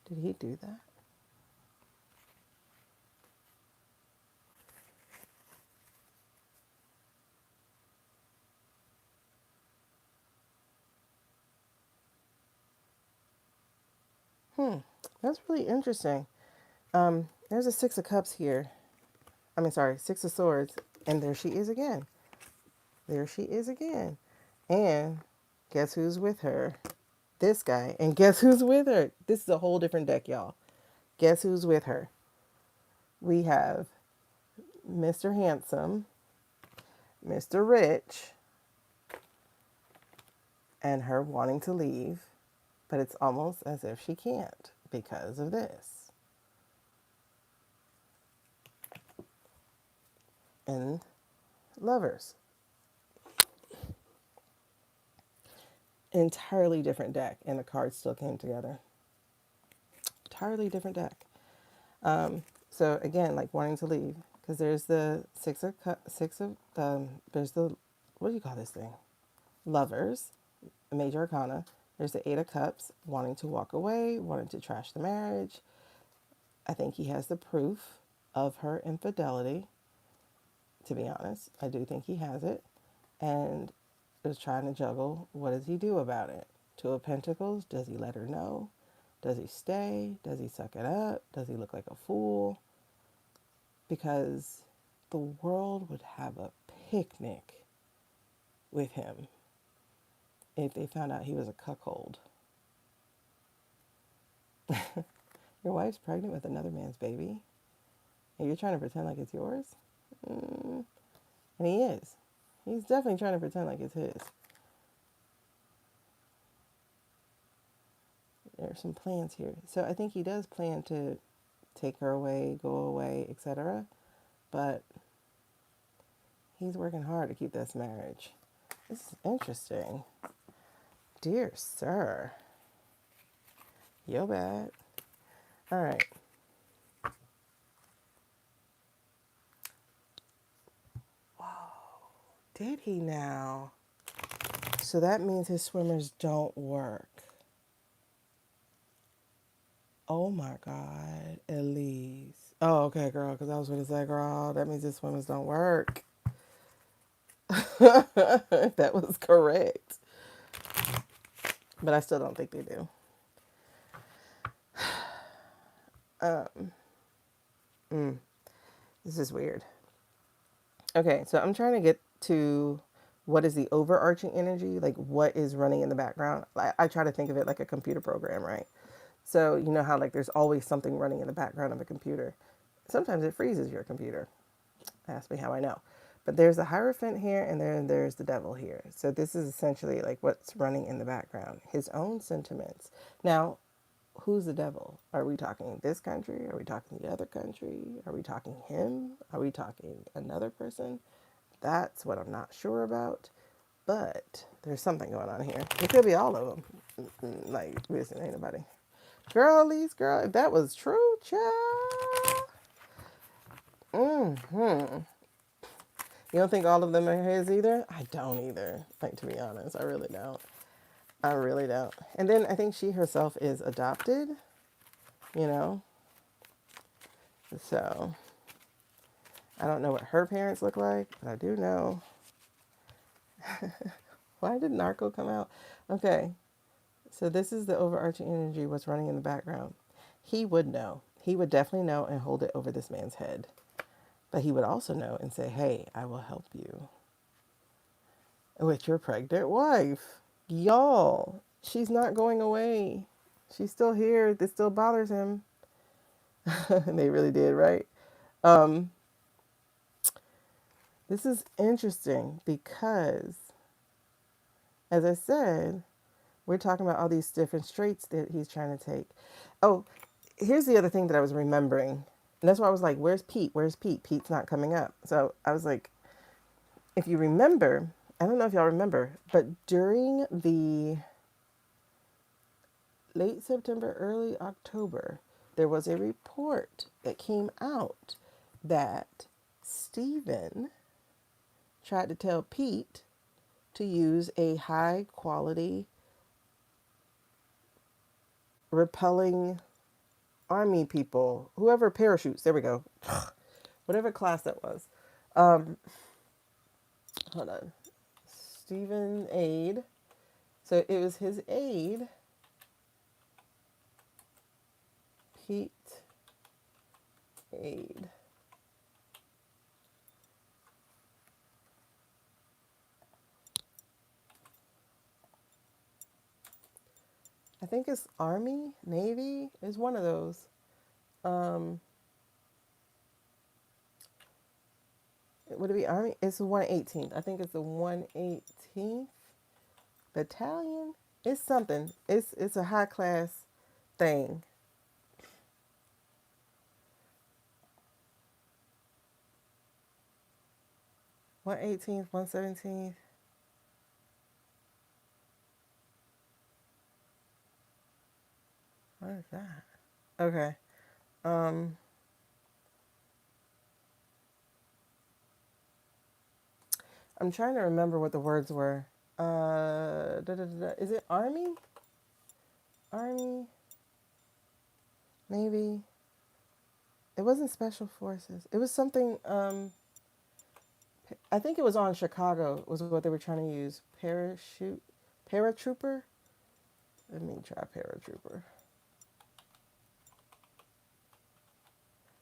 Did he do that? That's really interesting. There's a Six of Cups here. I mean, sorry, Six of Swords. And there she is again. There she is again. And guess who's with her? This guy. And guess who's with her? This is a whole different deck, y'all. Guess who's with her? We have Mr. Handsome, Mr. Rich, and her wanting to leave. But it's almost as if she can't because of this. And Lovers. Entirely different deck, and the cards still came together. Entirely different deck. So again, like wanting to leave, because there's the there's the, what do you call this thing? Lovers, Major Arcana. There's the Eight of Cups, wanting to walk away, wanting to trash the marriage. I think he has the proof of her infidelity. To be honest, I do think he has it, and is trying to juggle. What does he do about it? Two of Pentacles. Does he let her know? Does he stay? Does he suck it up? Does he look like a fool? Because the world would have a picnic with him if they found out he was a cuckold. Your wife's pregnant with another man's baby, and you're trying to pretend like it's yours? And he is. He's definitely trying to pretend like it's his. There are some plans here. So I think he does plan to take her away, go away, etc. But he's working hard to keep this marriage. This is interesting. Dear sir. Yo bad. All right. Whoa. Did he now? So that means his swimmers don't work. Oh my God, Elise. Oh, okay, girl, because I was going to say, girl, that means his swimmers don't work. That was correct. But I still don't think they do. This is weird. Okay, so I'm trying to get to what is the overarching energy, like what is running in the background. I try to think of it like a computer program, right? So you know how like there's always something running in the background of a computer. Sometimes it freezes your computer. Ask me how I know. But there's a Hierophant here, and then there's the devil here. So this is essentially like what's running in the background. His own sentiments. Now, who's the devil? Are we talking this country? Are we talking the other country? Are we talking him? Are we talking another person? That's what I'm not sure about. But there's something going on here. It could be all of them. Like, listen, ain't nobody. Girl, Elise, girl, if that was true, child. You don't think all of them are his either? I don't either. Like, to be honest, I really don't. I really don't. And then I think she herself is adopted, you know? So, I don't know what her parents look like, but I do know. Why did Narco come out? Okay, so this is the overarching energy, what's running in the background. He would know. He would definitely know and hold it over this man's head. But he would also know and say, hey, I will help you with your pregnant wife. Y'all, she's not going away. She's still here. This still bothers him. They really did, right? This is interesting because, as I said, we're talking about all these different traits that he's trying to take. Oh, here's the other thing that I was remembering. And that's why I was like, where's Pete? Where's Pete? Pete's not coming up. So I was like, if you remember, I don't know if y'all remember, but during the late September, early October, there was a report that came out that Stephen tried to tell Pete to use a high quality repelling army people, whoever parachutes, there we go, whatever class that was. Hold on. Stephen aide. So it was his aide Pete aid. I think it's Army, Navy. It's one of those. Um, would it be Army? It's the 118th. I think it's the 118th Battalion. It's something. It's a high class thing. 118th, 117th. What is that? Okay. Um, I'm trying to remember what the words were. Is it Army? Army? Navy? It wasn't Special Forces. It was something. I think it was on Chicago. Was what they were trying to use. Paratrooper. Let me try paratrooper.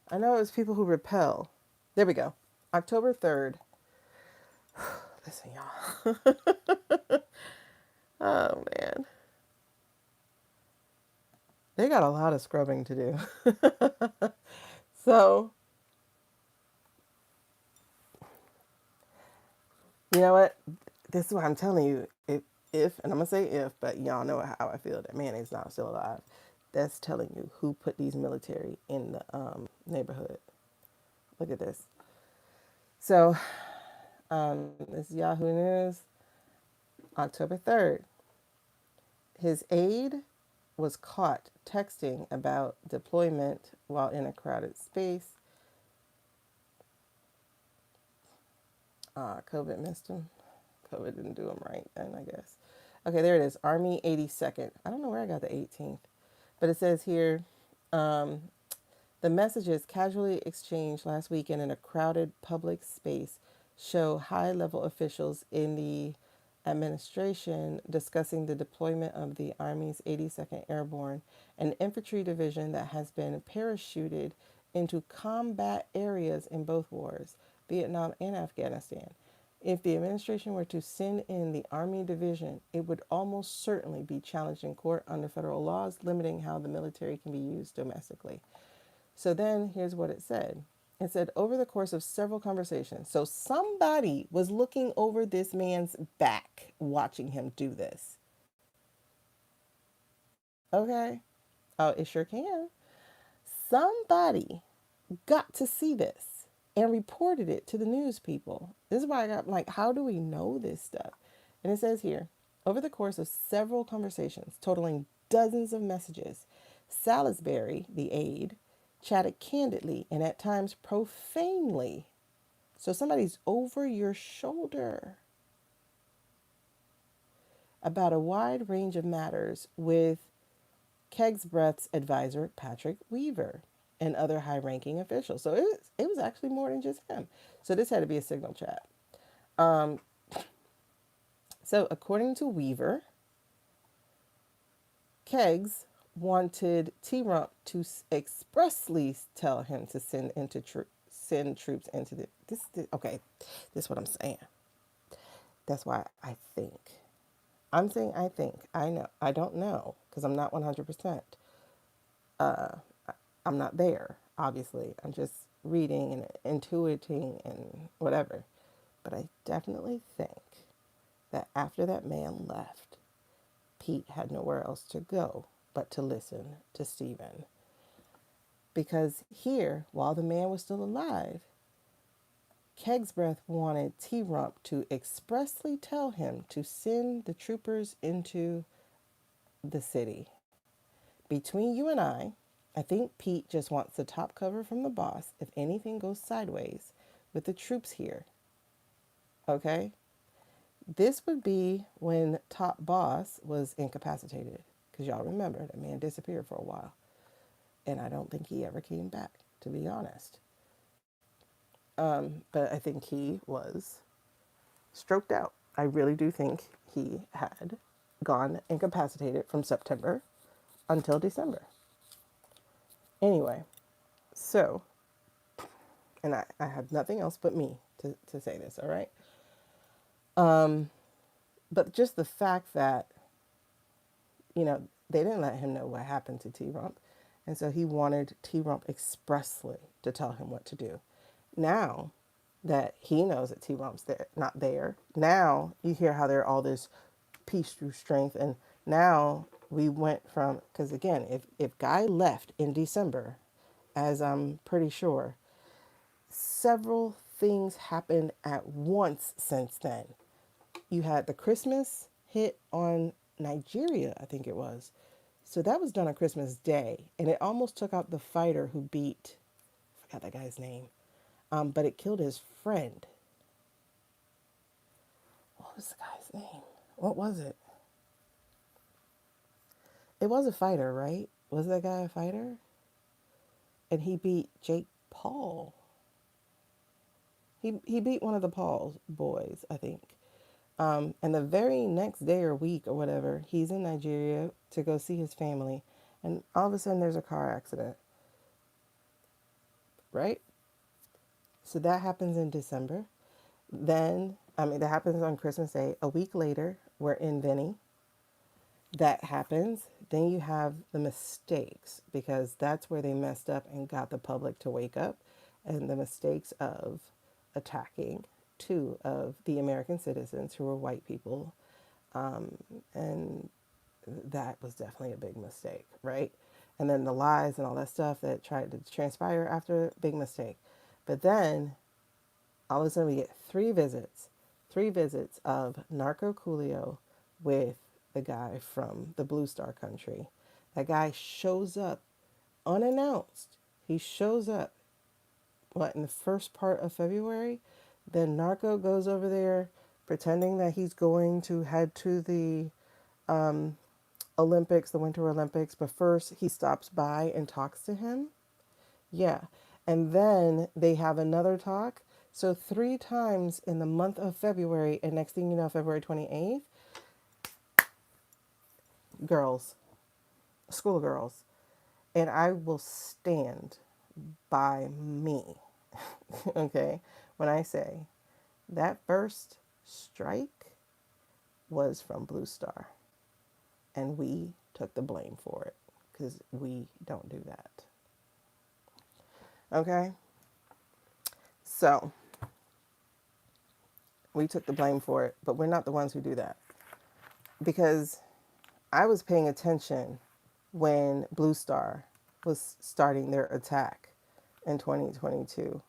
I know it was people who repel. There we go. October 3rd. Listen, y'all. Oh, man. They got a lot of scrubbing to do. So, you know what? This is what I'm telling you. If and I'm going to say if, but y'all know how I feel that man is not still alive. That's telling you who put these military in the neighborhood. Look at this. So, this Yahoo News, October 3rd. His aide was caught texting about deployment while in a crowded space. COVID missed him. COVID didn't do him right then, I guess. Okay, there it is. Army 82nd. I don't know where I got the 18th. But it says here, um, the messages casually exchanged last weekend in a crowded public space show high-level officials in the administration discussing the deployment of the Army's 82nd Airborne, an infantry division that has been parachuted into combat areas in both wars, Vietnam and Afghanistan. If the administration were to send in the Army division, it would almost certainly be challenged in court under federal laws limiting how the military can be used domestically. So then here's what it said. It said, over the course of several conversations. So somebody was looking over this man's back, watching him do this. Okay? Oh, it sure can. Somebody got to see this and reported it to the news people. This is why I got like, how do we know this stuff? And it says here, over the course of several conversations, totaling dozens of messages, Salisbury, the aide, chatted candidly and at times profanely. So somebody's over your shoulder about a wide range of matters with Kegsbreath's advisor, Patrick Weaver, and other high-ranking officials. So it was actually more than just him. So this had to be a signal chat. So according to Weaver, Kegs wanted T-Rump to expressly tell him to send troops into okay, this is what I'm saying. That's why I think. I'm saying I think. I know. I don't know because I'm not 100%. I'm not there, obviously. I'm just reading and intuiting and whatever. But I definitely think that after that man left, Pete had nowhere else to go but to listen to Stephen. Because here, while the man was still alive, Kegsbreath wanted T-Rump to expressly tell him to send the troopers into the city. Between you and I think Pete just wants the top cover from the boss if anything goes sideways with the troops here. Okay? This would be when top boss was incapacitated. Because y'all remember that man disappeared for a while. And I don't think he ever came back, to be honest. But I think he was stroked out. I really do think he had gone incapacitated from September until December. Anyway, so, and I have nothing else but me to say this, all right? But just the fact that, they didn't let him know what happened to T Rump. And so he wanted T Rump expressly to tell him what to do. Now that he knows that T Rump's not there, now you hear how they're all this peace through strength. And now we went from, because again, if Guy left in December, as I'm pretty sure, several things happened at once since then. You had the Christmas hit on Nigeria, I think it was. So that was done on Christmas Day, and it almost took out the fighter who beat, I forgot that guy's name, but it killed his friend. What was the guy's name? What was it? It was a fighter, right? Was that guy a fighter? And he beat Jake Paul. He beat one of the Paul boys, I think. And the very next day or week or whatever, he's in Nigeria to go see his family. And all of a sudden there's a car accident, right? So that happens in December. Then, that happens on Christmas Day. A week later, we're in Vinny. That happens. Then you have the mistakes, because that's where they messed up and got the public to wake up. And the mistakes of attacking two of the American citizens who were white people. And that was definitely a big mistake, right? And then the lies and all that stuff that tried to transpire after, big mistake. But then all of a sudden we get three visits of Narco Coolio with the guy from the Blue Star Country. That guy shows up unannounced. He shows up, in the first part of February? Then Narco goes over there pretending that he's going to head to the Olympics, the Winter Olympics, but first he stops by and talks to him. Yeah. And then they have another talk. So three times in the month of February, and next thing you know, February 28th, girls, schoolgirls. And I will stand by me, okay, when I say that first strike was from Blue Star. And we took the blame for it, because we don't do that. Okay? So we took the blame for it, but we're not the ones who do that. Because I was paying attention when Blue Star was starting their attack in 2022.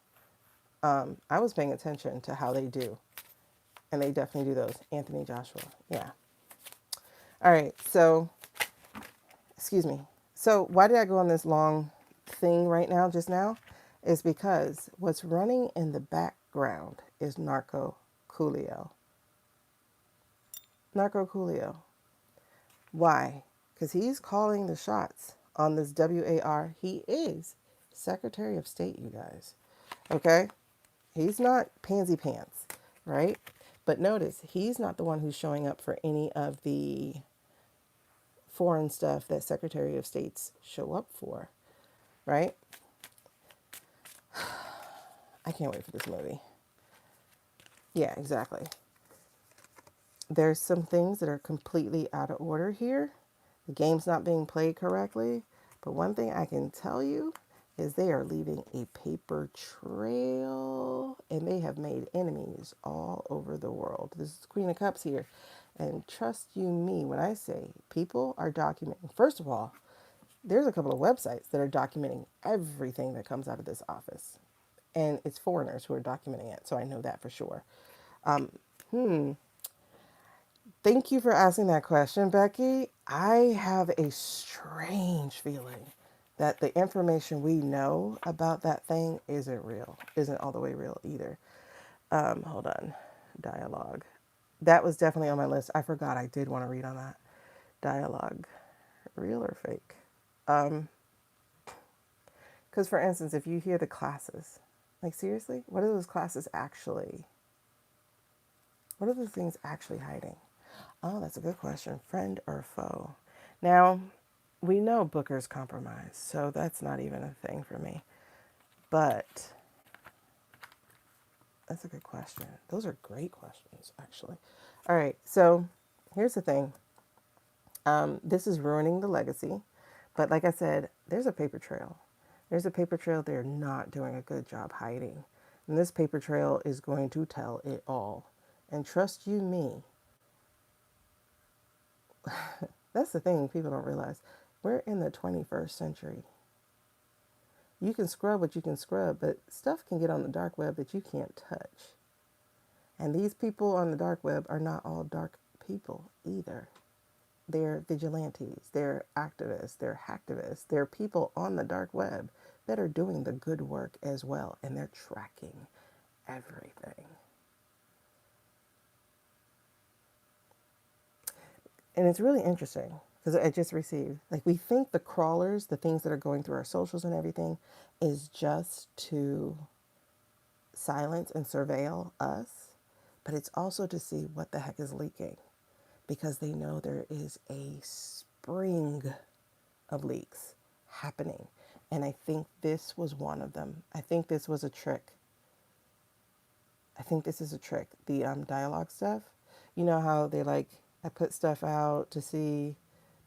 I was paying attention to how they do. And they definitely do those. Anthony Joshua. Yeah. All right. So, excuse me. So why did I go on this long thing right now, just now? Is because what's running in the background is Narco Coolio. Narco Coolio. Why? Because he's calling the shots on this WAR. He is Secretary of State, you guys. Okay? He's not Pansy Pants, right? But notice, he's not the one who's showing up for any of the foreign stuff that Secretary of States show up for, right? I can't wait for this movie. Yeah, exactly. There's some things that are completely out of order here. The game's not being played correctly. But one thing I can tell you is they are leaving a paper trail, and they have made enemies all over the world. This is Queen of Cups here. And trust you me when I say people are documenting. First of all, there's a couple of websites that are documenting everything that comes out of this office. And it's foreigners who are documenting it, so I know that for sure. Thank you for asking that question, Becky. I have a strange feeling that the information we know about that thing isn't real, isn't all the way real either. Hold on. Dialogue. That was definitely on my list. I forgot I did want to read on that. Dialogue. Real or fake? Because, for instance, if you hear the classes, like seriously, what are those classes actually? What are those things actually hiding? Oh, that's a good question. Friend or foe? Now, we know Booker's compromised, so that's not even a thing for me. But that's a good question. Those are great questions, actually. All right, so here's the thing. This is ruining the legacy, but like I said, there's a paper trail. There's a paper trail they're not doing a good job hiding. And this paper trail is going to tell it all. And trust you me, that's the thing people don't realize. We're in the 21st century. You can scrub what you can scrub, but stuff can get on the dark web that you can't touch. And these people on the dark web are not all dark people either. They're vigilantes, they're activists, they're hacktivists, they're people on the dark web that are doing the good work as well, and they're tracking everything. And it's really interesting because I just received, like, we think the crawlers, the things that are going through our socials and everything, is just to silence and surveil us, but it's also to see what the heck is leaking because they know there is a spring of leaks happening. And I think this was one of them. I think this was a trick. I think this is a trick. The dialogue stuff. You know how they like, I put stuff out to see,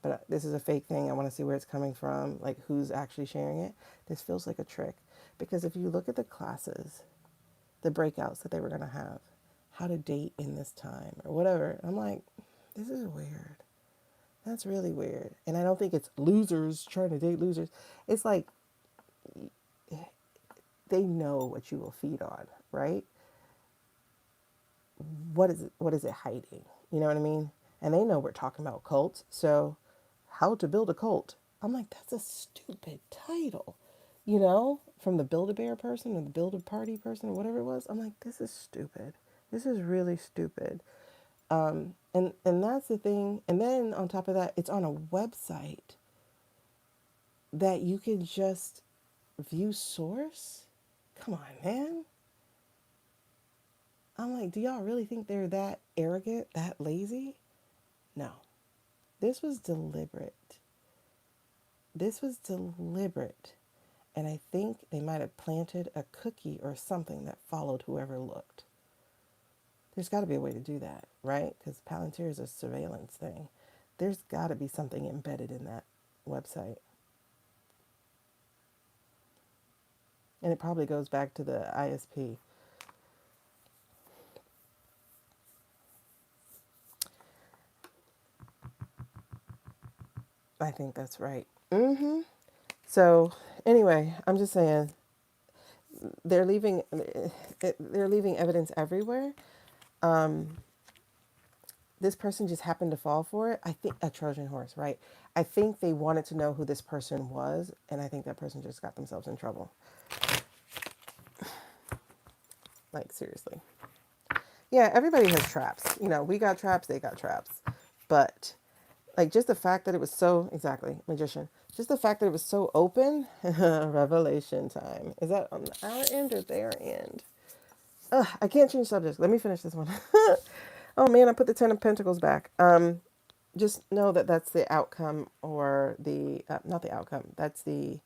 but this is a fake thing. I want to see where it's coming from, like who's actually sharing it. This feels like a trick. Because if you look at the classes, the breakouts that they were going to have, how to date in this time or whatever, I'm like, this is weird. That's really weird. And I don't think it's losers trying to date losers. It's like they know what you will feed on, right? What is it hiding? You know what I mean? And they know we're talking about cults. So how to build a cult. I'm like, that's a stupid title. You know, from the Build-A-Bear person or the Build-A-Party person or whatever it was. I'm like, this is stupid. This is really stupid. And that's the thing. And then on top of that, it's on a website that you can just view source. Come on, man. I'm like, do y'all really think they're that arrogant, that lazy? No. This was deliberate. This was deliberate. And I think they might have planted a cookie or something that followed whoever looked. There's got to be a way to do that, right? Because Palantir is a surveillance thing. There's got to be something embedded in that website. And it probably goes back to the ISP. I think that's right. So anyway, I'm just saying they're leaving evidence everywhere. This person just happened to fall for it. I think a Trojan horse, right? I think they wanted to know who this person was, and I think that person just got themselves in trouble. Like, seriously. Yeah, everybody has traps. You know, we got traps, they got traps. But like just the fact that it was so exactly magician. Just the fact that it was so open. Revelation time. Is that on our end or their end? Ugh, I can't change subjects. Let me finish this one. Oh man, I put the Ten of Pentacles back. Just know that that's the outcome or the not the outcome. That's the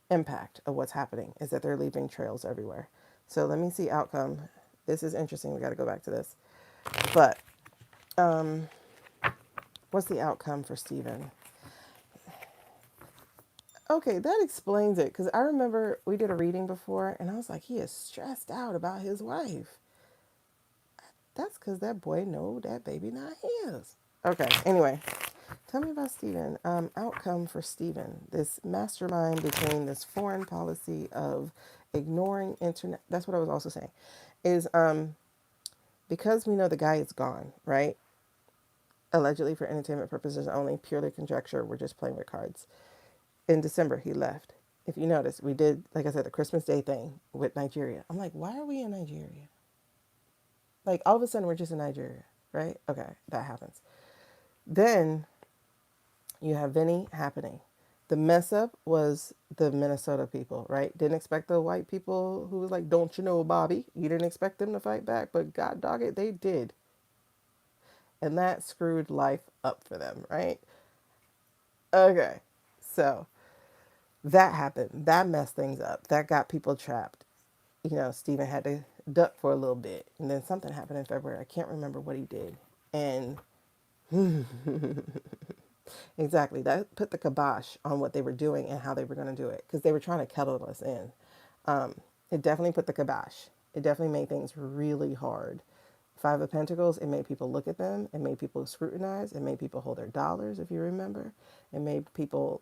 impact of what's happening. Is that they're leaving trails everywhere. So let me see outcome. This is interesting. We got to go back to this. But what's the outcome for Stephen? Okay, that explains it. Because I remember we did a reading before, and I was like, he is stressed out about his wife. That's because that boy know that baby not his. Okay, anyway, tell me about Stephen. Outcome for Stephen. This mastermind between this foreign policy of ignoring internet. That's what I was also saying. Is because we know the guy is gone, right? Allegedly for entertainment purposes only, purely conjecture. We're just playing with cards. In December, he left. If you notice, we did, like I said, the Christmas Day thing with Nigeria. I'm like, why are we in Nigeria? Like, all of a sudden, we're just in Nigeria, right? Okay, that happens. Then you have Vinny happening. The mess up was the Minnesota people, right? Didn't expect the white people who was like, don't you know, Bobby? You didn't expect them to fight back, but God dog it, they did. And that screwed life up for them, right? Okay. So that happened. That messed things up. That got people trapped. Stephen had to duck for a little bit. And then something happened in February. I can't remember what he did. And exactly, that put the kibosh on what they were doing and how they were going to do it because they were trying to kettle us in. Um, it definitely put the kibosh. It definitely made things really hard. Five of Pentacles, it made people look at them. It made people scrutinize. It made people hold their dollars, if you remember. It made people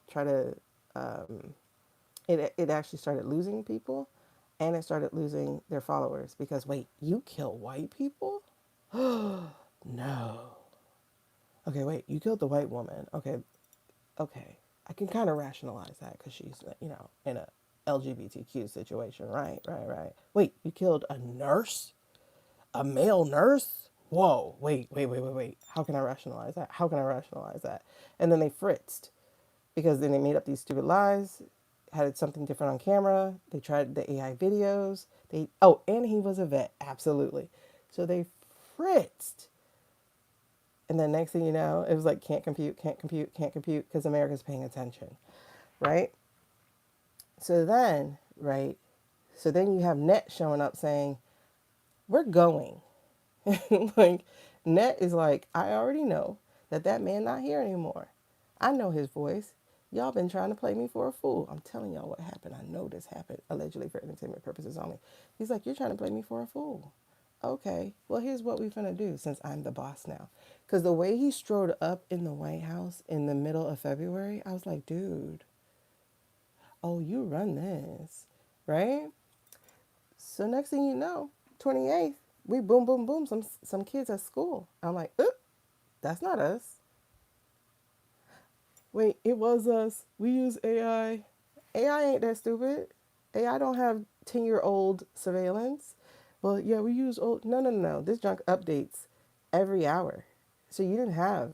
try to, it actually started losing people and it started losing their followers because, wait, you kill white people? No. Okay, wait, you killed the white woman. Okay, okay. I can kind of rationalize that because she's, in a LGBTQ situation, right? Right, right. Wait, you killed a nurse? A male nurse? Whoa, wait. How can I rationalize that? How can I rationalize that? And then they fritzed because then they made up these stupid lies, had something different on camera. They tried the AI videos. And he was a vet, absolutely. So they fritzed. And then next thing you know, it was like, can't compute because America's paying attention, right? So then, right? So then you have Net showing up saying, we're going. Like, Net is like, I already know that man not here anymore. I know his voice. Y'all been trying to play me for a fool. I'm telling y'all what happened. I know this happened, allegedly for entertainment purposes only. He's like, you're trying to play me for a fool. Okay, well, here's what we're going to do since I'm the boss now. Because the way he strode up in the White House in the middle of February, I was like, dude, oh, you run this, right? So next thing you know, 28th, we boom, some kids at school. I'm like, oop, that's not us. Wait, it was us. We use AI. AI ain't that stupid. AI don't have 10-year-old surveillance. Well, yeah, we use old. No. This junk updates every hour. So you didn't have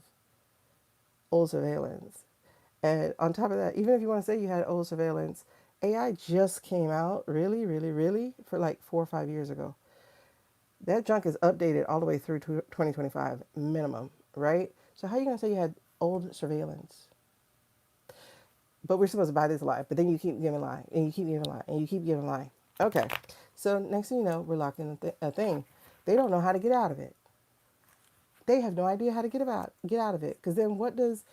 old surveillance. And on top of that, even if you want to say you had old surveillance, AI just came out really for like 4 or 5 years ago. That junk is updated all the way through to 2025 minimum, right? So how are you going to say you had old surveillance? But we're supposed to buy this lie. But then you keep giving lie, and you keep giving lie, and you keep giving lie. Okay. So next thing you know, we're locked in a thing. They don't know how to get out of it. They have no idea how to get out of it. Because then what does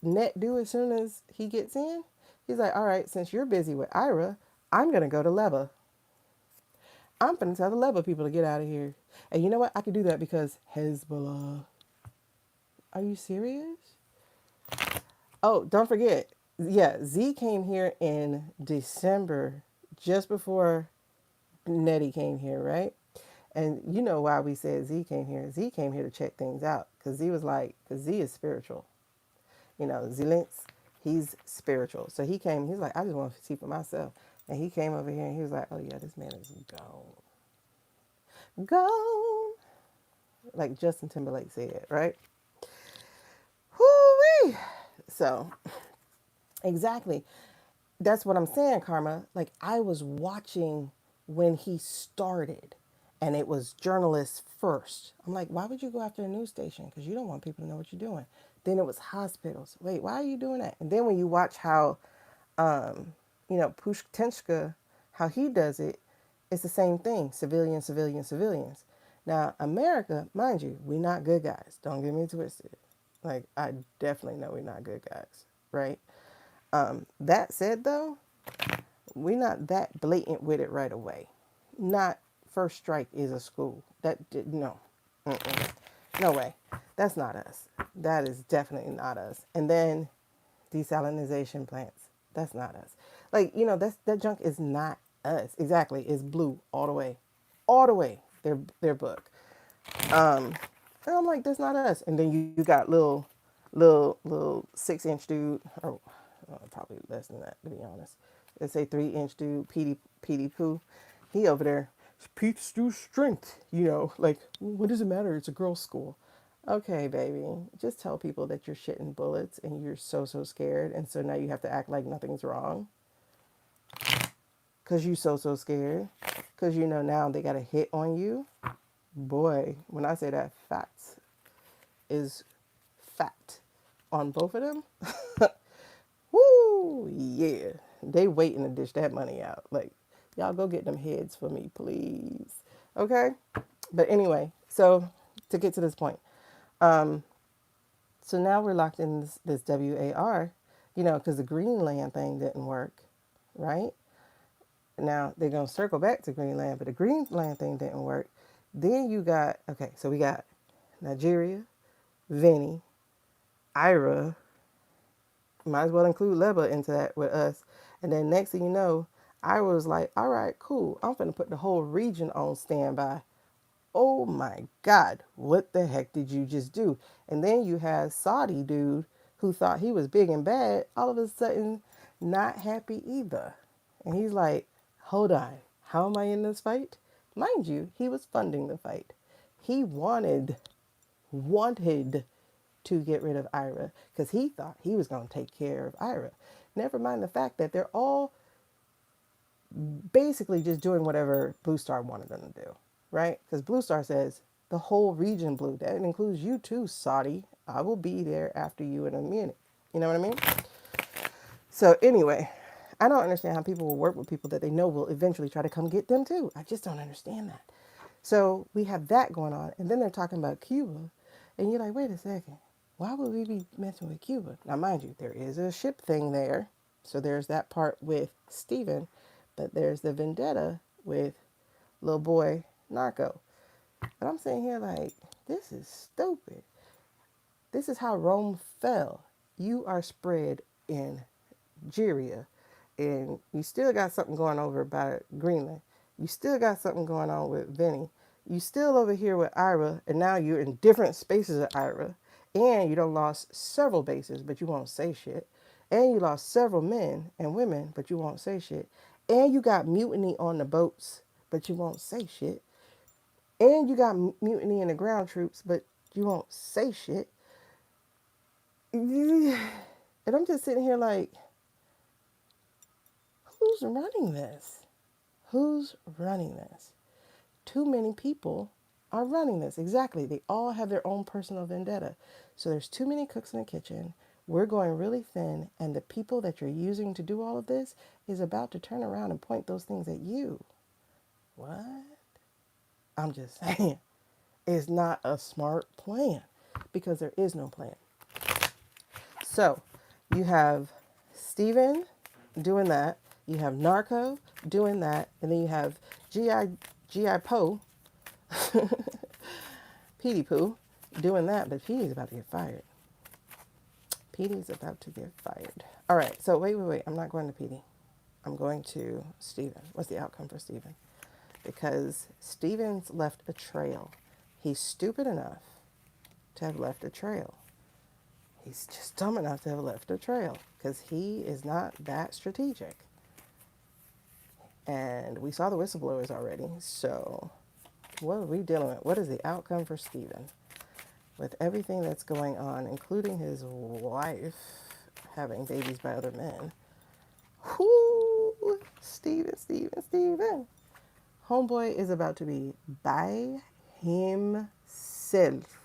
Net do as soon as he gets in? He's like, all right, since you're busy with Ira, I'm going to go to Leva. I'm going to tell the Leva people to get out of here. And you know what? I can do that because Hezbollah. Are you serious? Oh, don't forget. Yeah, Z came here in December, just before Nettie came here, right? And you know why we said Z came here. Z came here to check things out because Z was like, because Z is spiritual. Zilintz, he's spiritual. So he came, he's like, I just want to see for myself. And he came over here and he was like, oh yeah, this man is gone. Gone. Like Justin Timberlake said, right? Whoo-wee. So, exactly. That's what I'm saying, Karma. Like, I was watching when he started, and it was journalists first. I'm like, why would you go after a news station? Because you don't want people to know what you're doing. Then it was hospitals. Wait, why are you doing that? And then when you watch how, Pushtenshka, how he does it, it's the same thing. Civilians. Now, America, mind you, we not good guys. Don't get me twisted. Like, I definitely know we're not good guys, right? That said, though, we're not that blatant with it right away. Not first strike is a school. No. Mm-mm. No way. That's not us. That is definitely not us. And then desalinization plants. That's not us. Like, that junk is not us. Exactly. It's blue all the way. All the way. Their book. Um, and I'm like, that's not us. And then you got little 6-inch dude, or probably less than that, to be honest. Let's say 3-inch dude, PD Poo. He over there, Pete Stew's strength. Like, what does it matter? It's a girls' school. Okay, baby. Just tell people that you're shitting bullets and you're so scared. And so now you have to act like nothing's wrong. Because you so scared. Because now they got a hit on you. Boy, when I say that, facts is fact on both of them, woo, yeah. They waiting to dish that money out. Like, y'all go get them heads for me, please. Okay? But anyway, so to get to this point, so now we're locked in this WAR, because the Greenland thing didn't work, right? Now they're going to circle back to Greenland, but the Greenland thing didn't work. Then you got, okay, so we got Nigeria, Vinny, Ira, might as well include Leba into that with us. And then next thing you know, Ira was like, all right, cool. I'm going to put the whole region on standby. Oh my God, what the heck did you just do? And then you had Saudi dude who thought he was big and bad, all of a sudden not happy either. And he's like, hold on, how am I in this fight? Mind you, he was funding the fight. He wanted to get rid of Ira because he thought he was going to take care of Ira. Never mind the fact that they're all basically just doing whatever Blue Star wanted them to do, right? Because Blue Star says the whole region blue. That includes you too, Saudi. I will be there after you in a minute. You know what I mean? So anyway, I don't understand how people will work with people that they know will eventually try to come get them too. I just don't understand that. So we have that going on. And then they're talking about Cuba. And you're like, wait a second. Why would we be messing with Cuba? Now, mind you, there is a ship thing there. So there's that part with Steven. But there's the vendetta with little boy Narco. But I'm sitting here like, this is stupid. This is how Rome fell. You are spread in Nigeria, and you still got something going over by Greenland. You still got something going on with Vinny. You still over here with Ira, and now you're in different spaces of Ira. And you done lost several bases, but you won't say shit. And you lost several men and women, but you won't say shit. And you got mutiny on the boats, but you won't say shit. And you got mutiny in the ground troops, but you won't say shit. And I'm just sitting here like, who's running this? Who's running this? Too many people are running this. Exactly. They all have their own personal vendetta. So there's too many cooks in the kitchen. We're going really thin. And the people that you're using to do all of this is about to turn around and point those things at you. What? I'm just saying. It's not a smart plan because there is no plan. So you have Steven doing that. You have Narco doing that. And then you have G.I. Poe, Petey Pooh, doing that. But Petey's about to get fired. Petey's about to get fired. All right. So wait. I'm not going to Petey. I'm going to Steven. What's the outcome for Steven? Because Steven's left a trail. He's stupid enough to have left a trail. He's just dumb enough to have left a trail because he is not that strategic. And we saw the whistleblowers already. So what are we dealing with? What is the outcome for Steven? With everything that's going on, including his wife having babies by other men. Whoo! Steven. Homeboy is about to be by himself.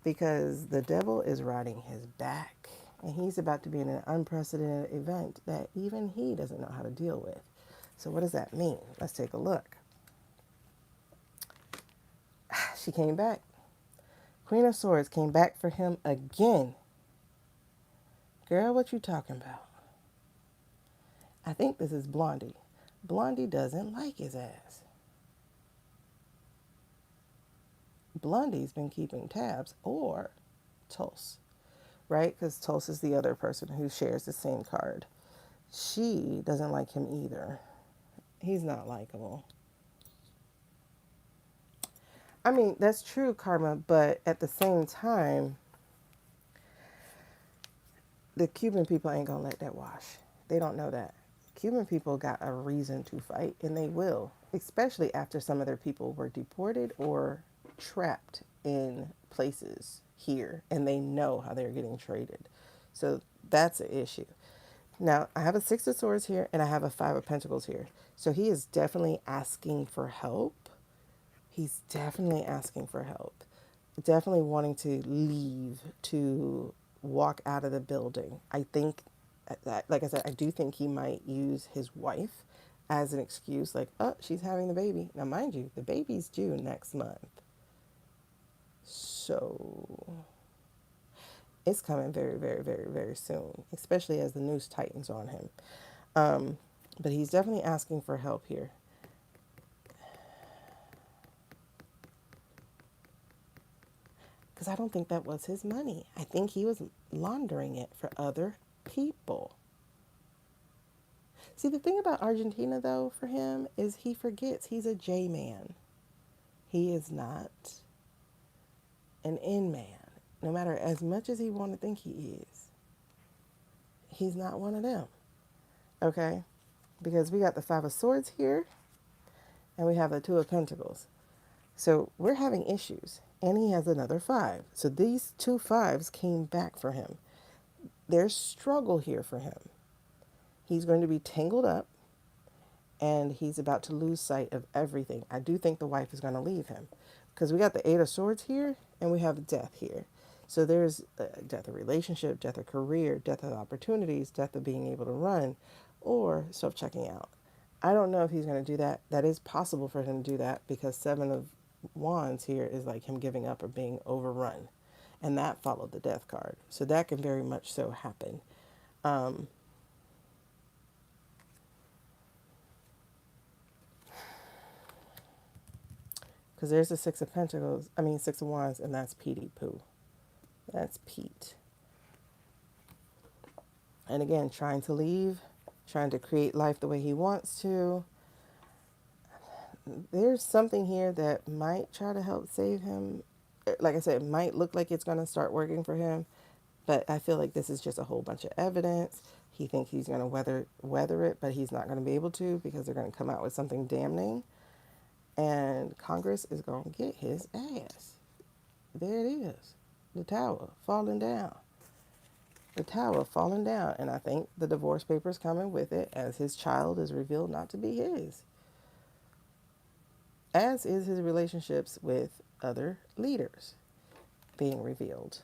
Because the devil is riding his back. And he's about to be in an unprecedented event that even he doesn't know how to deal with. So what does that mean? Let's take a look. She came back. Queen of Swords came back for him again. Girl, what you talking about? I think this is Blondie. Blondie doesn't like his ass. Blondie's been keeping tabs, or Tulse, right? Because Tulse is the other person who shares the same card. She doesn't like him either. He's not likable. I mean, that's true, Karma, but at the same time, the Cuban people ain't gonna let that wash. They don't know that. Cuban people got a reason to fight, and they will, especially after some of their people were deported or trapped in places here, and they know how they're getting traded. So that's an issue. Now, I have a Six of Swords here, and I have a Five of Pentacles here. So he is definitely asking for help. He's definitely asking for help. definitely wanting to leave, to walk out of the building. I think, like I said, I do think he might use his wife as an excuse, like, oh, she's having the baby. Now, mind you, the baby's due next month. So it's coming very, very, very, very soon, especially as the noose tightens on him. But he's definitely asking for help here. Because I don't think that was his money. I think he was laundering it for other people. See, the thing about Argentina, though, for him is he forgets he's a J man. He is not an N man. No matter as much as he want to think he is, he's not one of them. Okay? Because we got the Five of Swords here, and we have the Two of Pentacles. So we're having issues. And he has another five. So these two fives came back for him. There's struggle here for him. He's going to be tangled up, and he's about to lose sight of everything. I do think the wife is going to leave him, because we got the Eight of Swords here, and we have death here. So there's death of relationship, death of career, death of opportunities, death of being able to run, or self-checking out. I don't know if he's going to do that. That is possible for him to do that, because Seven of Wands here is like him giving up or being overrun. And that followed the death card. So that can very much so happen. Because there's the Six of Pentacles, Six of Wands, and that's Petey Poo. That's Pete. And again, trying to leave, trying to create life the way he wants to. There's something here that might try to help save him. Like I said, it might look like it's going to start working for him, but I feel like this is just a whole bunch of evidence. He thinks he's going to weather it, but he's not going to be able to, because they're going to come out with something damning. And Congress is going to get his ass. There it is. The tower falling down. The tower falling down. And I think the divorce papers coming with it, as his child is revealed not to be his. As is his relationships with other leaders being revealed.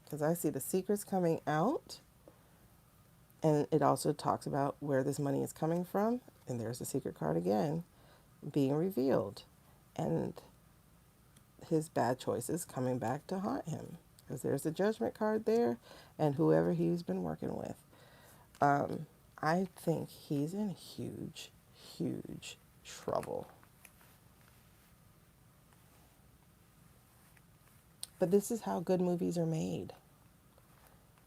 Because I see the secrets coming out. And it also talks about where this money is coming from. And there's the secret card again, being revealed. And his bad choices coming back to haunt him. Because there's the judgment card there, and whoever he's been working with. I think he's in huge, huge trouble. But this is how good movies are made.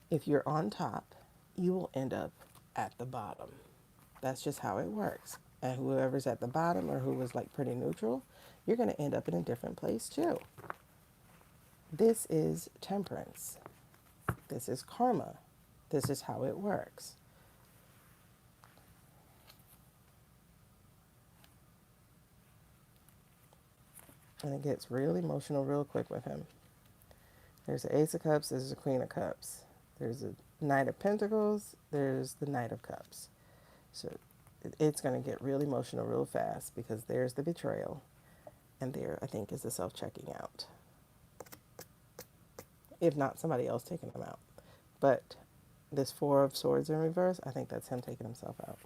If you're on top, you will end up at the bottom. That's just how it works. And whoever's at the bottom, or who was like pretty neutral, you're going to end up in a different place too. This is temperance. This is karma. This is how it works. And it gets real emotional real quick with him. There's the Ace of Cups. There's the Queen of Cups. There's the Knight of Pentacles. There's the Knight of Cups. So it's going to get real emotional real fast, because there's the betrayal. And there, I think, is the self-checking out. If not, somebody else taking him out. But this Four of Swords in reverse, I think that's him taking himself out.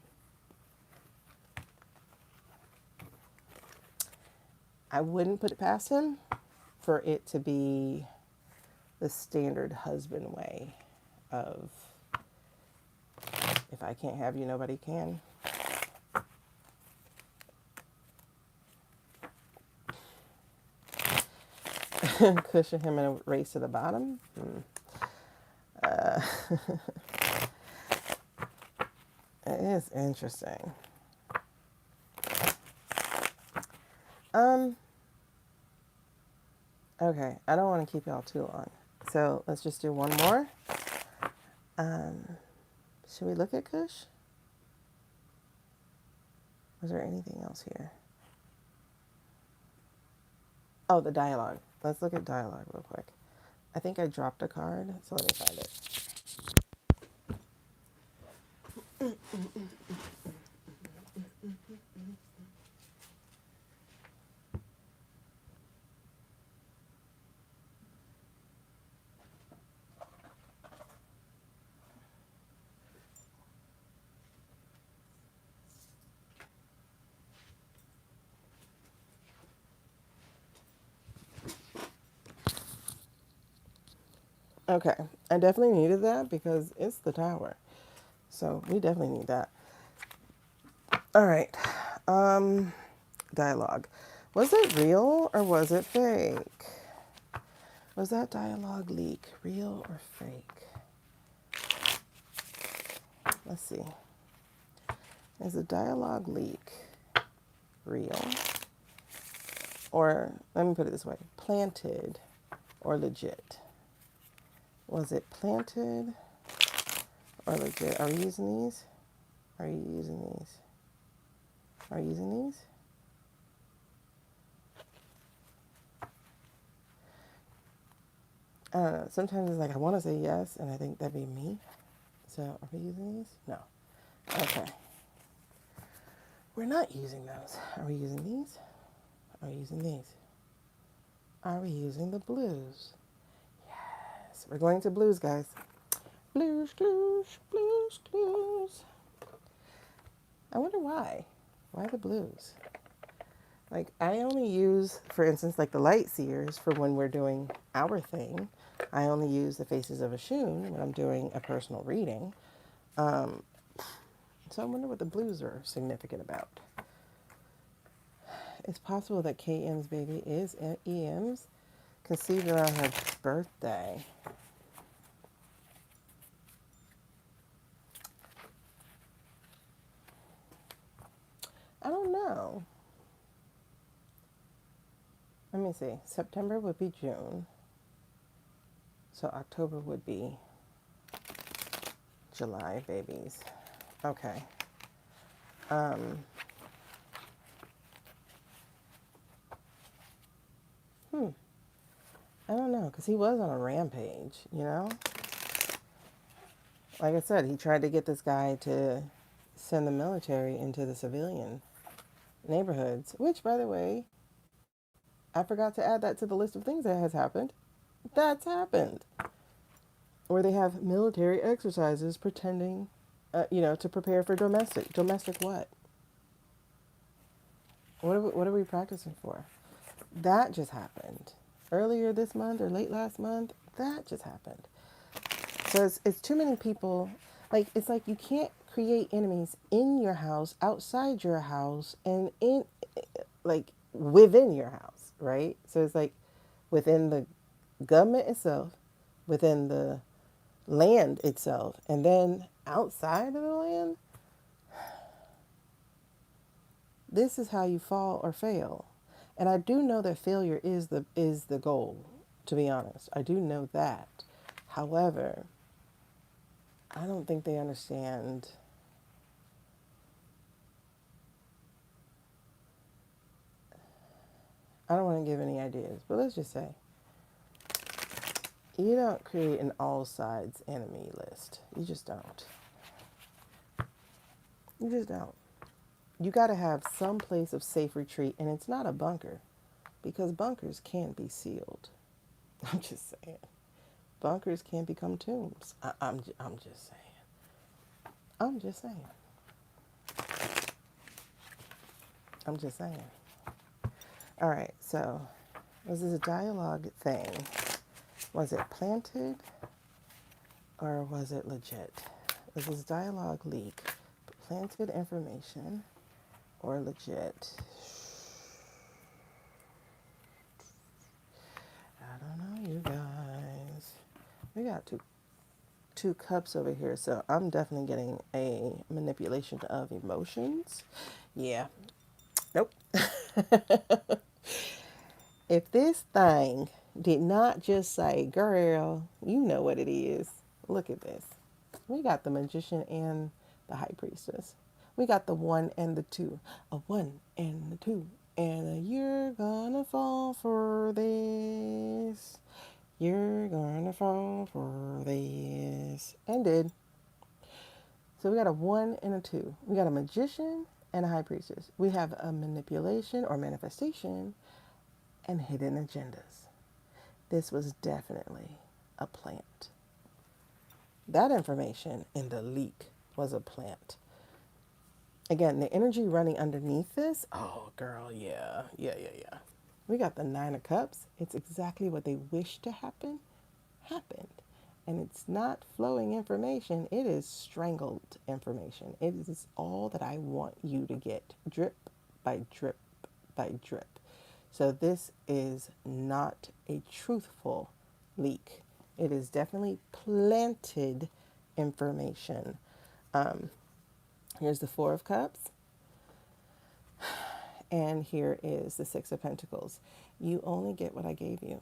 I wouldn't put it past him for it to be the standard husband way of, if I can't have you, nobody can. Cushion him in a race to the bottom. It is interesting. Okay, I don't want to keep y'all too long. So let's just do one more. Should we look at Kush? Was there anything else here? Oh, the dialogue. Let's look at dialogue real quick. I think I dropped a card, so let me find it. Okay. I definitely needed that because it's the tower. So we definitely need that. All right. Um, dialogue. Was it real or was it fake? Was that dialogue leak real or fake? Let's see. Is the dialogue leak real? Or, let me put it this way, planted or legit? Was it planted or legit? Are we using these? Are you using these? Are you using these? I don't know. Sometimes it's like I want to say yes, and I think that'd be me. So, are we using these? No. Okay. We're not using those. Are we using these? Are we using these? Are we using the blues? Yes. We're going to blues, guys. Blues, blues, blues, blues. I wonder why. Why the blues? Like, I only use, for instance, like the light seers for when we're doing our thing. I only use the faces of Oshun when I'm doing a personal reading. Um, so I wonder what the blues are significant about. It's possible that KM's baby is EM's conceived around her birthday. I don't know. Let me see. September would be June. So October would be July babies. Okay. Um, hmm. I don't know, because he was on a rampage, you know? Like I said, he tried to get this guy to send the military into the civilian neighborhoods, which, by the way, I forgot to add that to the list of things that has happened. That's happened. Where they have military exercises pretending, to prepare for domestic. Domestic what? What are we practicing for? That just happened. Earlier this month or late last month, that just happened. So it's too many people. Like, it's like you can't create enemies in your house, outside your house, and like, within your house, right? So it's like within the government itself, within the land itself, and then outside of the land. This is how you fall or fail. And I do know that failure is the goal, to be honest. I do know that. However, I don't think they understand. I don't want to give any ideas, but let's just say you don't create an all sides enemy list. You just don't. You just don't. You got to have some place of safe retreat, and it's not a bunker because bunkers can be sealed. I'm just saying. Bunkers can become tombs. I'm just saying. I'm just saying. I'm just saying. All right, so was this a dialogue thing? Was it planted or was it legit? Was this dialogue leak planted information or legit? I don't know, you guys. We got two cups over here, so I'm definitely getting a manipulation of emotions. Yeah. Nope. If this thing did not just say, girl, you know what it is. Look at this. We got the magician and the high priestess. We got the one and the two. A one and the two. And you're gonna fall for this. You're gonna fall for this. And did. So we got a one and a two. We got a magician and a high priestess. We have a manipulation or manifestation and hidden agendas. This was definitely a plant. That information in the leak was a plant. Again, the energy running underneath this, oh, girl, yeah. Yeah. We got the Nine of Cups. It's exactly what they wished to happen, happened. And it's not flowing information, it is strangled information. It is all that I want you to get, drip by drip by drip. So this is not a truthful leak. It is definitely planted information. Here's the Four of Cups, and here is the Six of Pentacles. You only get what I gave you.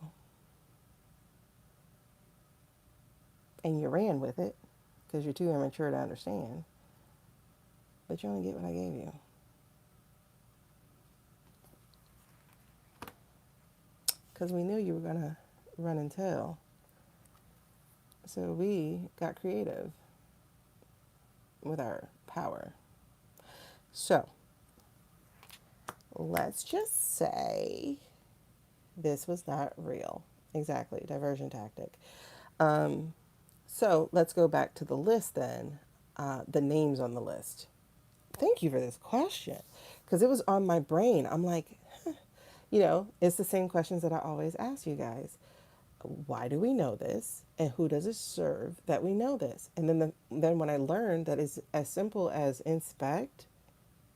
And you ran with it because you're too immature to understand. But you only get what I gave you. Because we knew you were going to run and tell. So we got creative with our power. So let's just say this was not real. Exactly, diversion tactic. So let's go back to the list then, the names on the list. Thank you for this question because it was on my brain. I'm like, you know, it's the same questions that I always ask you guys. Why do we know this? And who does it serve that we know this? And then when I learned that it's as simple as inspect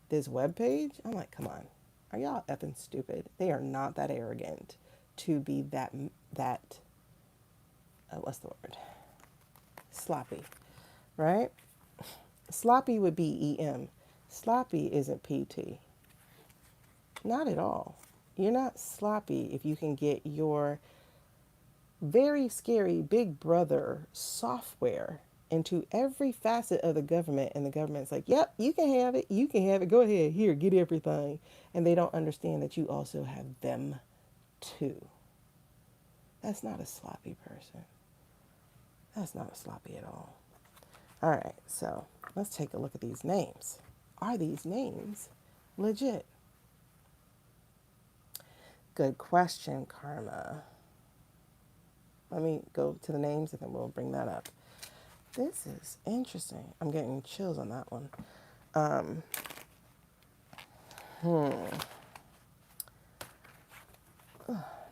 this web page, I'm like, come on, are y'all effing stupid? They are not that arrogant to be that what's the word? Sloppy, right? Sloppy would be EM. Sloppy isn't PT. Not at all. You're not sloppy if you can get your very scary big brother software into every facet of the government, and the government's like, yep, you can have it, go ahead, here, get everything. And they don't understand that you also have them too. That's not a sloppy person. That's not a sloppy at all. All right, so let's take a look at these names. Are these names legit? Good question, Karma. Let me go to the names and then we'll bring that up. This is interesting. I'm getting chills on that one.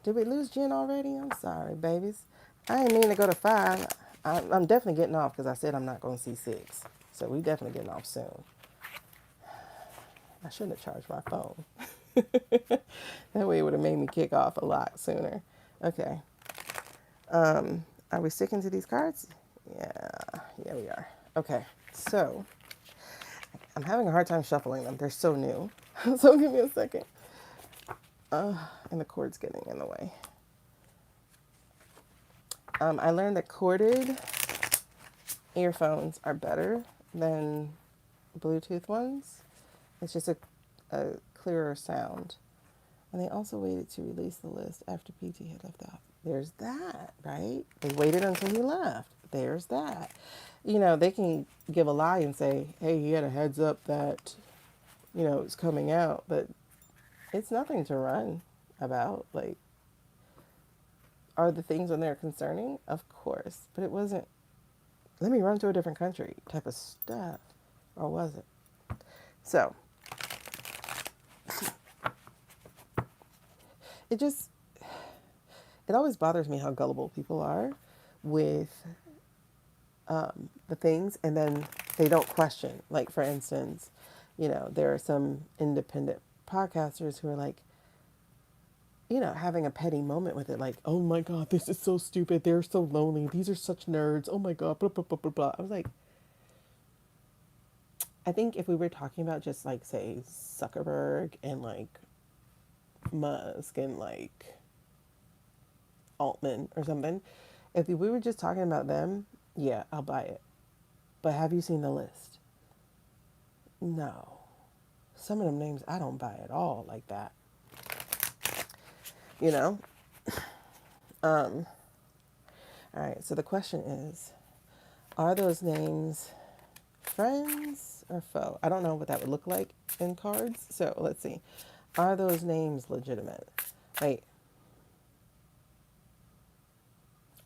Did we lose Jen already? I'm sorry, babies. I didn't mean to go to 5. I'm definitely getting off because I said I'm not going to see 6. So we definitely getting off soon. I shouldn't have charged my phone. That way it would have made me kick off a lot sooner. Okay. Are we sticking to these cards? Yeah, we are. Okay, so I'm having a hard time shuffling them. They're so new. So give me a second. And the cord's getting in the way. I learned that corded earphones are better than Bluetooth ones. It's just a clearer sound. And they also waited to release the list after PT had left out. There's that, right? They waited until he left. There's that. You know, they can give a lie and say, hey, he had a heads up that, you know, it's coming out, but it's nothing to run about. Like, are the things on there concerning? Of course. But it wasn't, let me run to a different country type of stuff. Or was it? So, it always bothers me how gullible people are with the things, and then they don't question. Like, for instance, you know, there are some independent podcasters who are like, you know, having a petty moment with it, like, oh my God, this is so stupid. They're so lonely. These are such nerds. Oh my God, blah, blah, blah, blah, blah. I was like, I think if we were talking about just like, say, Zuckerberg and like Musk and like Altman or something, if we were just talking about them, yeah, I'll buy it. But have you seen the list? No. Some of them names I don't buy at all like that. You know? All right, so the question is, are those names friends or foe? I don't know what that would look like in cards. So let's see. Are those names legitimate? Wait.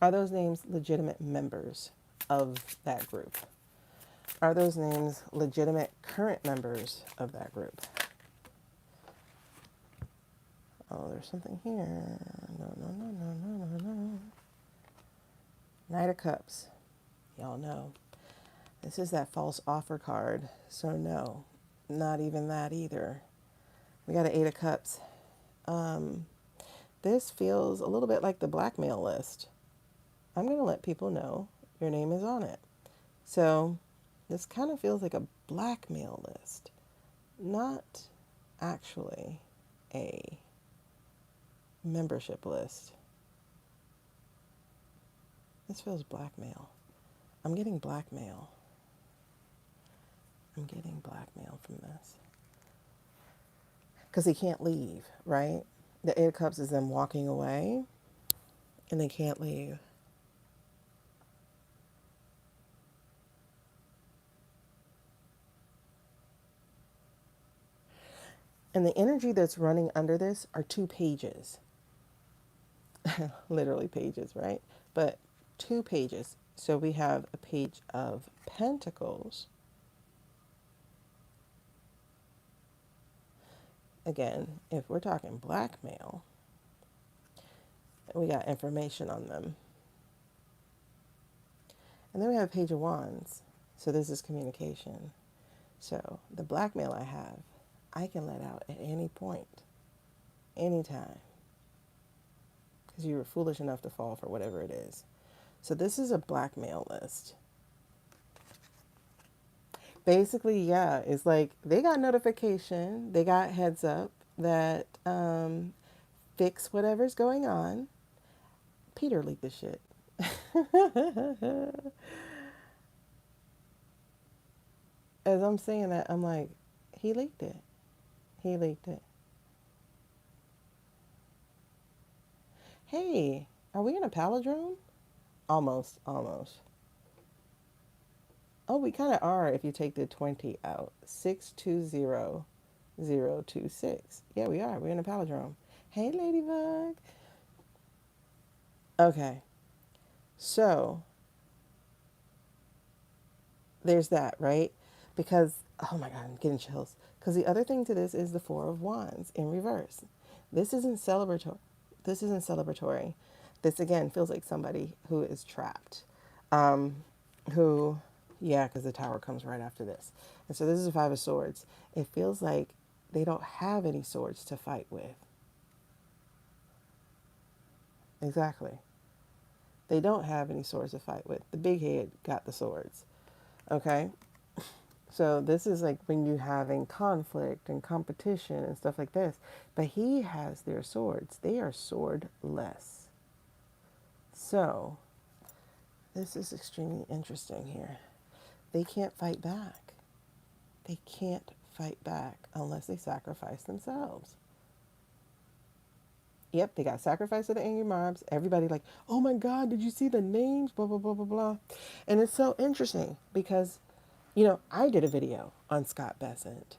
Are those names legitimate members of that group? Are those names legitimate current members of that group? Oh, there's something here. No. Knight of Cups. Y'all know. This is that false offer card. So no, not even that either. We got an Eight of Cups. This feels a little bit like the blackmail list. I'm going to let people know your name is on it. So this kind of feels like a blackmail list, not actually a membership list. This feels blackmail. I'm getting blackmail. I'm getting blackmail from this. Because he can't leave, right? The Eight of Cups is them walking away and they can't leave. And the energy that's running under this are 2 pages. Literally pages, right? But 2 pages. So we have a page of Pentacles. Again, if we're talking blackmail, we got information on them. And then we have a page of Wands. So this is communication. So the blackmail I have, I can let out at any point, anytime. Because you were foolish enough to fall for whatever it is. So this is a blackmail list. Basically, yeah, it's like they got notification, they got heads up that fix whatever's going on. Peter leaked the shit. As I'm saying that, I'm like, he leaked it. He leaked it. Hey, are we in a palindrome? Almost, almost. Oh, we kind of are if you take the 20 out. 620026. Yeah, we are. We're in a palindrome. Hey, Ladybug. Okay. So, there's that, right? Because, oh my God, I'm getting chills. Because the other thing to this is the Four of Wands in reverse. This isn't celebratory. This isn't celebratory. This, again, feels like somebody who is trapped. Who, yeah, because the Tower comes right after this. And so this is a Five of Swords. It feels like they don't have any swords to fight with. Exactly. They don't have any swords to fight with. The big head got the swords. Okay? So this is like when you're having conflict and competition and stuff like this. But he has their swords. They are swordless. So this is extremely interesting here. They can't fight back. They can't fight back unless they sacrifice themselves. Yep, they got sacrificed to the angry mobs. Everybody like, oh my God, did you see the names? Blah, blah, blah, blah, blah. And it's so interesting because, I did a video on Scott Bessent,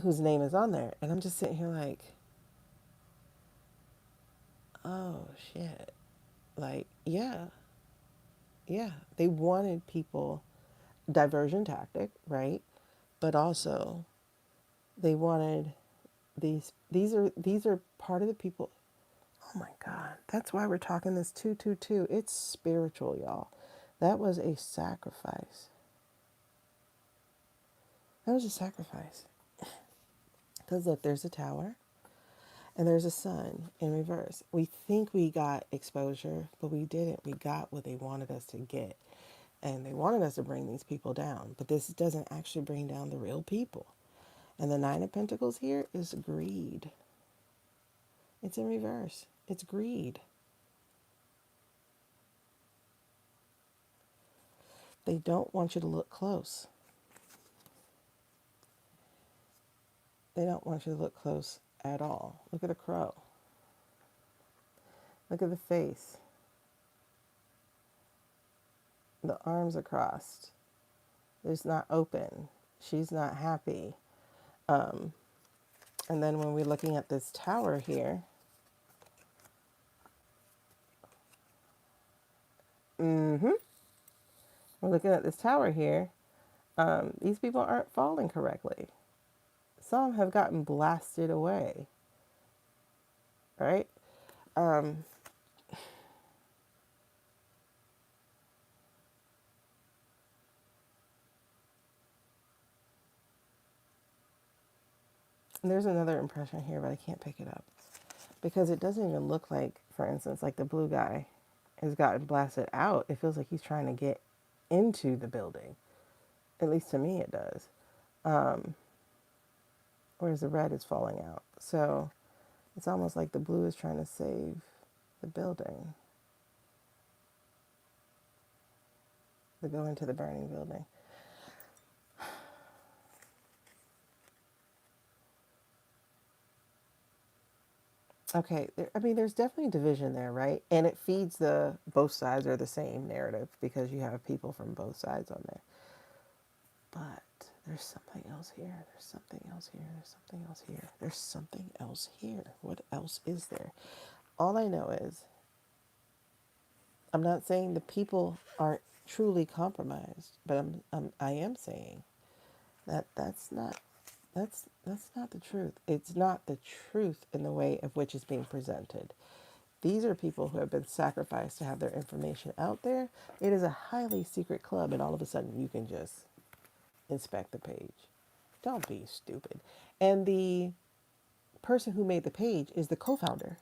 whose name is on there. And I'm just sitting here like, oh shit. Like, yeah. Yeah. They wanted people, diversion tactic, right? But also they wanted these are part of the people. Oh my God. That's why we're talking this 222. It's spiritual, y'all. That was a sacrifice. That was a sacrifice. Because look, there's a tower and there's a sun in reverse. We think we got exposure, but we didn't. We got what they wanted us to get. And they wanted us to bring these people down. But this doesn't actually bring down the real people. And the Nine of Pentacles here is greed. It's in reverse. It's greed. They don't want you to look close. They don't want you to look close at all. Look at a crow. Look at the face. The arms are crossed. It's not open. She's not happy. And then when we're looking at this tower here, we're looking at this tower here, these people aren't falling correctly. Some have gotten blasted away, right? there's another impression here, but I can't pick it up because it doesn't even look like, for instance, like the blue guy has gotten blasted out. It feels like he's trying to get into the building. At least to me, it does. Whereas the red is falling out. So it's almost like the blue is trying to save the building, to go into the burning building. Okay, I mean, there's definitely division there, right? And it feeds the both sides are the same narrative because you have people from both sides on there. But there's something else here. There's something else here. There's something else here. There's something else here. What else is there? All I know is I'm not saying the people aren't truly compromised, but I am saying that that's not the truth. It's not the truth in the way of which is being presented. These are people who have been sacrificed to have their information out there. It is a highly secret club, and all of a sudden you can just inspect the page. Don't be stupid. And the person who made the page is the co-founder,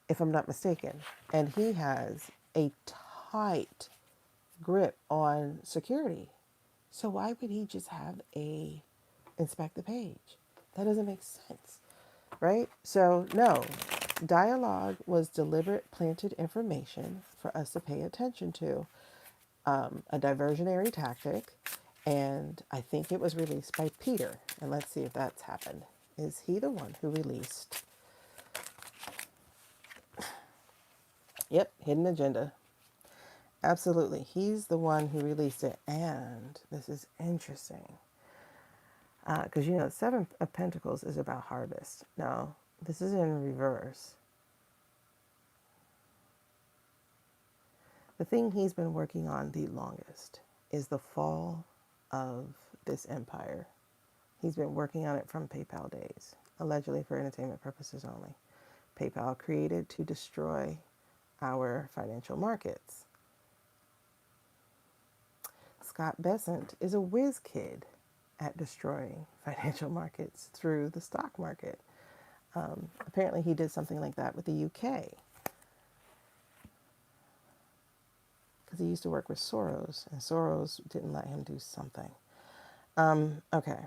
if I'm not mistaken. And he has a tight grip on security. So why would he just have a inspect the page? That doesn't make sense, right? So no, dialogue was deliberate planted information for us to pay attention to, a diversionary tactic, and I think it was released by Peter. And let's see if that's happened. Is he the one who released? Yep, hidden agenda. Absolutely. He's the one who released it. And this is interesting. Because, Seven of Pentacles is about harvest. Now, this is in reverse. The thing he's been working on the longest is the fall of this empire. He's been working on it from PayPal days, allegedly for entertainment purposes only. PayPal created to destroy our financial markets. Scott Bessent is a whiz kid at destroying financial markets through the stock market. Apparently he did something like that with the UK because he used to work with Soros, and Soros didn't let him do something. Okay.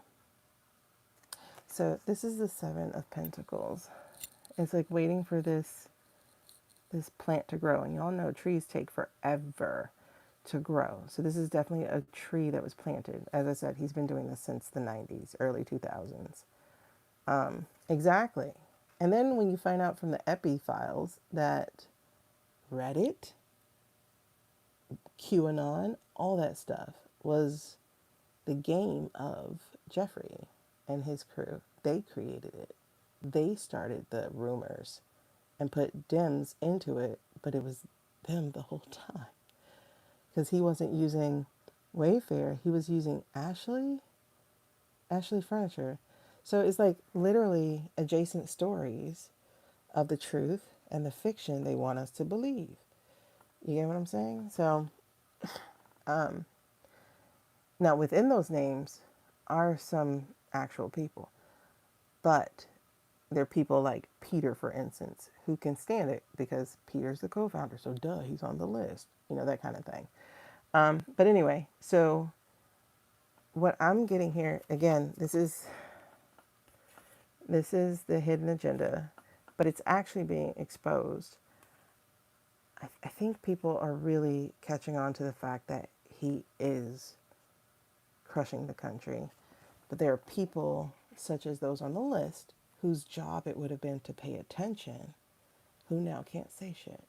So this is the Seven of Pentacles. It's like waiting for this plant to grow. And y'all know trees take forever to grow. So this is definitely a tree that was planted. As I said, he's been doing this since the 90s, early 2000s. Exactly. And then when you find out from the Epi files that Reddit, QAnon, all that stuff was the game of Jeffrey and his crew. They created it. They started the rumors and put Dems into it, but it was them the whole time. Because he wasn't using Wayfair, he was using Ashley Furniture. So it's like literally adjacent stories of the truth and the fiction they want us to believe. You get what I'm saying? So, now within those names are some actual people, but they're people like Peter, for instance, who can stand it because Peter's the co-founder. So duh, he's on the list, that kind of thing. But anyway, so what I'm getting here, again, this is the hidden agenda, but it's actually being exposed. I think people are really catching on to the fact that he is crushing the country. But there are people, such as those on the list, whose job it would have been to pay attention, who now can't say shit.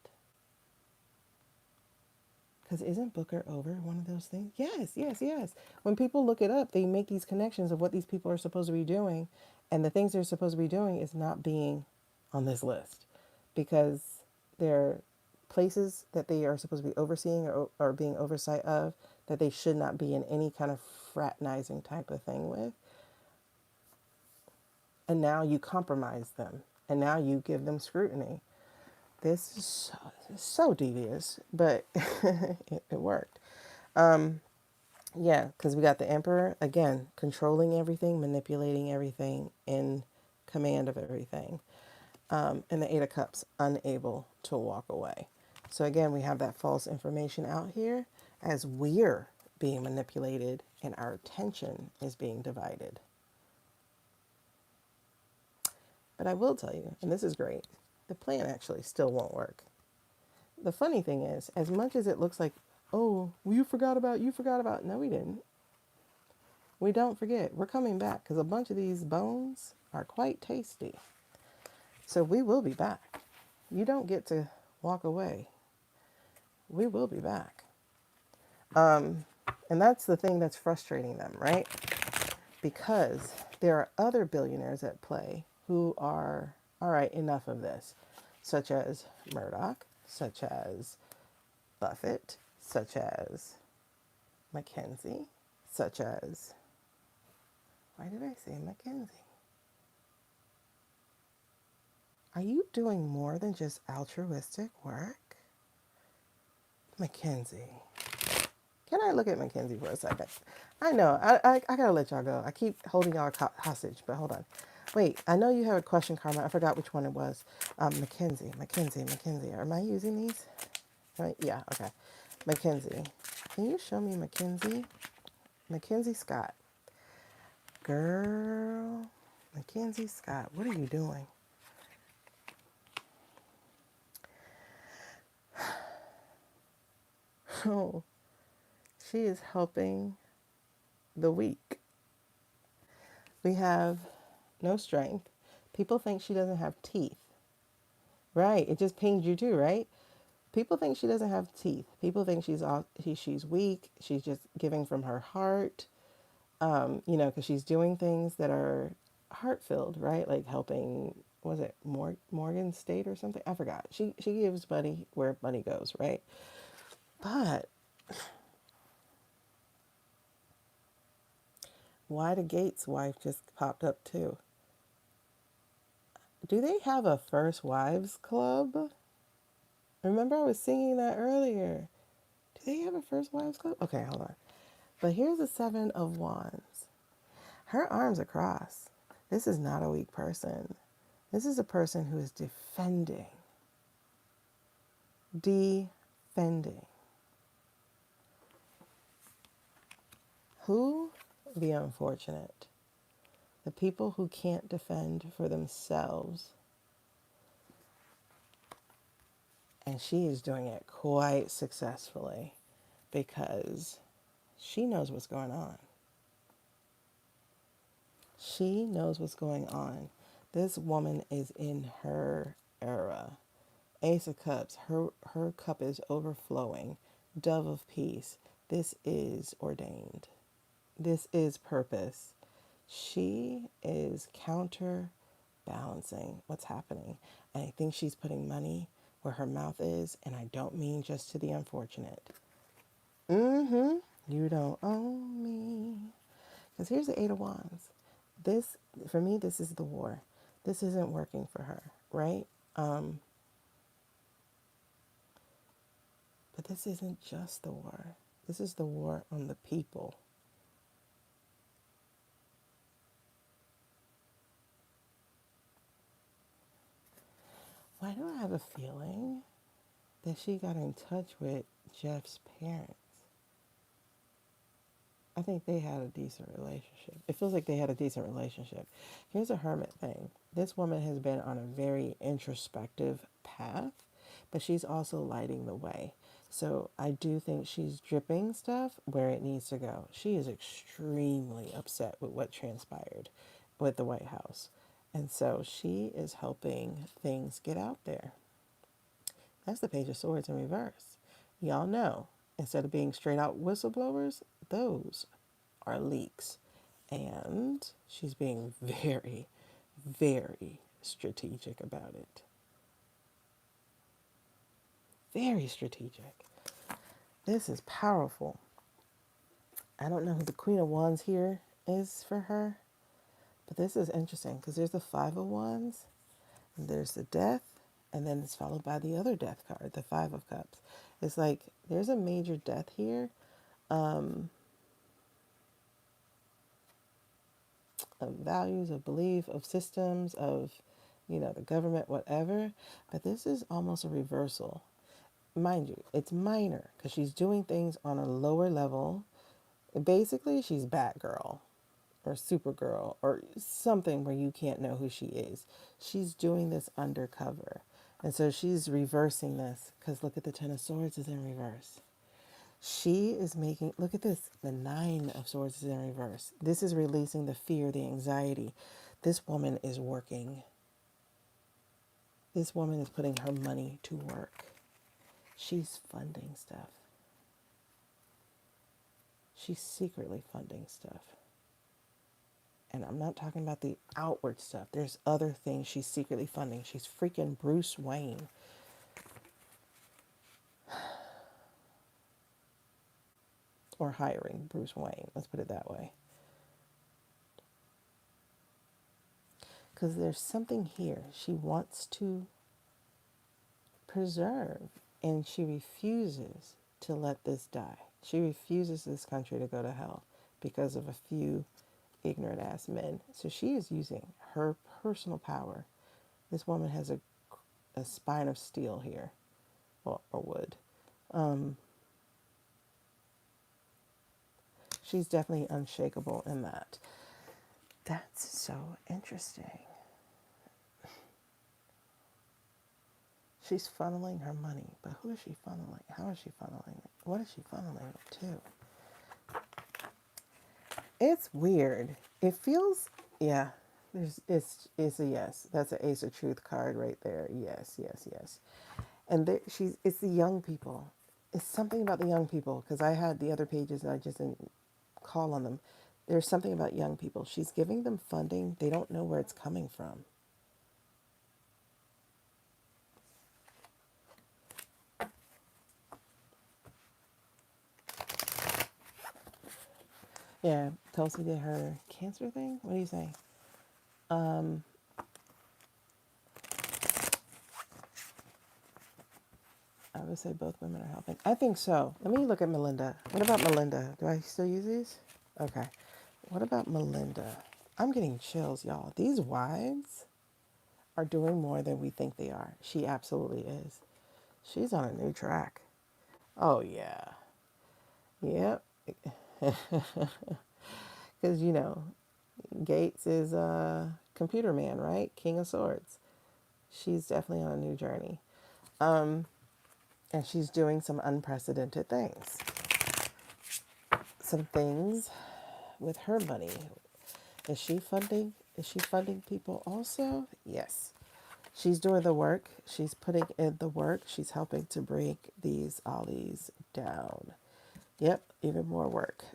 Because isn't Booker over one of those things? Yes, yes, yes. When people look it up, they make these connections of what these people are supposed to be doing. And the things they're supposed to be doing is not being on this list. Because they're places that they are supposed to be overseeing or being oversight of that they should not be in any kind of fraternizing type of thing with. And now you compromise them. And now you give them scrutiny. This is so devious, but it worked. Yeah, because we got the Emperor, again, controlling everything, manipulating everything, in command of everything. And the Eight of Cups, unable to walk away. So again, we have that false information out here as we're being manipulated and our attention is being divided. But I will tell you, and this is great, the plan actually still won't work. The funny thing is, as much as it looks like, oh, well, you forgot about, no, we didn't. We don't forget. We're coming back because a bunch of these bones are quite tasty. So we will be back. You don't get to walk away. We will be back. And that's the thing that's frustrating them, right? Because there are other billionaires at play who are, all right, enough of this, such as Murdoch, such as Buffett, such as McKenzie, such as, why did I say McKenzie? Are you doing more than just altruistic work? McKenzie. Can I look at McKenzie for a second? I know, I gotta let y'all go. I keep holding y'all hostage, but hold on. Wait, I know you have a question, Karma. I forgot which one it was. McKenzie. Am I using these? Right? Yeah, okay. McKenzie. Can you show me McKenzie? Mackenzie Scott. Girl. Mackenzie Scott, what are you doing? Oh, she is helping the weak. We have no strength. People think she doesn't have teeth. Right. It just pinged you too, right? People think she doesn't have teeth. People think she's weak. She's just giving from her heart. Because she's doing things that are heart filled, right? Like helping. Was it Morgan State or something? I forgot. She gives money where money goes, right? But why the Gates wife just popped up too? Do they have a First Wives Club? Remember I was singing that earlier. Do they have a First Wives Club? Okay, hold on. But here's the Seven of Wands. Her arms are crossed. This is not a weak person. This is a person who is defending. Defending. Who? The unfortunate. The people who can't defend for themselves. And she is doing it quite successfully because she knows what's going on. She knows what's going on. This woman is in her era. Ace of Cups, her cup is overflowing. Dove of Peace, this is ordained. This is purpose. She is counterbalancing what's happening. And I think she's putting money where her mouth is, and I don't mean just to the unfortunate. You don't own me. Because here's the Eight of Wands. This, for me, this is the war. This isn't working for her, right? But this isn't just the war. This is the war on the people. Why do I have a feeling that she got in touch with Jeff's parents? I think they had a decent relationship. It feels like they had a decent relationship. Here's a hermit thing. This woman has been on a very introspective path, but she's also lighting the way. So I do think she's dripping stuff where it needs to go. She is extremely upset with what transpired with the White House. And so she is helping things get out there. That's the Page of Swords in reverse. Y'all know, instead of being straight out whistleblowers, those are leaks. And she's being very, very strategic about it. Very strategic. This is powerful. I don't know who the Queen of Wands here is for her, but this is interesting because there's the Five of Wands, and there's the Death, and then it's followed by the other Death card, the Five of Cups. It's like there's a major death here. of values, of belief, of systems, of, the government, whatever. But this is almost a reversal. Mind you, it's minor because she's doing things on a lower level. Basically, she's Batgirl or Supergirl or something where you can't know who she is. She's doing this undercover. And so she's reversing this because look at the Ten of Swords is in reverse. She is making, look at this, the Nine of Swords is in reverse. This is releasing the fear, the anxiety. This woman is working. This woman is putting her money to work. She's funding stuff. She's secretly funding stuff. And I'm not talking about the outward stuff. There's other things she's secretly funding. She's freaking Bruce Wayne. Or hiring Bruce Wayne. Let's put it that way. Because there's something here she wants to preserve. And she refuses to let this die. She refuses this country to go to hell because of a few ignorant ass men. So she is using her personal power. This woman has a spine of steel here, well, or wood. She's definitely unshakable in that. That's so interesting. She's funneling her money, but who is she funneling? How is she funneling it? What is she funneling it to? It's weird. It feels, yeah. It's a yes. That's an Ace of Truth card right there. Yes, yes, yes. And it's the young people. It's something about the young people because I had the other pages and I just didn't call on them. There's something about young people. She's giving them funding. They don't know where it's coming from. Yeah, Tulsi did her cancer thing. What do you say? I would say both women are helping. I think so. Let me look at Melinda. What about Melinda? Do I still use these? Okay. What about Melinda? I'm getting chills, y'all. These wives are doing more than we think they are. She absolutely is. She's on a new track. Oh, yeah. Yep. Because, Gates is a computer man, right? King of Swords. She's definitely on a new journey. And she's doing some unprecedented things. Some things with her money. Is she funding? Is she funding people also? Yes. She's doing the work. She's putting in the work. She's helping to break these ollies down. Yep, even more work.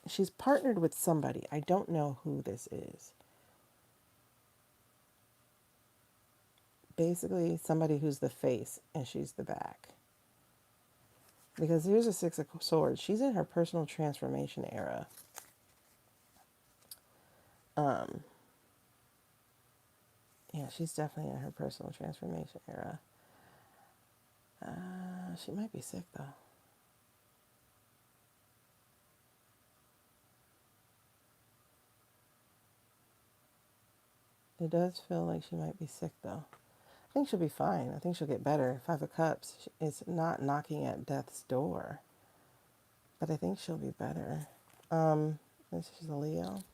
She's partnered with somebody. I don't know who this is. Basically, somebody who's the face and she's the back. Because here's a Six of Swords. She's in her personal transformation era. Yeah, she's definitely in her personal transformation era. She might be sick, though. It does feel like she might be sick, though. I think she'll be fine. I think she'll get better. Five of Cups is not knocking at death's door. But I think she'll be better. She's a Leo.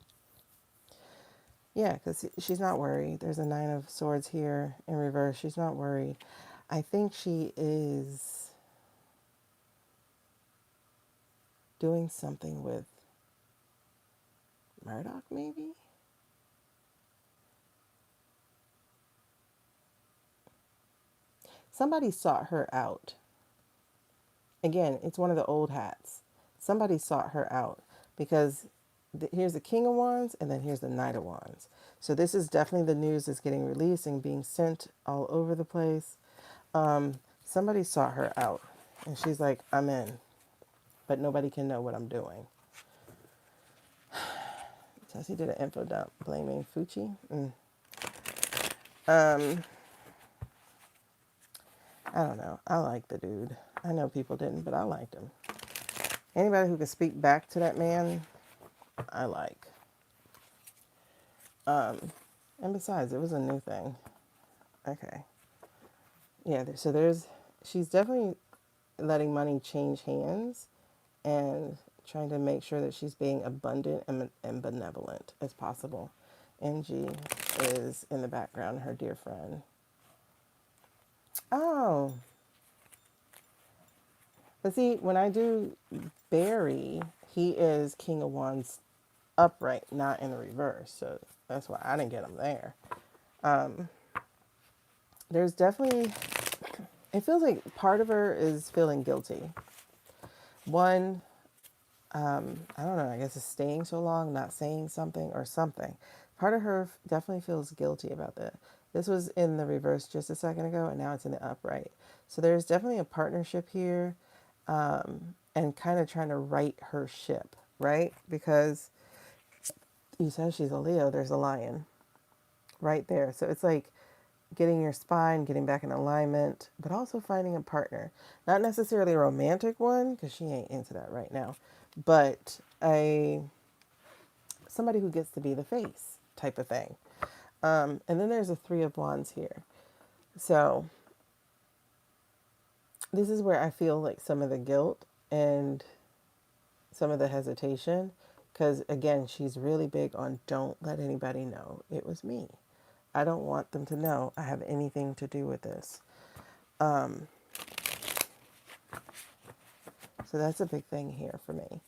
Yeah, because she's not worried. There's a Nine of Swords here in reverse. She's not worried. I think she is doing something with Murdoch, maybe? Somebody sought her out. Again, it's one of the old hats. Somebody sought her out because here's the King of Wands and then here's the Knight of Wands. So this is definitely the news that's getting released and being sent all over the place. Somebody sought her out and she's like, I'm in, but nobody can know what I'm doing. Tessie did an info dump blaming Fucci. I don't know. I like the dude. I know people didn't, but I liked him. Anybody who can speak back to that man, I like. And besides, it was a new thing. Okay. Yeah, so she's definitely letting money change hands and trying to make sure that she's being abundant and benevolent as possible. NG is in the background, her dear friend. Oh, but see, when I do Barry, he is King of Wands upright, not in the reverse. So that's why I didn't get him there. There's definitely, it feels like part of her is feeling guilty. One, I don't know, I guess it's staying so long, not saying something or something. Part of her definitely feels guilty about that. This was in the reverse just a second ago, and now it's in the upright. So there's definitely a partnership here, and kind of trying to right her ship, right? Because you said she's a Leo, there's a lion right there. So it's like getting your spine, getting back in alignment, but also finding a partner. Not necessarily a romantic one, because she ain't into that right now, but somebody who gets to be the face type of thing. And then there's a Three of Wands here. So this is where I feel like some of the guilt and some of the hesitation, because again, she's really big on don't let anybody know it was me. I don't want them to know I have anything to do with this. So that's a big thing here for me.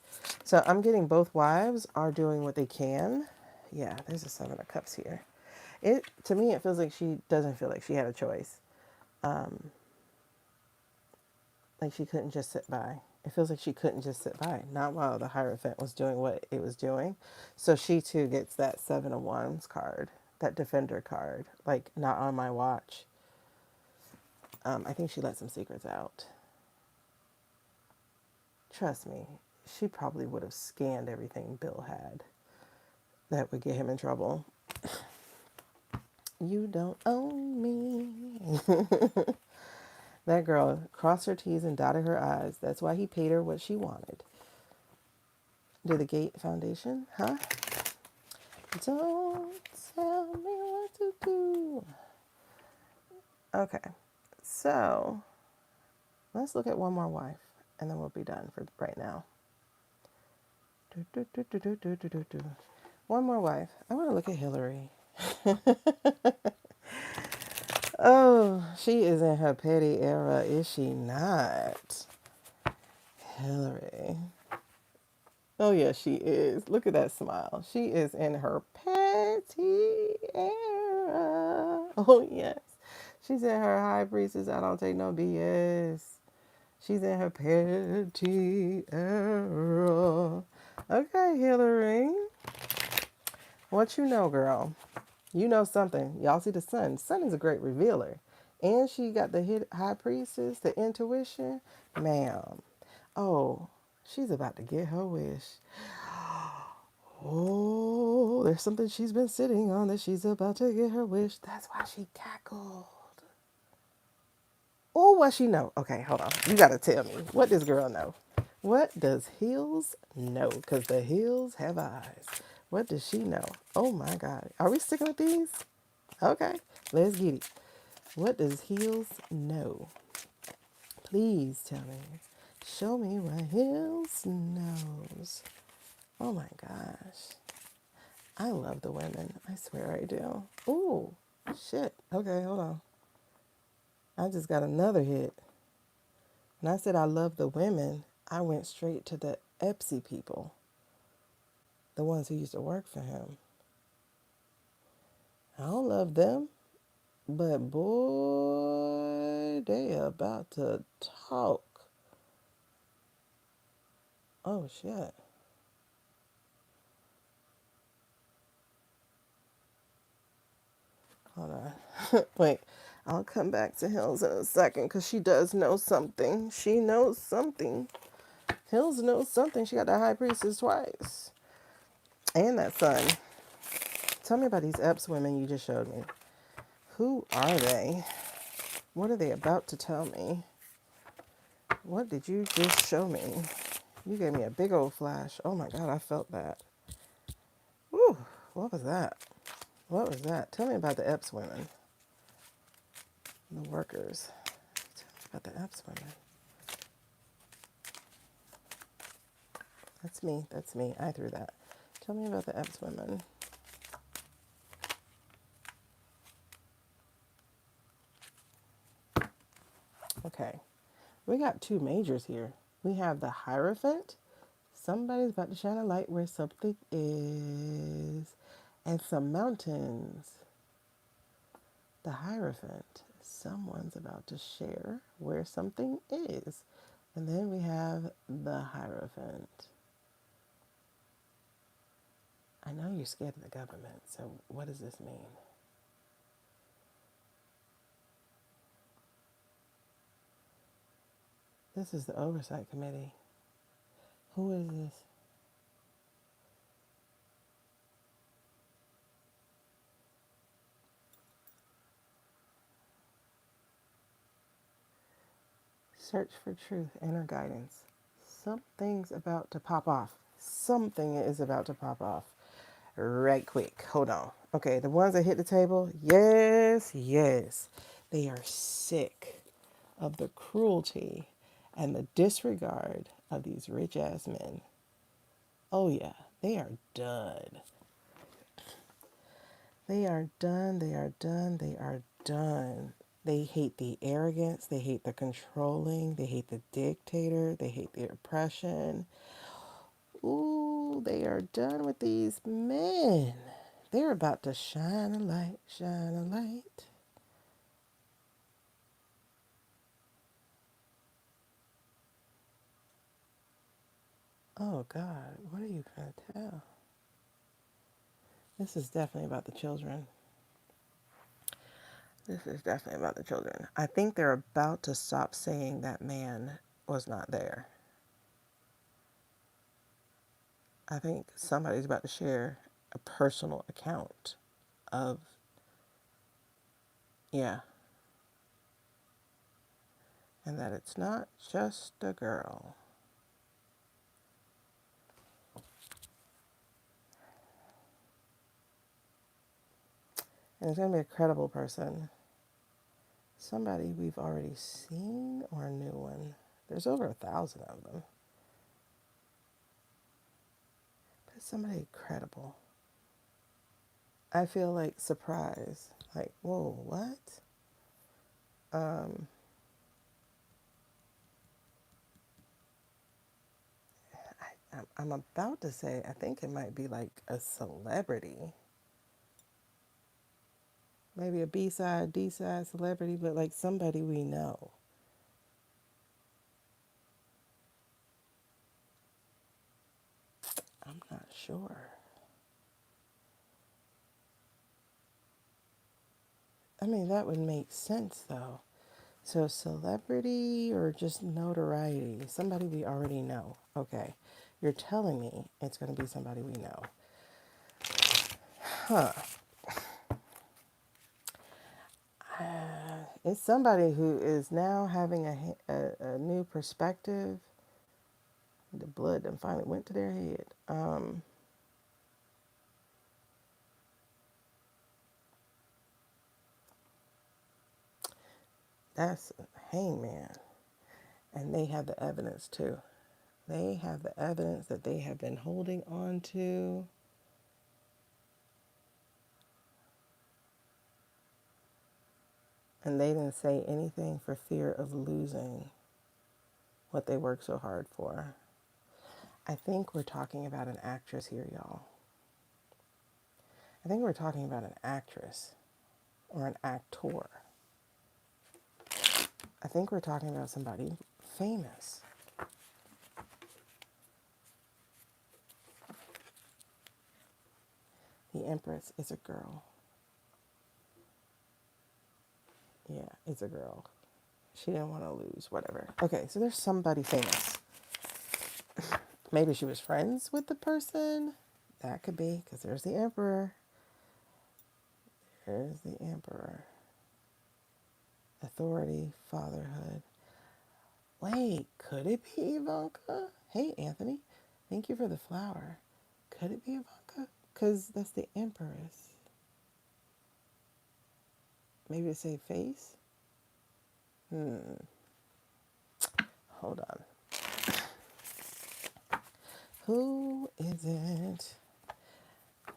So I'm getting both wives are doing what they can. Yeah, there's a Seven of Cups here. To me, it feels like she doesn't feel like she had a choice. Like she couldn't just sit by. It feels like she couldn't just sit by. Not while the Hierophant was doing what it was doing. So she too gets that Seven of Wands card, that Defender card. Like, not on my watch. I think she let some secrets out. Trust me, she probably would have scanned everything Bill had. That would get him in trouble. You don't own me. That girl crossed her T's and dotted her I's. That's why he paid her what she wanted. Do the Gate Foundation, huh? Don't tell me what to do. Okay, so let's look at one more wife, and then we'll be done for right now. One more wife. I want to look at Hillary. Oh, she is in her petty era, is she not? Hillary. Oh, yeah, she is. Look at that smile. She is in her petty era. Oh, yes. She's in her high priestess. I don't take no BS. She's in her petty era. Okay, Hillary. What you know, girl? You know something. Y'all see the sun. Sun is a great revealer. And she got the high priestess, the intuition. Ma'am. Oh, she's about to get her wish. Oh, there's something she's been sitting on that she's about to get her wish. That's why she cackled. Oh, what she know? Okay, hold on. You got to tell me. What does girl know? What does Hills know? Because the Hills have eyes. What does she know? Oh, my God. Are we sticking with these? Okay, let's get it. What does Hills know? Please tell me. Show me what Hills knows. Oh, my gosh. I love the women. I swear I do. Ooh, shit. Okay, hold on. I just got another hit. When I said I love the women, I went straight to the Epsy people. The ones who used to work for him. I don't love them. But boy, they about to talk. Oh, shit. Hold on. Wait, I'll come back to Hills in a second because she does know something. She knows something. Hills knows something. She got that high priestess twice. And that son. Tell me about these Epps women you just showed me. Who are they? What are they about to tell me? What did you just show me? You gave me a big old flash. Oh my God, I felt that. Whew, what was that? What was that? Tell me about the Epps women, the workers. Tell me about the Epps women. That's me. That's me. I threw that. Tell me about the Epps women. Okay. We got two majors here. We have the Hierophant. Somebody's about to shine a light where something is. And some mountains. The Hierophant. Someone's about to share where something is. And then we have the Hierophant. I know you're scared of the government, so what does this mean? This is the Oversight Committee. Who is this? Search for truth, inner guidance. Something's about to pop off. Something is about to pop off. Right quick. Hold on. Okay, the ones that hit the table, yes, yes. They are sick of the cruelty and the disregard of these rich ass men. Oh, yeah, they are done. They are done. They are done. They are done. They hate the arrogance. They hate the controlling. They hate the dictator. They hate the oppression. Ooh, they are done with these men. They're about to shine a light, shine a light. Oh, God, what are you going to tell? This is definitely about the children. This is definitely about the children. I think they're about to stop saying that man was not there. I think somebody's about to share a personal account of, yeah, and that it's not just a girl. And it's going to be a credible person. Somebody we've already seen or a new one. There's over 1,000 of them. But somebody credible. I feel like surprise. Like, whoa, what? Um, I'm about to say, I think it might be like a celebrity. Maybe a B-side, D-side celebrity, but like somebody we know. I'm not sure. I mean, that would make sense though. So celebrity or just notoriety, somebody we already know. Okay. You're telling me it's going to be somebody we know. Huh. It's somebody who is now having a new perspective. The blood done finally went to their head. That's hangman. And they have the evidence too. They have the evidence that they have been holding on to. And they didn't say anything for fear of losing what they worked so hard for. I think we're talking about an actress here, y'all. I think we're talking about an actress or an actor. I think we're talking about somebody famous. The Empress is a girl. Yeah, it's a girl. She didn't want to lose, whatever. Okay, so there's somebody famous. Maybe she was friends with the person. That could be, because there's the Emperor. There's the Emperor. Authority, fatherhood. Wait, could it be Ivanka? Hey, Anthony. Thank you for the flower. Could it be Ivanka? Because that's the Empress. Maybe to save face? Hold on. Who is it?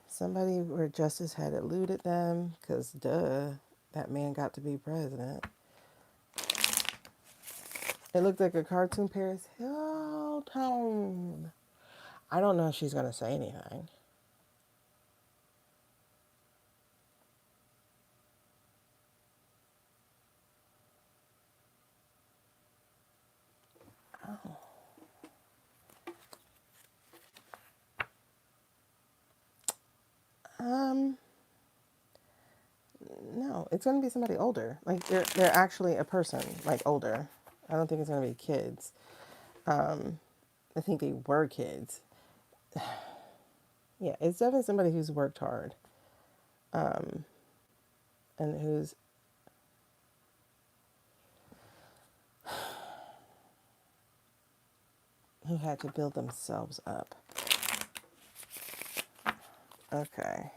Somebody where justice had eluded them, because duh, that man got to be president. It looked like a cartoon Paris Hilton. I don't know if she's going to say anything. Um, no, it's going to be somebody older. Like they're actually a person, like older. I don't think it's going to be kids. I think they were kids. Yeah, it's definitely somebody who's worked hard, and who had to build themselves up. Okay.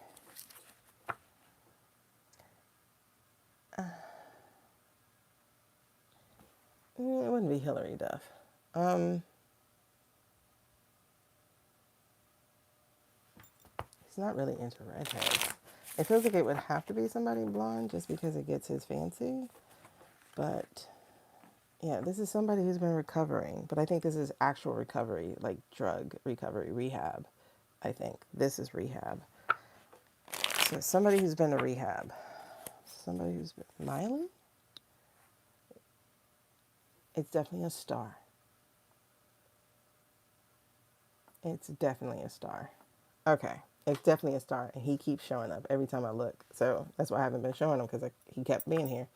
It wouldn't be Hillary Duff. He's not really into redheads. It feels like it would have to be somebody blonde just because it gets his fancy. But yeah, this is somebody who's been recovering. But I think this is actual recovery, like drug recovery, rehab. I think this is rehab. So somebody who's been to rehab. Somebody who's been Miley? It's definitely a star. It's definitely a star. Okay. It's definitely a star. And he keeps showing up every time I look. So that's why I haven't been showing him because he kept being here.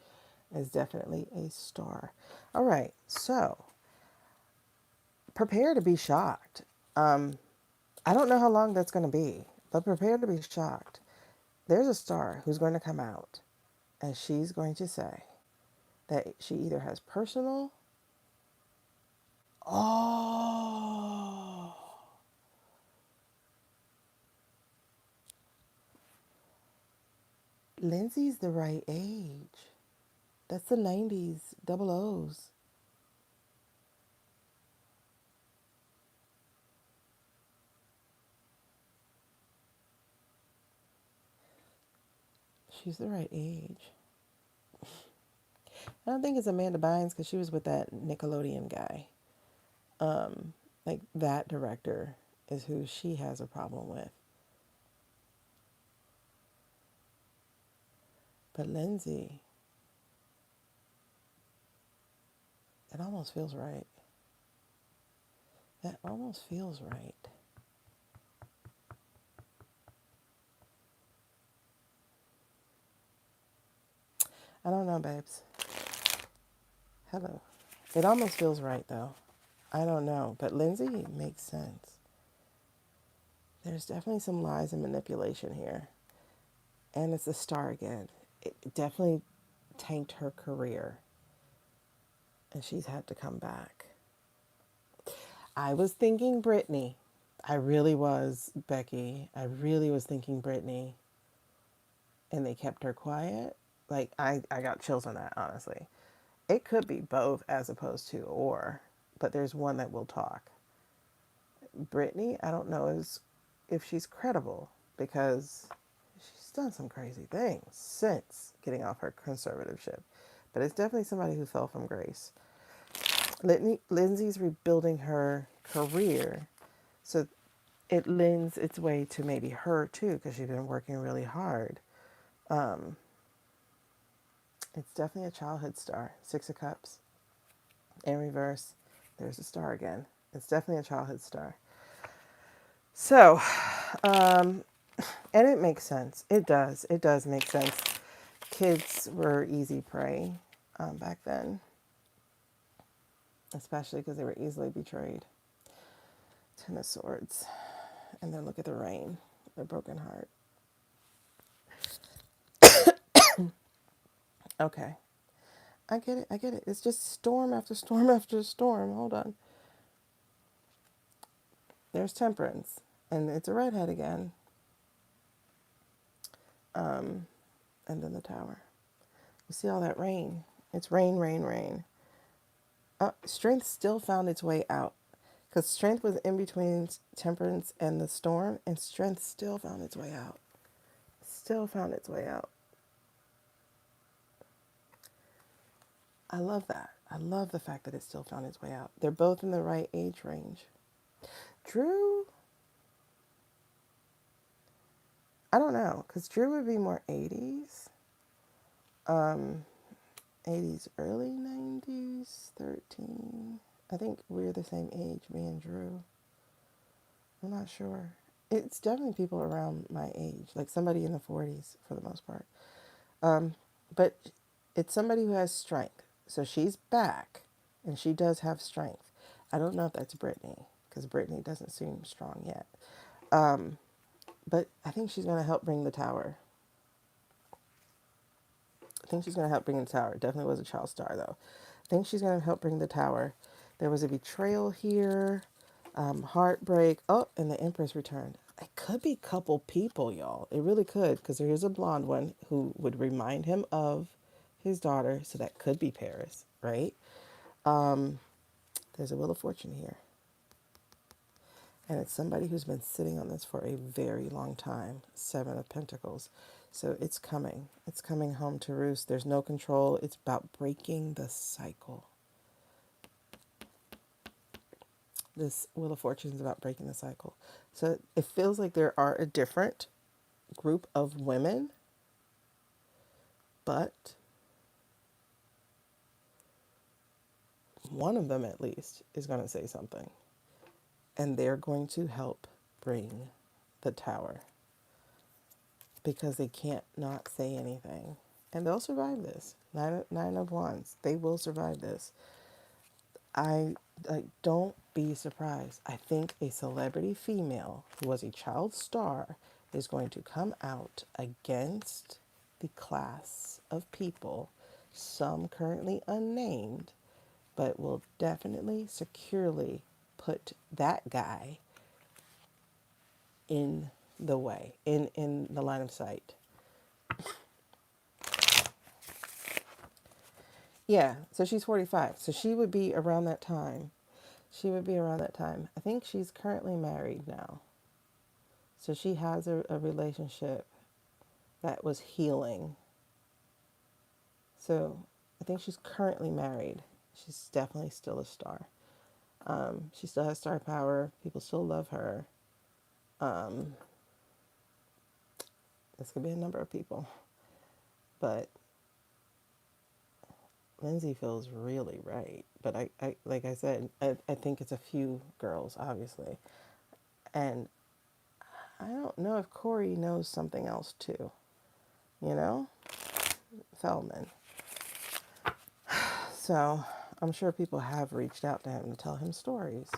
It's definitely a star. All right. So prepare to be shocked. I don't know how long that's going to be, but prepare to be shocked. There's a star who's going to come out and she's going to say that she either has personal. Oh, Lindsay's the right age. That's the 90s, double O's. She's the right age. I don't think it's Amanda Bynes because she was with that Nickelodeon guy. Like that director is who she has a problem with. But Lindsay, it almost feels right. That almost feels right. I don't know, babes. Hello. It almost feels right, though. I don't know. But Lindsay makes sense. There's definitely some lies and manipulation here. And it's a star again. It definitely tanked her career. And she's had to come back. I was thinking Brittany. I really was, Becky. I really was thinking Brittany. And they kept her quiet. Like, I got chills on that, honestly. It could be both as opposed to or, but there's one that will talk. Brittany, I don't know if she's credible because she's done some crazy things since getting off her conservatorship. But it's definitely somebody who fell from grace. Lindsay's rebuilding her career, so it lends its way to maybe her too because she's been working really hard. It's definitely a childhood star. Six of Cups in reverse. There's a star again. It's definitely a childhood star. So, and it makes sense. It does. It does make sense. Kids were easy prey back then, especially because they were easily betrayed. Ten of Swords. And then look at the rain, the broken heart. Okay. I get it. I get it. It's just storm after storm after storm. Hold on. There's Temperance. And it's a redhead again. And then the Tower. You see all that rain? It's rain, rain, rain. Strength still found its way out. Because strength was in between temperance and the storm, and strength still found its way out. Still found its way out. I love that. I love the fact that it still found its way out. They're both in the right age range. Drew, I don't know, because Drew would be more 80s. 80s, early 90s, 13. I think we're the same age, me and Drew. I'm not sure. It's definitely people around my age, like somebody in the 40s for the most part. But it's somebody who has strength. So she's back, and she does have strength. I don't know if that's Brittany, because Brittany doesn't seem strong yet. But I think she's going to help bring the tower. I think she's going to help bring the tower. Definitely was a child star, though. I think she's going to help bring the tower. There was a betrayal here, heartbreak. Oh, and the Empress returned. It could be a couple people, y'all. It really could, because there is a blonde one who would remind him of his daughter. So that could be Paris, right? There's a Wheel of Fortune here. And it's somebody who's been sitting on this for a very long time. 7 of Pentacles. So it's coming. It's coming home to roost. There's no control. It's about breaking the cycle. This Wheel of Fortune is about breaking the cycle. So it feels like there are a different group of women, but one of them at least is going to say something. And they're going to help bring the tower. Because they can't not say anything. And they'll survive this. Nine of Wands. They will survive this. I don't be surprised. I think a celebrity female who was a child star is going to come out against the class of people, some currently unnamed, but will definitely securely put that guy in the way, in the line of sight. Yeah, so she's 45. So she would be around that time. She would be around that time. I think she's currently married now. So she has a relationship that was healing. So I think she's currently married. She's definitely still a star. She still has star power. People still love her. This could be a number of people. But Lindsay feels really right. But I like I said, I think it's a few girls, obviously. And I don't know if Corey knows something else too. You know? Feldman. So I'm sure people have reached out to him to tell him stories.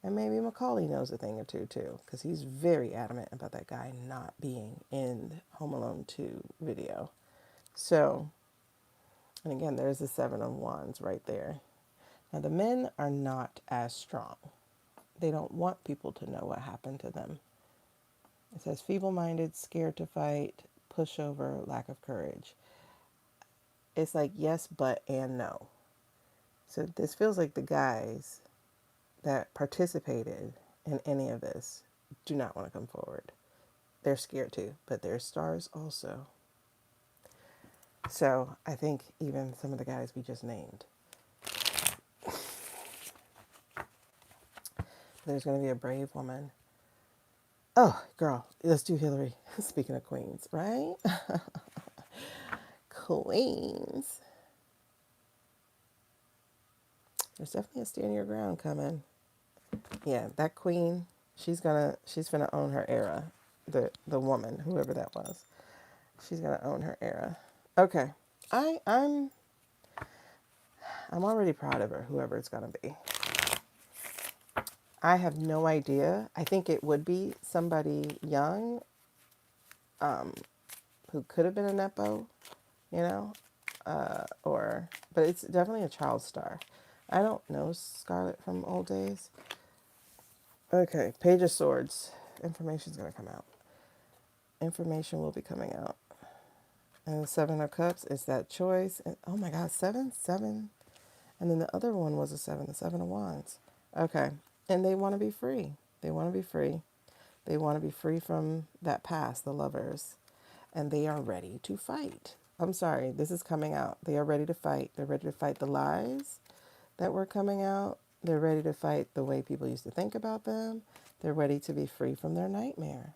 And maybe Macaulay knows a thing or two too, because he's very adamant about that guy not being in Home Alone 2 video. So, and again, there's the 7 of Wands right there. Now the men are not as strong. They don't want people to know what happened to them. It says feeble-minded, scared to fight, pushover, lack of courage. It's like yes, but, and no. So this feels like the guys that participated in any of this do not want to come forward. They're scared too, but they're stars also. So I think even some of the guys we just named. There's going to be a brave woman. Oh, girl, let's do Hillary. Speaking of queens, right? Queens. There's definitely a stand your ground coming. Yeah, that queen, she's gonna own her era. The woman, whoever that was. She's gonna own her era. Okay. I'm already proud of her, whoever it's gonna be. I have no idea. I think it would be somebody young, who could have been a Nepo, you know, but it's definitely a child star. I don't know Scarlet from old days. Okay, Page of Swords. Information's gonna come out. Information will be coming out. And the Seven of Cups is that choice. And, oh my God, seven, seven. And then the other one was a seven, the Seven of Wands. Okay. And they want to be free. They want to be free. They want to be free from that past, the lovers. And they are ready to fight. I'm sorry, this is coming out. They are ready to fight. They're ready to fight the lies that were coming out. They're ready to fight the way people used to think about them. They're ready to be free from their nightmare.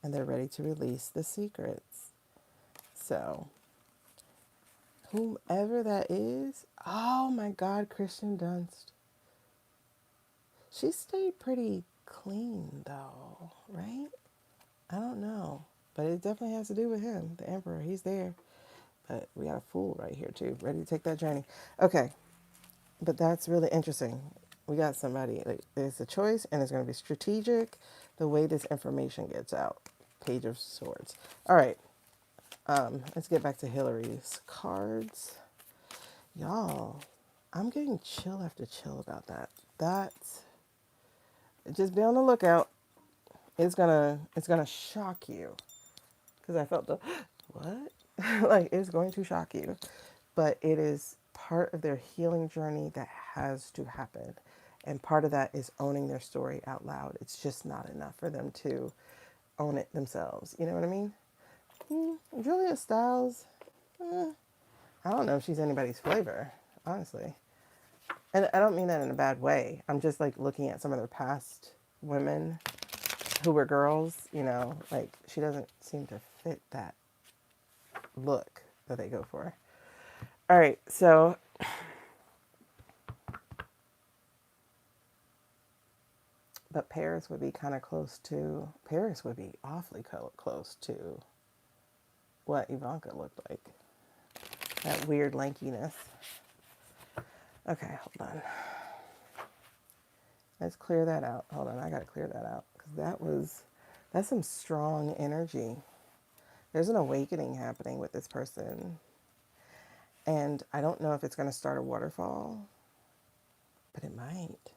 And they're ready to release the secrets. So, whomever that is, oh my God, Kristen Dunst. She stayed pretty clean though, right? I don't know. But it definitely has to do with him, the Emperor. He's there. But we got a fool right here too, ready to take that journey. Okay, but that's really interesting. We got somebody, like, there's a choice and it's going to be strategic the way this information gets out. Page of Swords. All right, let's get back to Hillary's cards. Y'all, I'm getting chill after chill about that. That's, just be on the lookout. It's gonna shock you. Because I felt the, what? Like, it's going to shock you. But it is part of their healing journey that has to happen. And part of that is owning their story out loud. It's just not enough for them to own it themselves. You know what I mean? Julia Stiles, I don't know if she's anybody's flavor, honestly. And I don't mean that in a bad way. I'm just like looking at some of their past women who were girls, like she doesn't seem to fit that look that they go for. All right, so but Paris would be kind of close to, Paris would be awfully close to what Ivanka looked like. That weird lankiness. Okay, hold on. Let's clear that out. Hold on, I got to clear that out because that's some strong energy. There's an awakening happening with this person. And I don't know if it's going to start a waterfall, but it might.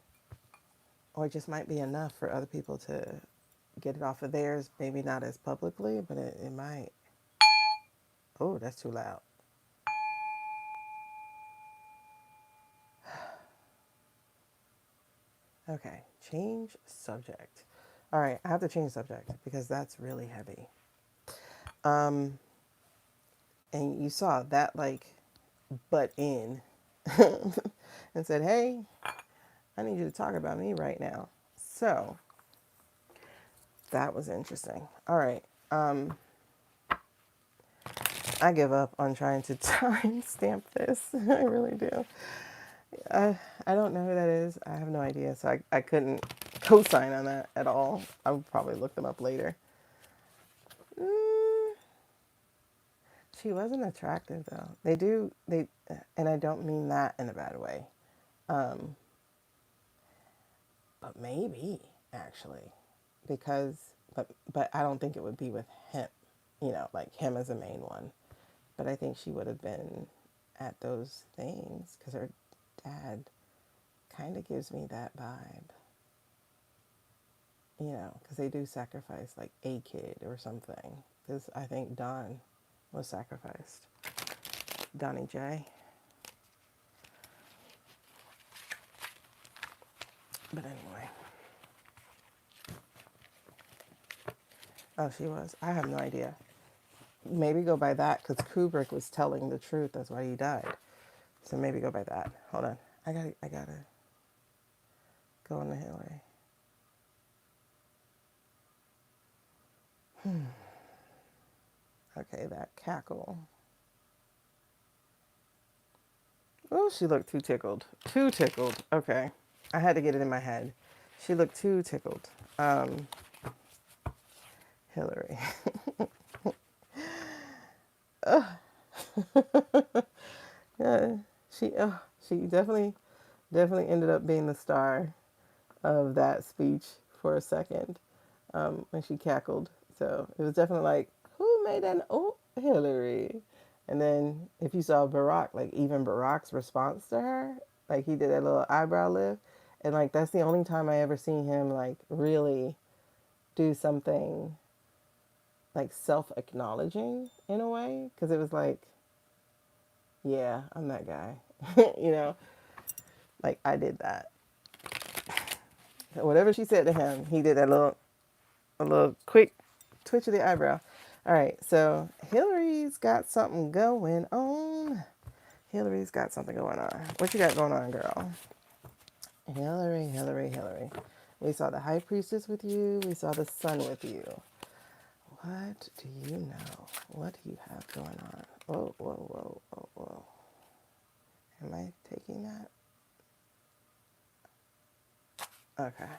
Or it just might be enough for other people to get it off of theirs. Maybe not as publicly, but it might. Oh, that's too loud. Okay, change subject. All right, I have to change subject because that's really heavy. And you saw that, like, butt in and said, hey, I need you to talk about me right now. So that was interesting. All right. I give up on trying to time stamp this. I really do. I don't know who that is. I have no idea. So I couldn't co-sign on that at all. I would probably look them up later. She wasn't attractive though. And I don't mean that in a bad way. But maybe actually, because but I don't think it would be with him. Like him as a main one. But I think she would have been at those things because her dad kind of gives me that vibe. Because they do sacrifice like a kid or something. Because I think Don was sacrificed. Donnie J. But anyway. Oh, she was. I have no idea. Maybe go by that because Kubrick was telling the truth. That's why he died. So maybe go by that. Hold on. I gotta go on the Hillary. Okay, that cackle. Oh, she looked too tickled. Too tickled. Okay. I had to get it in my head. She looked too tickled. Hillary. Yeah, she definitely ended up being the star of that speech for a second when she cackled. So it was definitely like, who made that? Oh, Hillary. And then if you saw Barack, like even Barack's response to her, like he did that little eyebrow lift. And like that's the only time I ever seen him like really do something like self-acknowledging in a way, because it was like, yeah, I'm that guy. You know, like I did that. Whatever she said to him, he did that a little quick twitch of the eyebrow. All right, so Hillary's got something going on. Hillary's got something going on. What you got going on, girl? Hillary, Hillary, Hillary. We saw the high priestess with you. We saw the sun with you. What do you know? What do you have going on? Whoa, whoa, whoa, whoa, whoa. Am I taking that? Okay.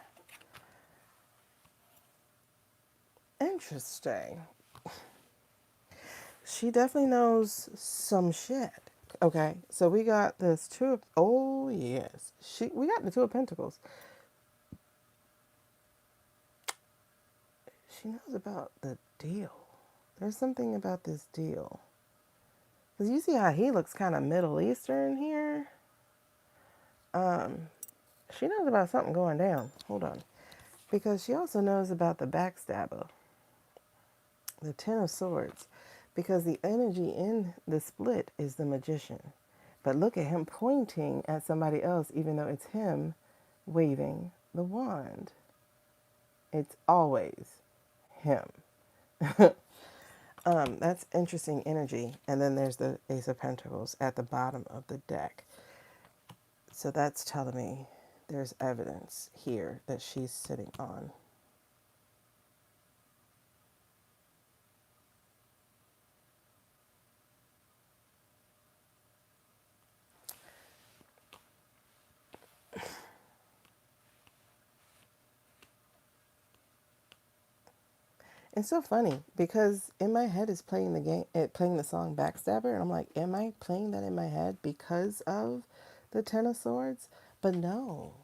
Interesting. She definitely knows some shit. Okay, so we got this two of, oh yes. We got the two of pentacles. She knows about the deal. There's something about this deal. Because you see how he looks kind of Middle Eastern here? She knows about something going down. Hold on. Because she also knows about the backstabber, the Ten of Swords. Because the energy in the split is the Magician. But look at him pointing at somebody else, even though it's him waving the wand. It's always him. That's interesting energy. And then there's the Ace of Pentacles at the bottom of the deck. So that's telling me there's evidence here that she's sitting on. It's so funny because in my head is playing the game, playing the song Backstabber, and I'm like, am I playing that in my head because of the Ten of Swords? But no,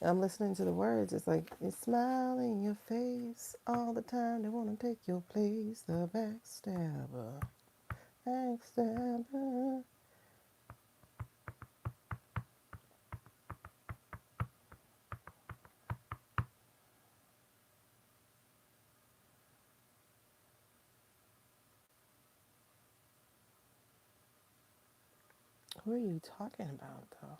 I'm listening to the words. It's like, they smile in your face all the time. They want to take your place. The backstabber, backstabber. Who are you talking about, though?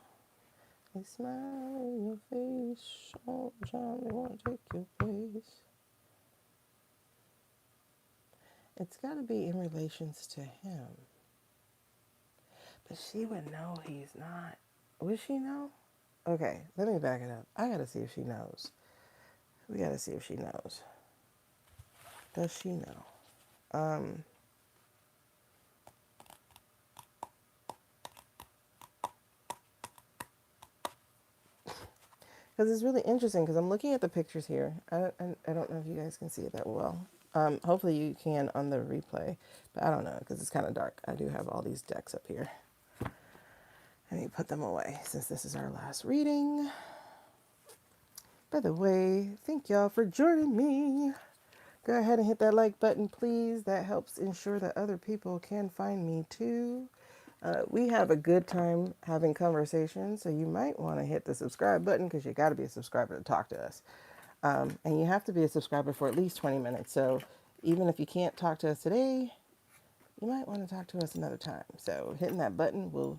They smile in your face all the time. They want to take your place. It's got to be in relations to him. But she would know he's not. Would she know? Okay, let me back it up. I got to see if she knows. We got to see if she knows. Does she know? Because it's really interesting because I'm looking at the pictures here. I don't know if you guys can see it that well. Hopefully you can on the replay, but I don't know because it's kind of dark. I do have all these decks up here. Let me put them away since this is our last reading. By the way, thank y'all for joining me. Go ahead and hit that like button, please. That helps ensure that other people can find me too. We have a good time having conversations, so you might want to hit the subscribe button because you got to be a subscriber to talk to us. And you have to be a subscriber for at least 20 minutes. So even if you can't talk to us today, you might want to talk to us another time. So hitting that button will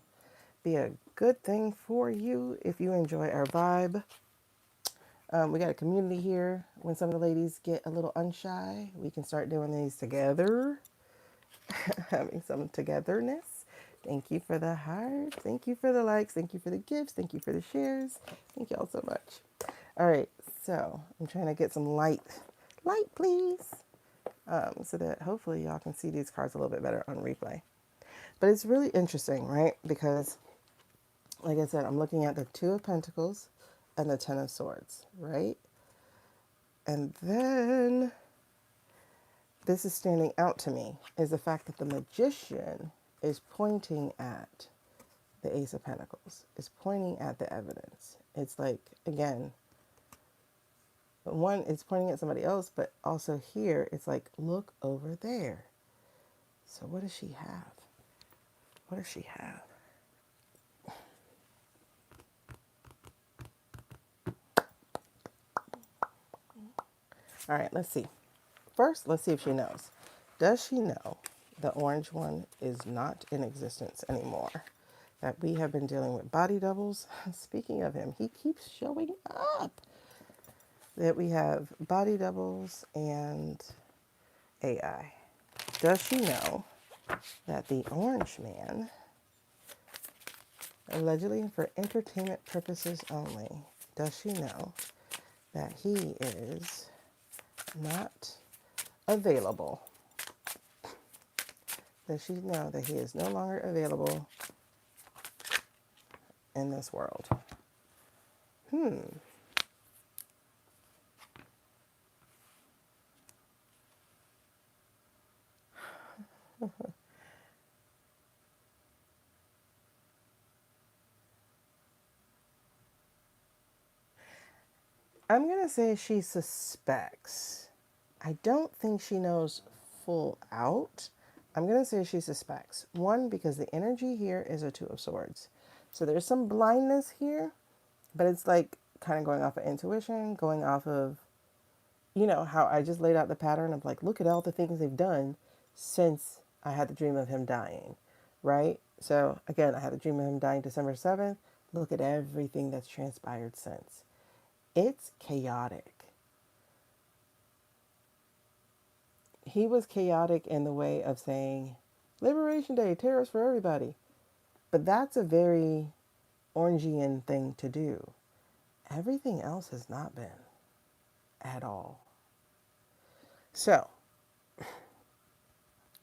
be a good thing for you if you enjoy our vibe. We got a community here. When some of the ladies get a little unshy, we can start doing these together, having some togetherness. Thank you for the hearts. Thank you for the likes. Thank you for the gifts. Thank you for the shares. Thank you all so much. All right, so I'm trying to get some light, please, so that hopefully y'all can see these cards a little bit better on replay. But it's really interesting, right? Because, like I said, I'm looking at the Two of Pentacles and the Ten of Swords, right? And then this is standing out to me is the fact that the Magician is pointing at the Ace of Pentacles, is pointing at the evidence. It's like, again, one, it's pointing at somebody else, but also here, it's like, look over there. So what does she have? What does she have? All right, let's see. first, let's see if she knows. Does she know the orange one is not in existence anymore? That we have been dealing with body doubles. Speaking of him, he keeps showing up. That we have body doubles and AI. Does she know that the orange man, allegedly for entertainment purposes only, does she know that he is not available? Does she know that he is no longer available in this world? I'm going to say she suspects. I don't think she knows full out. I'm going to say she suspects. One, because the energy here is a Two of Swords. So there's some blindness here, but it's like kind of going off of intuition, going off of, how I just laid out the pattern of like, look at all the things they've done since I had the dream of him dying, right? So again, I had the dream of him dying December 7th. Look at everything that's transpired since. It's chaotic. He was chaotic in the way of saying, Liberation Day, tariffs for everybody. But that's a very Orangian thing to do. Everything else has not been at all. So,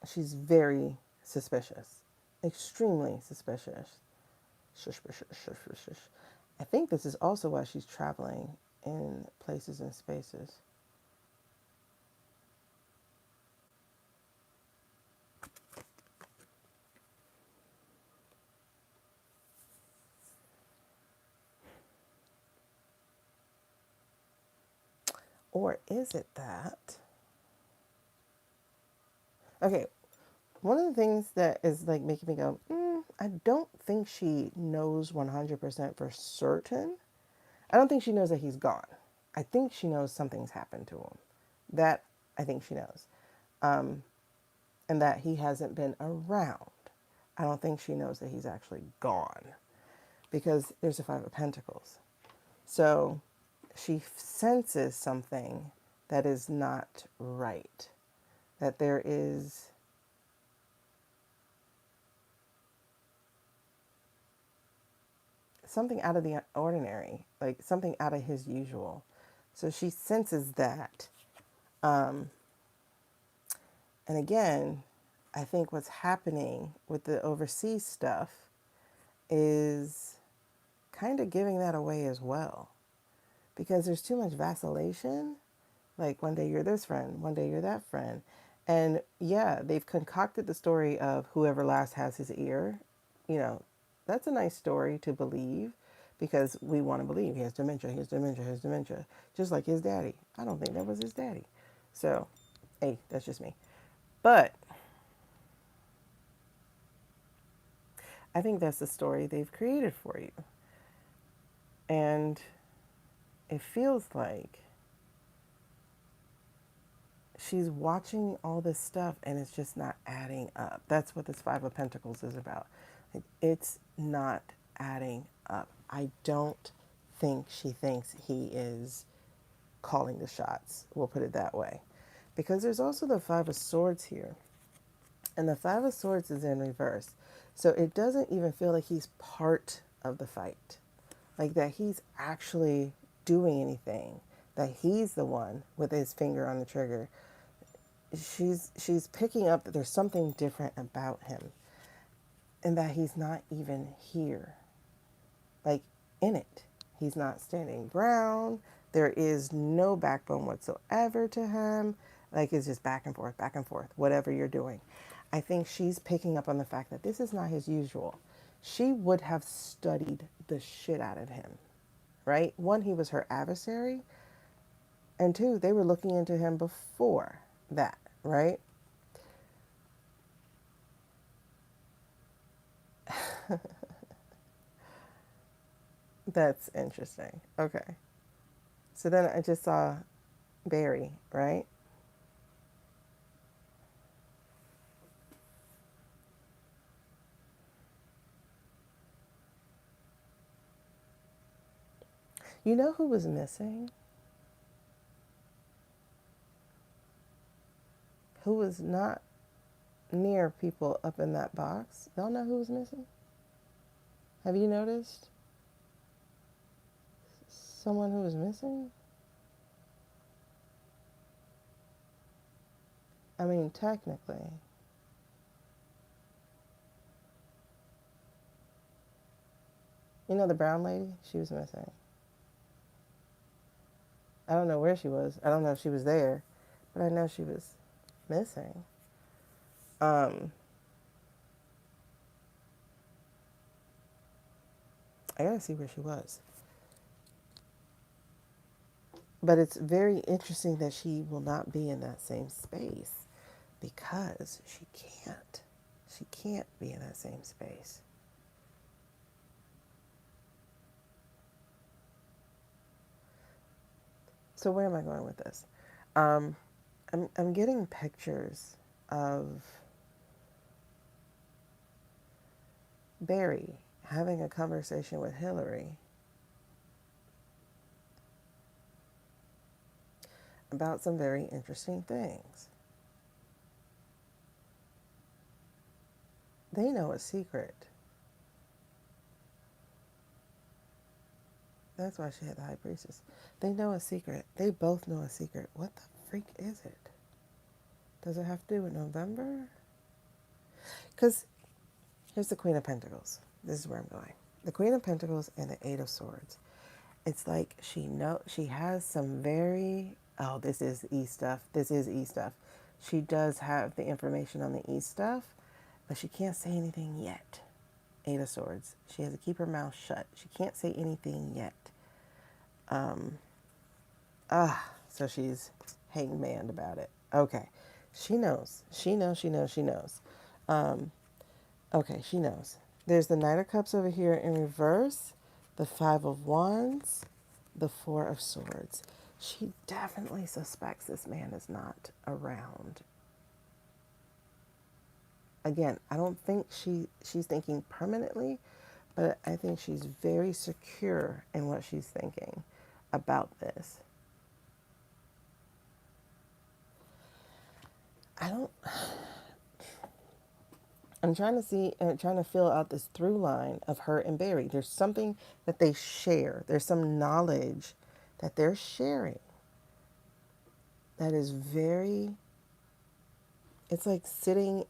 she's very suspicious, extremely suspicious. I think this is also why she's traveling in places and spaces. Or is it that? Okay, one of the things that is like making me go, I don't think she knows 100% for certain. I don't think she knows that he's gone. I think she knows something's happened to him. That I think she knows. And that he hasn't been around. I don't think she knows that he's actually gone because there's a Five of Pentacles. So she senses something that is not right. That there is something out of the ordinary, like something out of his usual. So she senses that. And again, I think what's happening with the overseas stuff is kind of giving that away as well. Because there's too much vacillation. Like one day you're this friend, one day you're that friend. And yeah, they've concocted the story of whoever last has his ear. That's a nice story to believe because we want to believe he has dementia, he has dementia, he has dementia. Just like his daddy. I don't think that was his daddy. So, hey, that's just me. But I think that's the story they've created for you. And it feels like she's watching all this stuff and it's just not adding up. That's what this Five of Pentacles is about. It's not adding up. I don't think she thinks he is calling the shots. We'll put it that way. Because there's also the Five of Swords here. And the Five of Swords is in reverse. So it doesn't even feel like he's part of the fight. Like that he's actually doing anything. That he's the one with his finger on the trigger. She's picking up that there's something different about him. And that he's not even here. Like in it. He's not standing ground. There is no backbone whatsoever to him. Like it's just back and forth, whatever you're doing. I think she's picking up on the fact that this is not his usual. She would have studied the shit out of him, right? One, he was her adversary. And two, they were looking into him before that, right? That's interesting. Okay. So then I just saw Barry, right? You know who was missing? Who was not near people up in that box? Y'all know who was missing? Have you noticed someone who was missing? I mean, technically. You know the brown lady? She was missing. I don't know where she was. I don't know if she was there, but I know she was missing. Um, I gotta see where she was. But it's very interesting that she will not be in that same space because she can't. She can't be in that same space. So where am I going with this? Um, I'm getting pictures of Barry having a conversation with Hillary about some very interesting things. They know a secret. That's why she had the high priestess. They know a secret. They both know a secret. What the freak is it? Does it have to do with November? Because here's the Queen of Pentacles. This is where I'm going. The Queen of Pentacles and the Eight of Swords. It's like she has some very, oh, this is E stuff. This is E stuff. She does have the information on the E stuff, but she can't say anything yet. Eight of Swords. She has to keep her mouth shut. She can't say anything yet. So she's hangmaned about it. Okay. She knows. She knows, she knows, she knows. Okay, she knows. There's the Knight of Cups over here in reverse, the Five of Wands, the Four of Swords. She definitely suspects this man is not around. Again, I don't think she's thinking permanently, but I think she's very secure in what she's thinking about this. I'm trying to see and trying to fill out this through line of her and Barry. There's something that they share. There's some knowledge that they're sharing that is very, it's like sitting,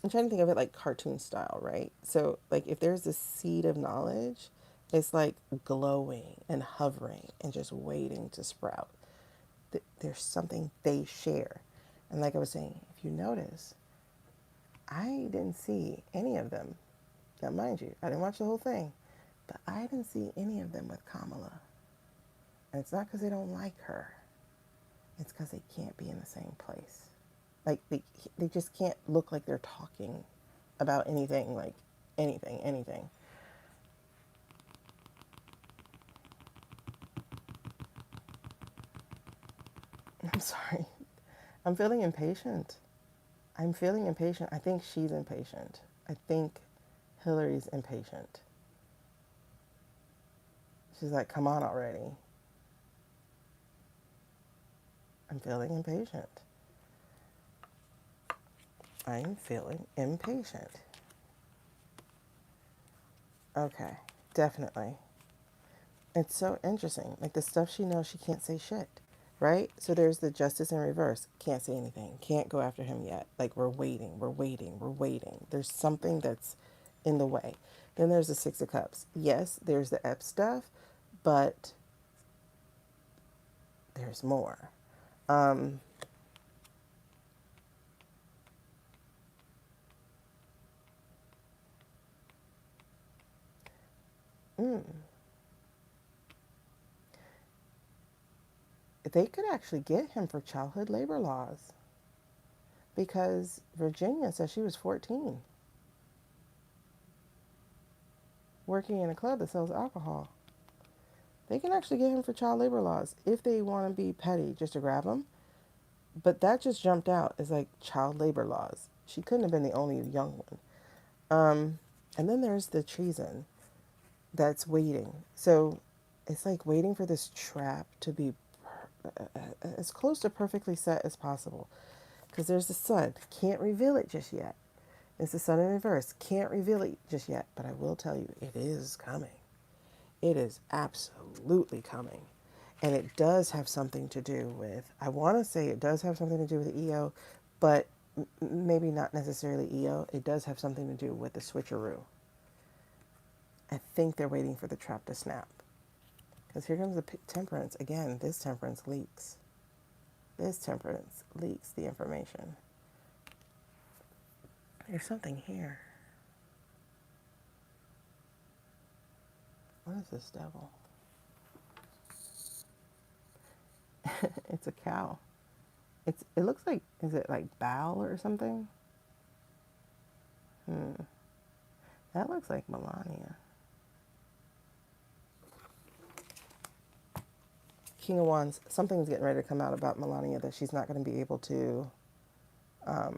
I'm trying to think of it like cartoon style, right? So like if there's a seed of knowledge, it's like glowing and hovering and just waiting to sprout. There's something they share. And like I was saying, if you notice, I didn't see any of them. Now, mind you, I didn't watch the whole thing, but I didn't see any of them with Kamala. And it's not because they don't like her. It's because they can't be in the same place. Like, they just can't look like they're talking about anything, like anything. I'm sorry. I'm feeling impatient. I'm feeling impatient. I think she's impatient. I think Hillary's impatient. She's like, come on already. I'm feeling impatient. I'm feeling impatient. Okay, definitely. It's so interesting. Like the stuff she knows, she can't say shit, right? So there's the justice in reverse. Can't say anything. Can't go after him yet. Like we're waiting, we're waiting, we're waiting. There's something that's in the way. Then there's the Six of Cups. Yes, there's the Ep stuff, but there's more. Um, mm, they could actually get him for childhood labor laws because Virginia says she was 14 working in a club that sells alcohol. They can actually get him for child labor laws if they want to be petty just to grab him. But that just jumped out as like child labor laws. She couldn't have been the only young one. And then there's the treason that's waiting. So it's like waiting for this trap to be as close to perfectly set as possible. Because there's the sun. Can't reveal it just yet. It's the sun in reverse. Can't reveal it just yet. But I will tell you, it is coming. It is absolutely coming. And it does have something to do with, I want to say it does have something to do with EO, but maybe not necessarily EO. It does have something to do with the switcheroo. I think they're waiting for the trap to snap. Because here comes the Temperance. Again, this Temperance leaks. This Temperance leaks the information. There's something here. What is this devil? It's a cow. It looks like, is it like Baal or something? That looks like Melania. King of Wands, something's getting ready to come out about Melania that she's not going to be able to, but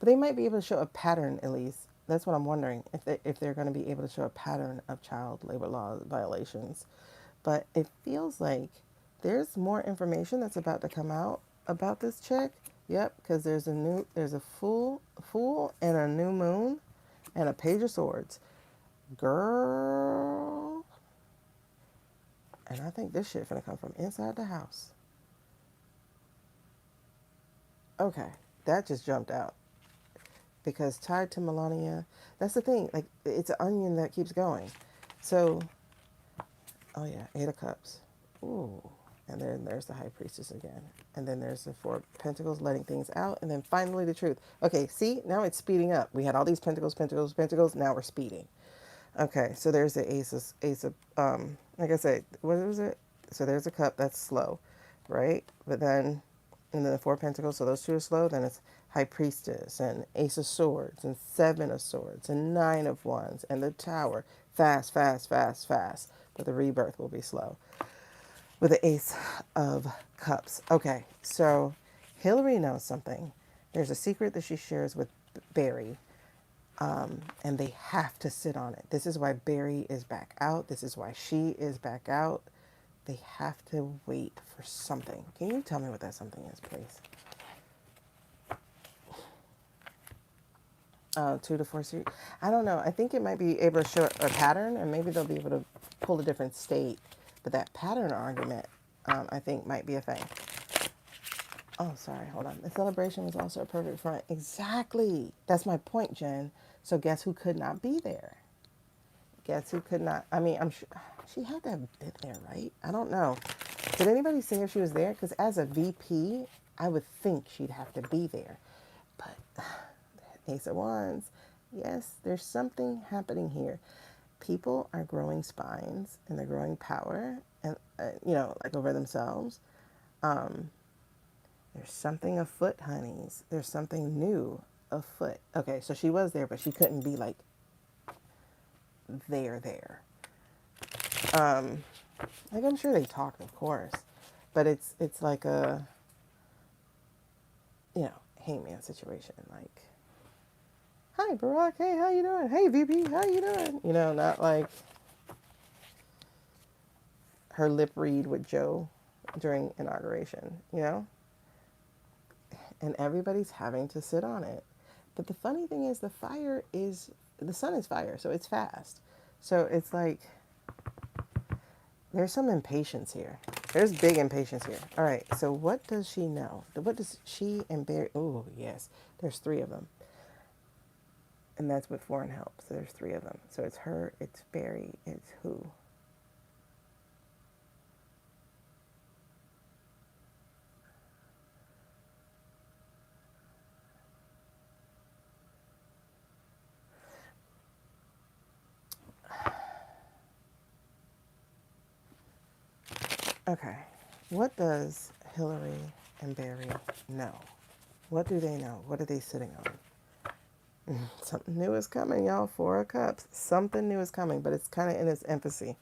they might be able to show a pattern at least. That's what I'm wondering, if they're going to be able to show a pattern of child labor law violations. But it feels like there's more information that's about to come out about this chick. Yep, because there's a fool and a new moon and a page of swords. Girl. And I think this shit finna come from inside the house. Okay, that just jumped out. Because tied to Melania, that's the thing. Like, it's an onion that keeps going. So, oh yeah, 8 of Cups. Ooh. And then there's the High Priestess again. And then there's the 4 Pentacles letting things out. And then finally the truth. Okay, see? Now it's speeding up. We had all these Pentacles. Now we're speeding. Okay, so there's the ace of, like I said, what was it? So there's a cup, that's slow, right? But then, and then the 4 Pentacles, so those 2 are slow. Then it's High Priestess and Ace of Swords and 7 of Swords and 9 of Wands and the Tower. Fast, fast, fast, fast. But the rebirth will be slow. With the Ace of Cups. Okay, so Hillary knows something. There's a secret that she shares with Barry. And they have to sit on it. This is why Barry is back out. This is why she is back out. They have to wait for something. Can you tell me what that something is, please? 2 to 4 series. I don't know. I think it might be able to show a pattern, and maybe they'll be able to pull a different state. But that pattern argument, I think, might be a thing. Oh, sorry. Hold on. The celebration was also a perfect front. Exactly. That's my point, Jen. So guess who could not be there? Guess who could not? I mean, I'm sure she had to have been there, right? I don't know. Did anybody see if she was there? Because as a VP, I would think she'd have to be there. But Ace of Wands, yes, there's something happening here. People are growing spines and they're growing power, and like over themselves. There's something afoot, honeys. There's something new afoot. Okay, so she was there, but she couldn't be like there. Like I'm sure they talked, of course, but it's like a hangman situation. Like, hi Barack, hey, how you doing? Hey VP, how you doing? Not like her lip read with Joe during inauguration. And everybody's having to sit on it. But the funny thing is the sun is fire, so it's fast. So it's like, there's some impatience here. There's big impatience here. All right, so what does she know? What does she and Barry, oh yes, there's 3 of them. And that's with foreign help, so there's 3 of them. So it's her, it's Barry, it's who? Okay, what does Hillary and Barry know? What do they know? What are they sitting on? Something new is coming, y'all. 4 of Cups. Something new is coming, but it's kind of in its infancy.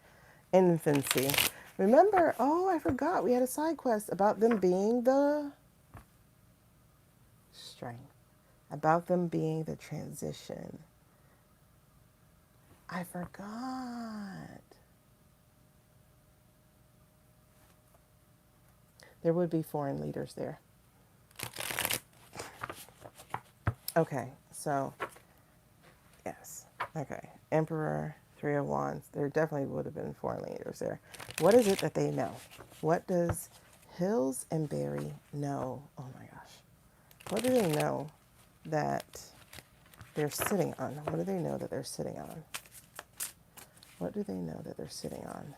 Remember, I forgot, we had a side quest about them being the strength. About them being the transition. I forgot. There would be foreign leaders there. Okay, so, yes. Okay, Emperor, Three of Wands. There definitely would have been foreign leaders there. What is it that they know? What does Hills and Barry know? Oh my gosh. What do they know that they're sitting on? What do they know that they're sitting on? What do they know that they're sitting on?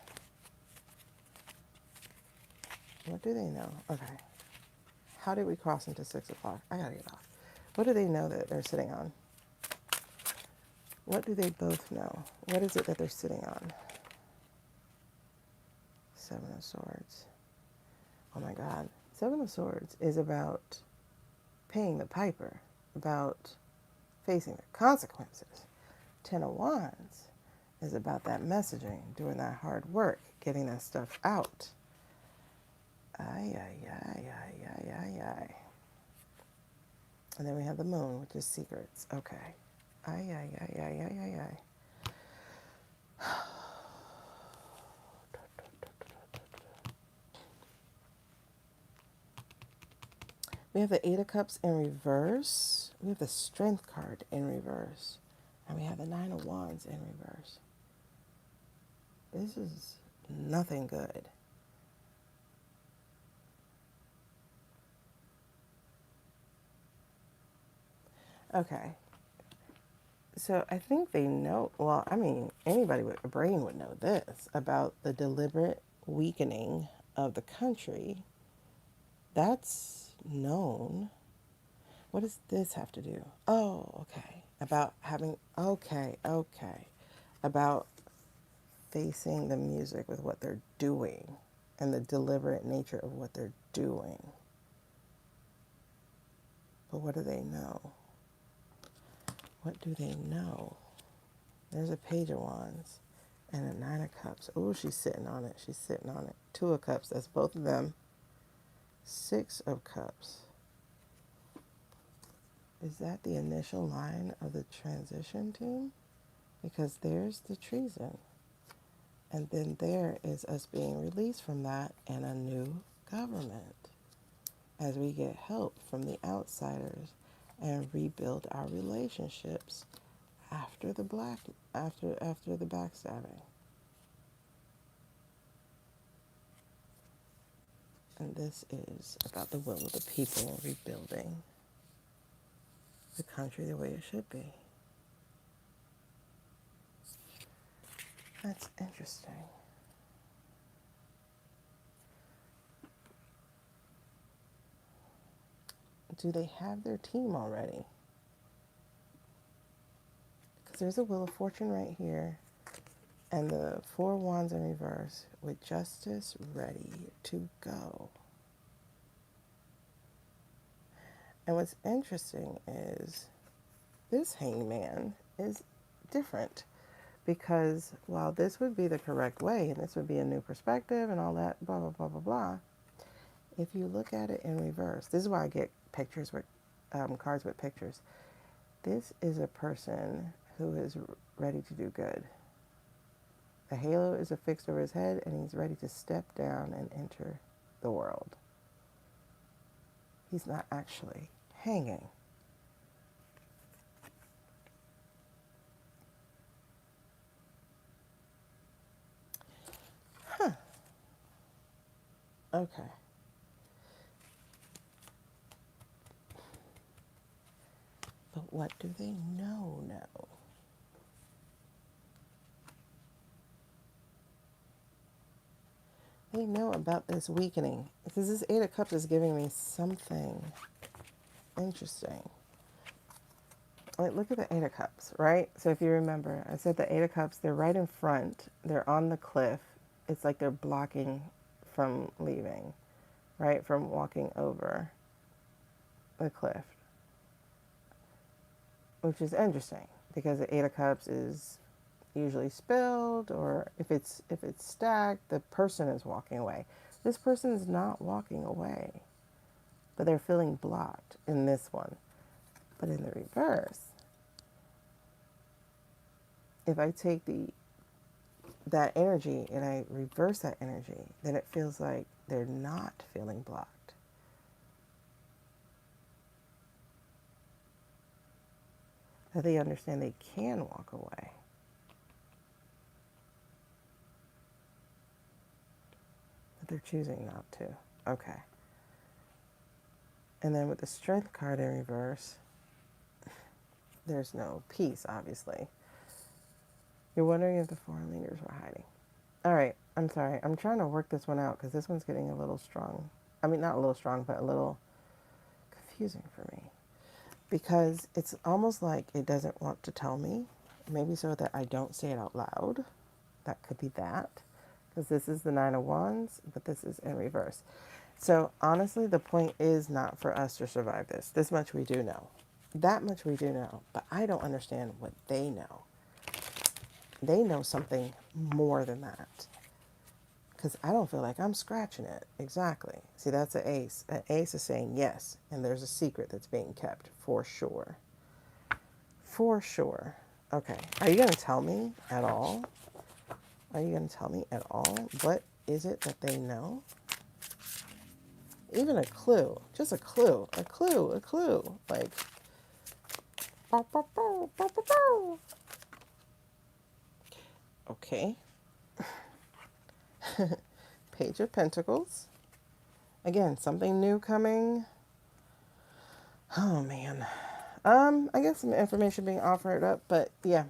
What do they know? Okay. How did we cross into 6 o'clock? I gotta get off. What do they know that they're sitting on? What do they both know? What is it that they're sitting on? Seven of Swords. Oh my God. Seven of Swords is about paying the piper, about facing the consequences. Ten of Wands is about that messaging, doing that hard work, getting that stuff out. Ay, ay, ay, ay, ay, ay, ay. And then we have the Moon, which is secrets. Okay. Ay, ay, ay, ay, ay, ay, ay. We have the Eight of Cups in reverse. We have the Strength card in reverse. And we have the Nine of Wands in reverse. This is nothing good. Okay. So I think they know, well, I mean, anybody with a brain would know this about the deliberate weakening of the country. That's known. What does this have to do? Oh, okay. About having, okay. About facing the music with what they're doing and the deliberate nature of what they're doing. But what do they know? What do they know? There's a Page of Wands and a Nine of Cups. Oh, she's sitting on it. She's sitting on it. Two of Cups. That's both of them. Six of Cups. Is that the initial line of the transition team? Because there's the treason. And then there is us being released from that and a new government as we get help from the outsiders and rebuild our relationships after the after the backstabbing. And this is about the will of the people rebuilding the country the way it should be. That's interesting. Do they have their team already? Because there's a Wheel of Fortune right here and the Four of Wands in reverse with Justice ready to go. And what's interesting is this Hangman is different because while this would be the correct way and this would be a new perspective and all that, blah, blah, blah, blah, blah, if you look at it in reverse, this is why I get pictures with cards with pictures. This is a person who is ready to do good. The halo is affixed over his head and he's ready to step down and enter the world. He's not actually hanging. Huh. Okay. But what do they know now? They know about this weakening because this Eight of Cups is giving me something interesting. Like, look at the Eight of Cups, right? So if you remember, I said the Eight of Cups, they're right in front. They're on the cliff. It's like they're blocking from leaving, right? From walking over the cliff, which is interesting because the Eight of Cups is usually spilled, or if it's stacked, the person is walking away. This person is not walking away, but they're feeling blocked in this one. But in the reverse, if I take that energy and I reverse that energy, then it feels like they're not feeling blocked. That they understand they can walk away. But they're choosing not to. Okay. And then with the Strength card in reverse, there's no peace, obviously. You're wondering if the foreign leaders were hiding. All right, I'm sorry. I'm trying to work this one out because this one's getting a little strong. I mean, not a little strong, but a little confusing for me. Because it's almost like it doesn't want to tell me. Maybe so that I don't say it out loud. That could be that. Because this is the Nine of Wands, but this is in reverse. So honestly, the point is not for us to survive this. This much we do know. That much we do know. But I don't understand what they know. They know something more than that. Because I don't feel like I'm scratching it. Exactly. See, that's an ace. An ace is saying yes. And there's a secret that's being kept. For sure. For sure. Okay. Are you going to tell me at all? Are you going to tell me at all? What is it that they know? Even a clue. Just a clue. A clue. A clue. Like. Bow, bow, bow, bow, bow, bow. Okay. Page of Pentacles. Again, something new coming. Oh, man. I guess some information being offered up, but yeah.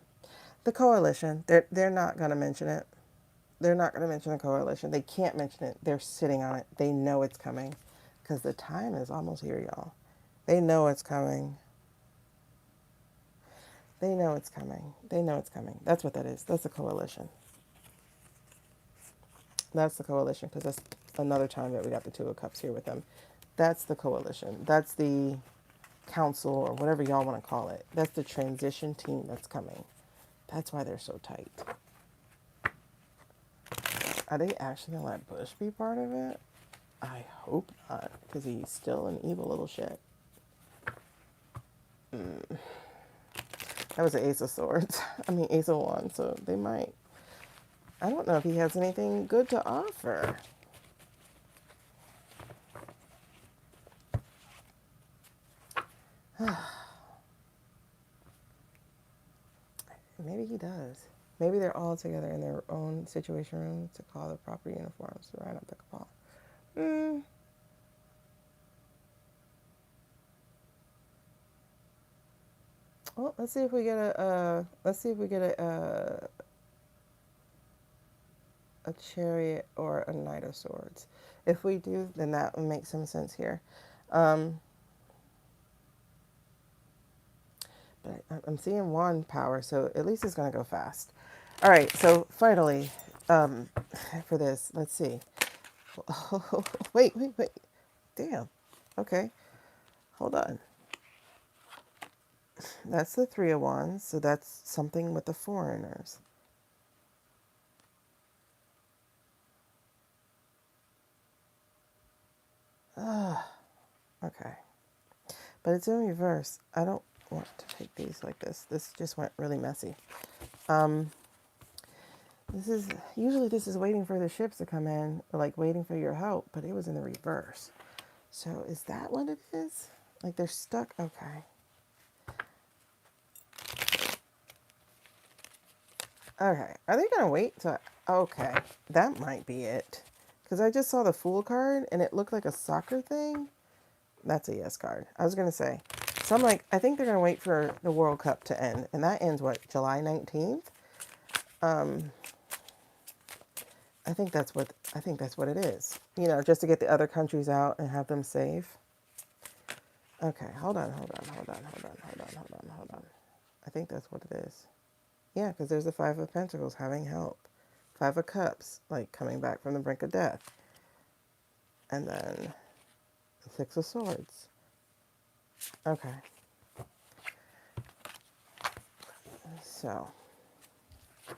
The coalition, they're not going to mention it. They're not going to mention the coalition. They can't mention it. They're sitting on it. They know it's coming because the time is almost here, y'all. They know it's coming. They know it's coming. They know it's coming. That's what that is. That's the coalition. That's the coalition because that's another time that we got the Two of Cups here with them. That's the coalition. That's the council or whatever y'all want to call it. That's the transition team that's coming. That's why they're so tight. Are they actually going to let Bush be part of it? I hope not, because he's still an evil little shit. That was an Ace of Swords. I mean, Ace of Wands, so they might. I don't know if he has anything good to offer. Maybe he does. Maybe they're all together in their own situation room to call the proper uniforms to ride up the cabal. Well, let's see if we get a Chariot or a Knight of Swords. If we do, then that would make some sense here. But I'm seeing wand power, so at least it's going to go fast. All right, so finally, for this, let's see. Oh, wait. Damn. Okay. Hold on. That's the Three of Wands, so that's something with the foreigners. Okay. But it's in reverse. I don't want to take these like this. This just went really messy. This is waiting for the ships to come in, or like waiting for your help, but it was in the reverse. So is that what it is? Like they're stuck? Okay. Okay. Are they going to wait to... Okay. That might be it. Because I just saw the Fool card, and it looked like a soccer thing. That's a yes card. I was going to say. So I'm like, I think they're going to wait for the World Cup to end. And that ends, what, July 19th? I think that's what it is. You know, just to get the other countries out and have them safe. Okay, hold on. I think that's what it is. Yeah, because there's the Five of Pentacles having help. Five of Cups, like coming back from the brink of death. And then the Six of Swords. Okay. So,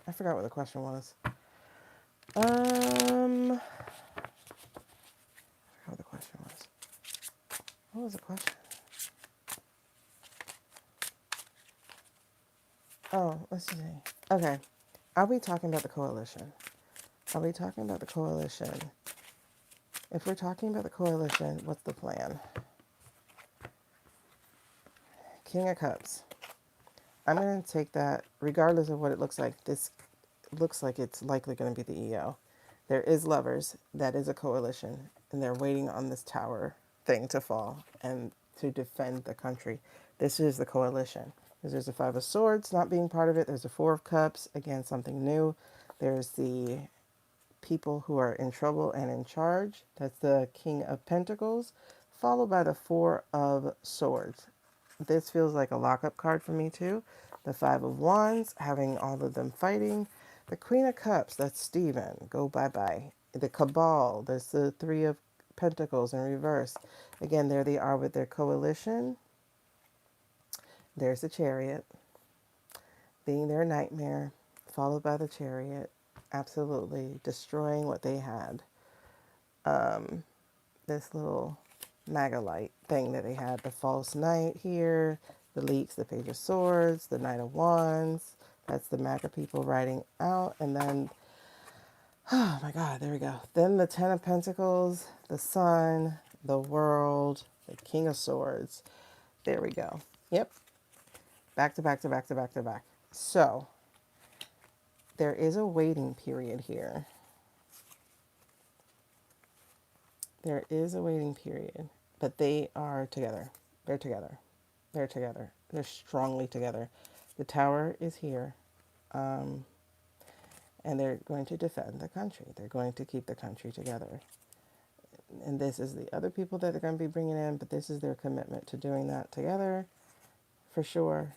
I forgot what the question was. I forgot what the question was. What was the question? Oh, let's see. Okay. Are we talking about the coalition? Are we talking about the coalition? If we're talking about the coalition, what's the plan? King of Cups. I'm going to take that, regardless of what it looks like. This looks like it's likely going to be the EO. There is Lovers. That is a coalition. And they're waiting on this tower thing to fall and to defend the country. This is the coalition. There's the Five of Swords not being part of it. There's the Four of Cups. Again, something new. There's the people who are in trouble and in charge. That's the King of Pentacles, followed by the Four of Swords. This feels like a lockup card for me too. The Five of Wands, having all of them fighting. The Queen of Cups, that's Stephen. Go bye-bye. The Cabal, there's the Three of Pentacles in reverse. Again, there they are with their coalition. There's the Chariot, being their nightmare, followed by the Chariot. Absolutely destroying what they had. This little MAGA light thing that they had. The False Knight here, the Leaks, the Page of Swords, the Knight of Wands. That's the MAGA people riding out. And then, oh my God, there we go. Then the Ten of Pentacles, the Sun, the World, the King of Swords. There we go. Yep. Back to back to back to back to back. So, there is a waiting period here. There is a waiting period, but they are together. They're together. They're together. They're strongly together. The tower is here, and they're going to defend the country. They're going to keep the country together. And this is the other people that they're going to be bringing in, but this is their commitment to doing that together, for sure.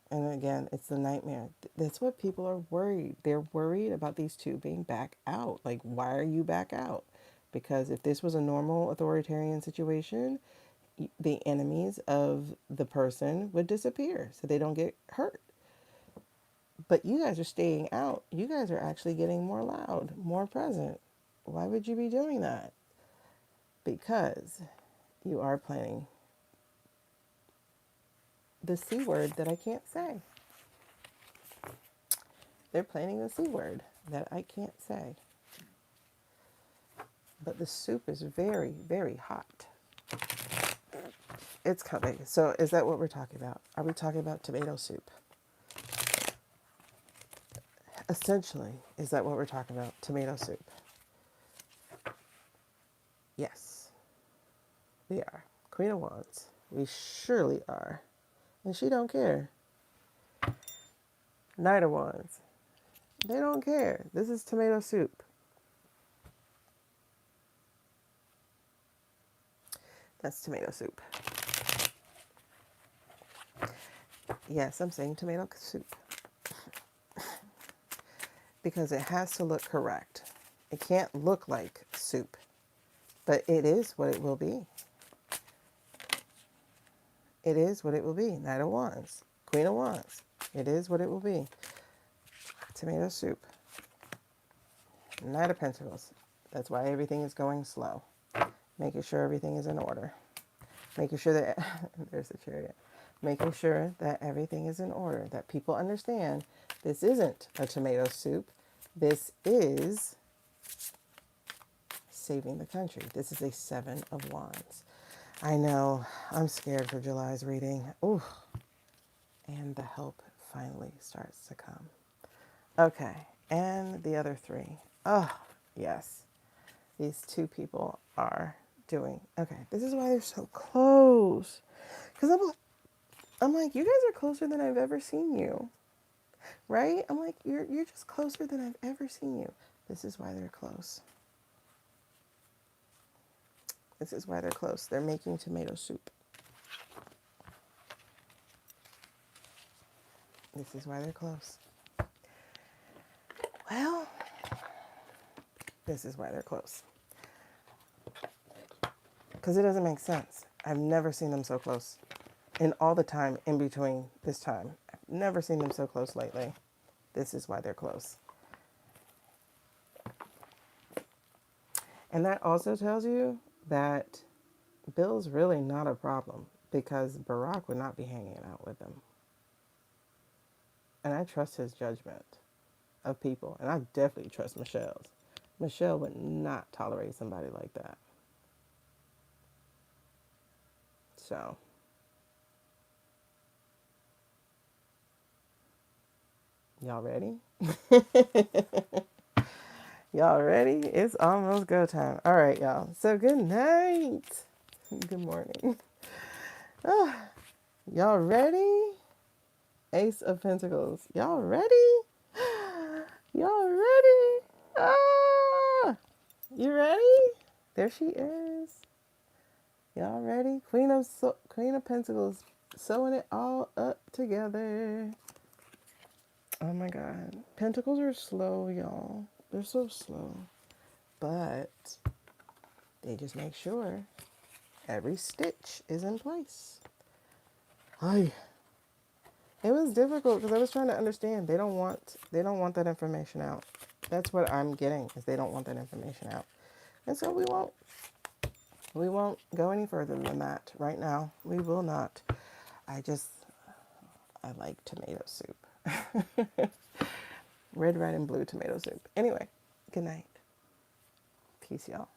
And again, it's the nightmare. That's what people are worried. They're worried about these two being back out. Like, why are you back out? Because if this was a normal authoritarian situation, the enemies of the person would disappear so they don't get hurt. But you guys are staying out. You guys are actually getting more loud, more present. Why would you be doing that? Because you are planning the C word that I can't say. They're planning the C word that I can't say. But the soup is very, very hot. It's coming. So is that what we're talking about? Are we talking about tomato soup? Essentially, is that what we're talking about? Tomato soup. Yes, we are. Queen of Wands. We surely are. And she don't care. Knight of Wands. They don't care. This is tomato soup. That's tomato soup. Yes, I'm saying tomato soup. Because it has to look correct. It can't look like soup. But it is what it will be. It is what it will be. Knight of Wands. Queen of Wands. It is what it will be. Tomato soup. Knight of Pentacles. That's why everything is going slow. Making sure everything is in order. Making sure that, there's the Chariot. Making sure that everything is in order. That people understand this isn't a tomato soup. This is saving the country. This is a Seven of Wands. I know, I'm scared for July's reading. Ooh. And the help finally starts to come. Okay, and the other three. Oh, yes. These two people are doing, okay, this is why they're so close. Because I'm like, you guys are closer than I've ever seen you. Right? I'm like, you're just closer than I've ever seen you. This is why they're close. This is why they're close. They're making tomato soup. This is why they're close. Well, this is why they're close. Because it doesn't make sense. I've never seen them so close. In all the time in between this time. I've never seen them so close lately. This is why they're close. And that also tells you that Bill's really not a problem because Barack would not be hanging out with them. And I trust his judgment of people. And I definitely trust Michelle's. Michelle would not tolerate somebody like that. So, y'all ready? Y'all ready? It's almost go time. All right, y'all. So, good night. Good morning. Y'all ready? Ace of Pentacles. Y'all ready? Y'all ready? Ah! You ready? There she is. Y'all ready? Queen of Pentacles, sewing it all up together. Oh my God. Pentacles are slow, y'all. They're so slow. But they just make sure every stitch is in place. Ay. It was difficult because I was trying to understand. They don't want that information out. That's what I'm getting, is they don't want that information out. And so we won't go any further than that right now. We will not. I like tomato soup. Red, and blue tomato soup. Anyway, good night. Peace, y'all.